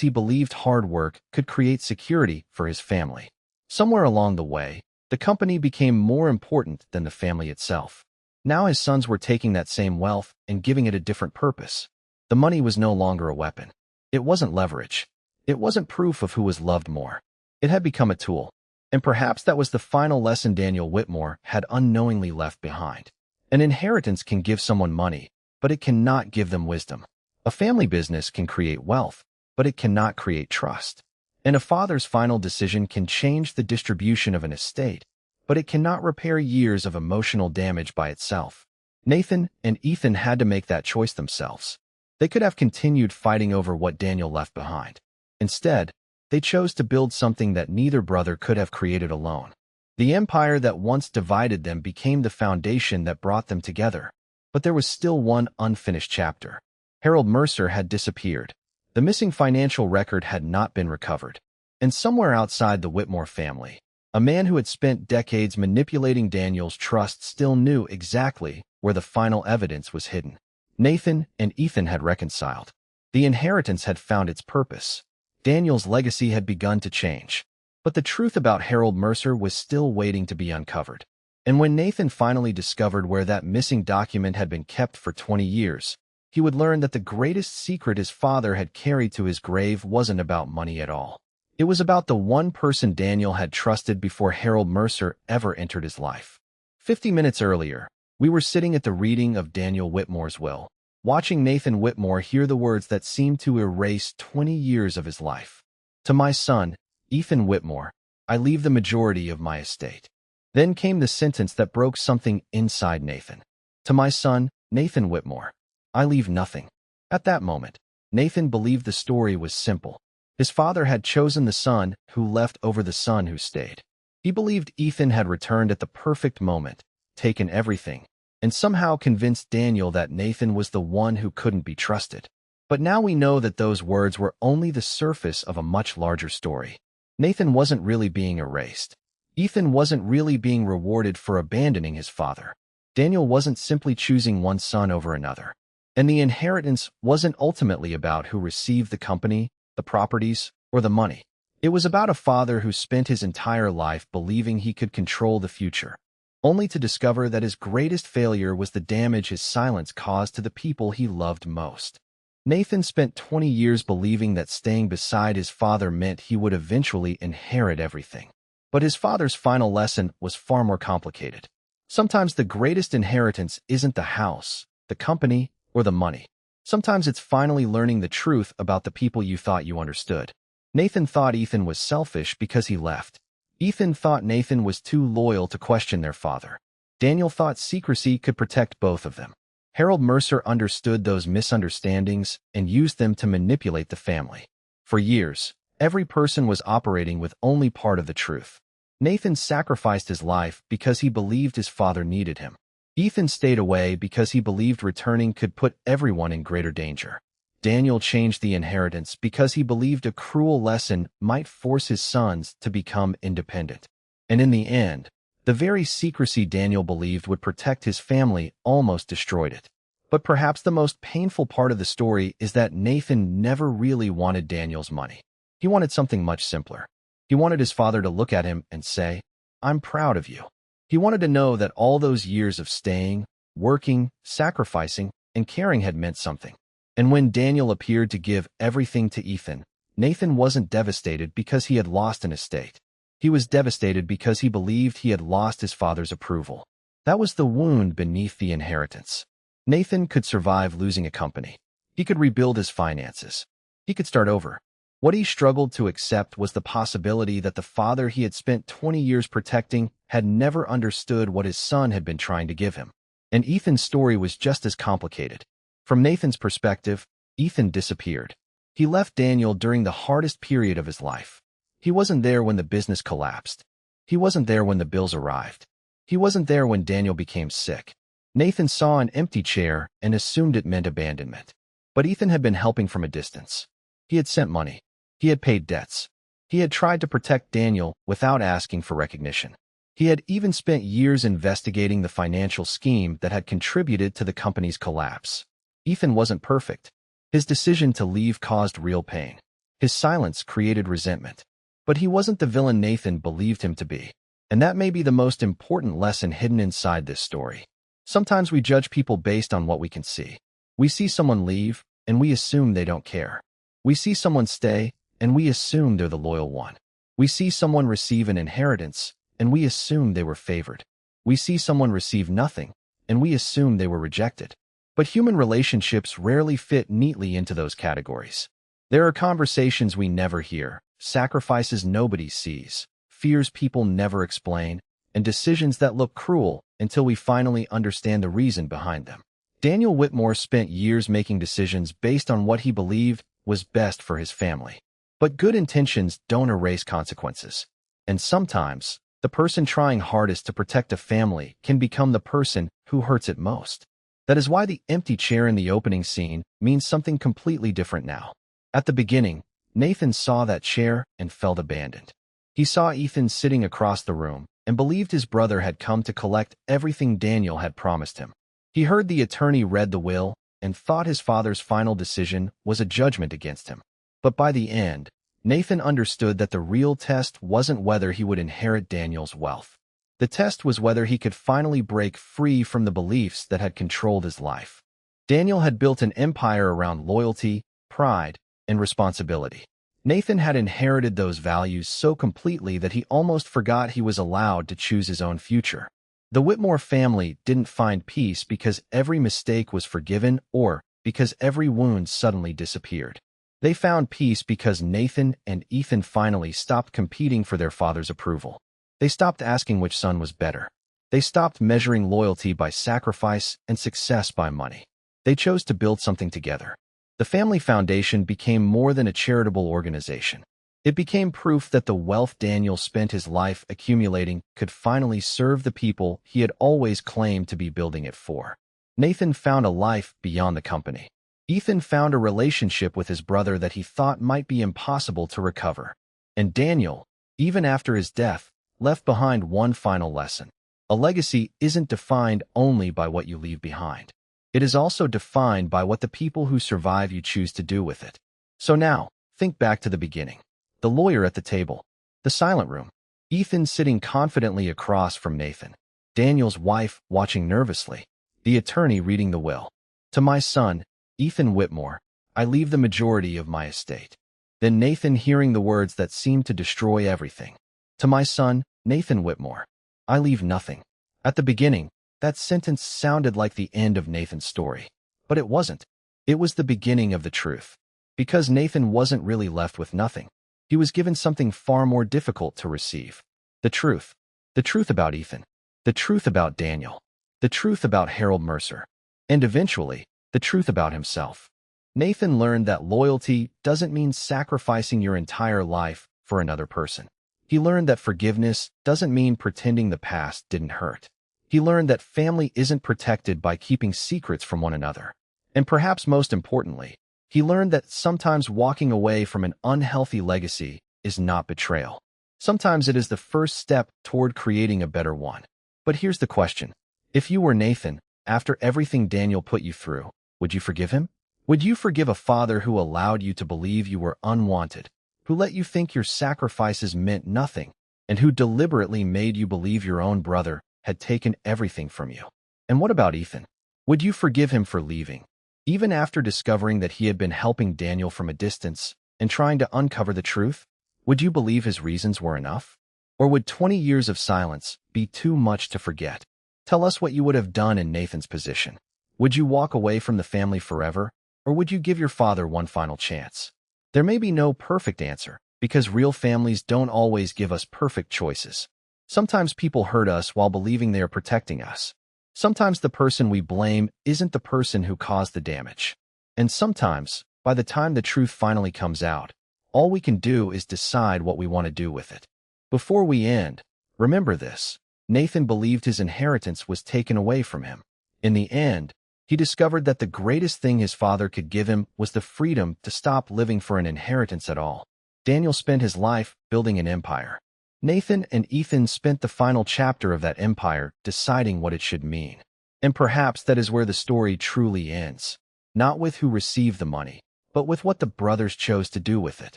he believed hard work could create security for his family. Somewhere along the way, the company became more important than the family itself. Now his sons were taking that same wealth and giving it a different purpose. The money was no longer a weapon. It wasn't leverage. It wasn't proof of who was loved more. It had become a tool. And perhaps that was the final lesson Daniel Whitmore had unknowingly left behind. An inheritance can give someone money, but it cannot give them wisdom. A family business can create wealth, but it cannot create trust. And a father's final decision can change the distribution of an estate, but it cannot repair years of emotional damage by itself. Nathan and Ethan had to make that choice themselves. They could have continued fighting over what Daniel left behind. Instead, they chose to build something that neither brother could have created alone. The empire that once divided them became the foundation that brought them together. But there was still one unfinished chapter. Harold Mercer had disappeared. The missing financial record had not been recovered. And somewhere outside the Whitmore family, a man who had spent decades manipulating Daniel's trust still knew exactly where the final evidence was hidden. Nathan and Ethan had reconciled. The inheritance had found its purpose. Daniel's legacy had begun to change. But the truth about Harold Mercer was still waiting to be uncovered. And when Nathan finally discovered where that missing document had been kept for 20 years, he would learn that the greatest secret his father had carried to his grave wasn't about money at all. It was about the one person Daniel had trusted before Harold Mercer ever entered his life. 50 minutes earlier, we were sitting at the reading of Daniel Whitmore's will, watching Nathan Whitmore hear the words that seemed to erase 20 years of his life. To my son, Ethan Whitmore, I leave the majority of my estate. Then came the sentence that broke something inside Nathan. To my son, Nathan Whitmore, I leave nothing. At that moment, Nathan believed the story was simple. His father had chosen the son who left over the son who stayed. He believed Ethan had returned at the perfect moment, taken everything, and somehow convinced Daniel that Nathan was the one who couldn't be trusted. But now we know that those words were only the surface of a much larger story. Nathan wasn't really being erased. Ethan wasn't really being rewarded for abandoning his father. Daniel wasn't simply choosing one son over another. And the inheritance wasn't ultimately about who received the company, the properties, or the money. It was about a father who spent his entire life believing he could control the future, only to discover that his greatest failure was the damage his silence caused to the people he loved most. Nathan spent 20 years believing that staying beside his father meant he would eventually inherit everything. But his father's final lesson was far more complicated. Sometimes the greatest inheritance isn't the house, the company, or the money. Sometimes it's finally learning the truth about the people you thought you understood. Nathan thought Ethan was selfish because he left. Ethan thought Nathan was too loyal to question their father. Daniel thought secrecy could protect both of them. Harold Mercer understood those misunderstandings and used them to manipulate the family. For years, every person was operating with only part of the truth. Nathan sacrificed his life because he believed his father needed him. Ethan stayed away because he believed returning could put everyone in greater danger. Daniel changed the inheritance because he believed a cruel lesson might force his sons to become independent. And in the end, the very secrecy Daniel believed would protect his family almost destroyed it. But perhaps the most painful part of the story is that Nathan never really wanted Daniel's money. He wanted something much simpler. He wanted his father to look at him and say, "I'm proud of you." He wanted to know that all those years of staying, working, sacrificing, and caring had meant something. And when Daniel appeared to give everything to Ethan, Nathan wasn't devastated because he had lost an estate. He was devastated because he believed he had lost his father's approval. That was the wound beneath the inheritance. Nathan could survive losing a company. He could rebuild his finances. He could start over. What he struggled to accept was the possibility that the father he had spent 20 years protecting had never understood what his son had been trying to give him. And Ethan's story was just as complicated. From Nathan's perspective, Ethan disappeared. He left Daniel during the hardest period of his life. He wasn't there when the business collapsed. He wasn't there when the bills arrived. He wasn't there when Daniel became sick. Nathan saw an empty chair and assumed it meant abandonment. But Ethan had been helping from a distance. He had sent money. He had paid debts. He had tried to protect Daniel without asking for recognition. He had even spent years investigating the financial scheme that had contributed to the company's collapse. Ethan wasn't perfect. His decision to leave caused real pain. His silence created resentment. But he wasn't the villain Nathan believed him to be. And that may be the most important lesson hidden inside this story. Sometimes we judge people based on what we can see. We see someone leave, and we assume they don't care. We see someone stay, and we assume they're the loyal one. We see someone receive an inheritance, and we assume they were favored. We see someone receive nothing, and we assume they were rejected. But human relationships rarely fit neatly into those categories. There are conversations we never hear, sacrifices nobody sees, fears people never explain, and decisions that look cruel until we finally understand the reason behind them. Daniel Whitmore spent years making decisions based on what he believed was best for his family. But good intentions don't erase consequences. And sometimes, the person trying hardest to protect a family can become the person who hurts it most. That is why the empty chair in the opening scene means something completely different now. At the beginning, Nathan saw that chair and felt abandoned. He saw Ethan sitting across the room and believed his brother had come to collect everything Daniel had promised him. He heard the attorney read the will and thought his father's final decision was a judgment against him. But by the end, Nathan understood that the real test wasn't whether he would inherit Daniel's wealth. The test was whether he could finally break free from the beliefs that had controlled his life. Daniel had built an empire around loyalty, pride, and responsibility. Nathan had inherited those values so completely that he almost forgot he was allowed to choose his own future. The Whitmore family didn't find peace because every mistake was forgiven or because every wound suddenly disappeared. They found peace because Nathan and Ethan finally stopped competing for their father's approval. They stopped asking which son was better. They stopped measuring loyalty by sacrifice and success by money. They chose to build something together. The family foundation became more than a charitable organization. It became proof that the wealth Daniel spent his life accumulating could finally serve the people he had always claimed to be building it for. Nathan found a life beyond the company. Ethan found a relationship with his brother that he thought might be impossible to recover. And Daniel, even after his death, left behind one final lesson. A legacy isn't defined only by what you leave behind. It is also defined by what the people who survive you choose to do with it. So now, think back to the beginning. The lawyer at the table. The silent room. Ethan sitting confidently across from Nathan. Daniel's wife watching nervously. The attorney reading the will. To my son, Ethan Whitmore, I leave the majority of my estate. Then Nathan hearing the words that seemed to destroy everything. To my son, Nathan Whitmore, I leave nothing. At the beginning, that sentence sounded like the end of Nathan's story. But it wasn't. It was the beginning of the truth. Because Nathan wasn't really left with nothing. He was given something far more difficult to receive. The truth. The truth about Ethan. The truth about Daniel. The truth about Harold Mercer. And eventually, the truth about himself. Nathan learned that loyalty doesn't mean sacrificing your entire life for another person. He learned that forgiveness doesn't mean pretending the past didn't hurt. He learned that family isn't protected by keeping secrets from one another. And perhaps most importantly, he learned that sometimes walking away from an unhealthy legacy is not betrayal. Sometimes it is the first step toward creating a better one. But here's the question. If you were Nathan, after everything Daniel put you through, would you forgive him? Would you forgive a father who allowed you to believe you were unwanted, who let you think your sacrifices meant nothing, and who deliberately made you believe your own brother had taken everything from you? And what about Ethan? Would you forgive him for leaving, even after discovering that he had been helping Daniel from a distance and trying to uncover the truth? Would you believe his reasons were enough? Or would 20 years of silence be too much to forget? Tell us what you would have done in Nathan's position. Would you walk away from the family forever? Or would you give your father one final chance? There may be no perfect answer, because real families don't always give us perfect choices. Sometimes people hurt us while believing they are protecting us. Sometimes the person we blame isn't the person who caused the damage. And sometimes, by the time the truth finally comes out, all we can do is decide what we want to do with it. Before we end, remember this: Nathan believed his inheritance was taken away from him. In the end, he discovered that the greatest thing his father could give him was the freedom to stop living for an inheritance at all. Daniel spent his life building an empire. Nathan and Ethan spent the final chapter of that empire deciding what it should mean. And perhaps that is where the story truly ends. Not with who received the money, but with what the brothers chose to do with it.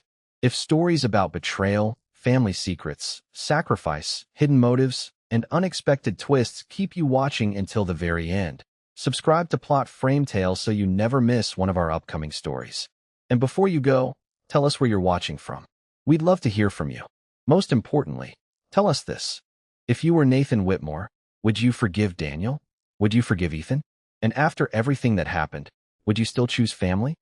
If stories about betrayal, family secrets, sacrifice, hidden motives, and unexpected twists keep you watching until the very end, subscribe to Plot Frame Tales so you never miss one of our upcoming stories. And before you go, tell us where you're watching from. We'd love to hear from you. Most importantly, tell us this: if you were Nathan Whitmore, would you forgive Daniel? Would you forgive Ethan? And after everything that happened, would you still choose family?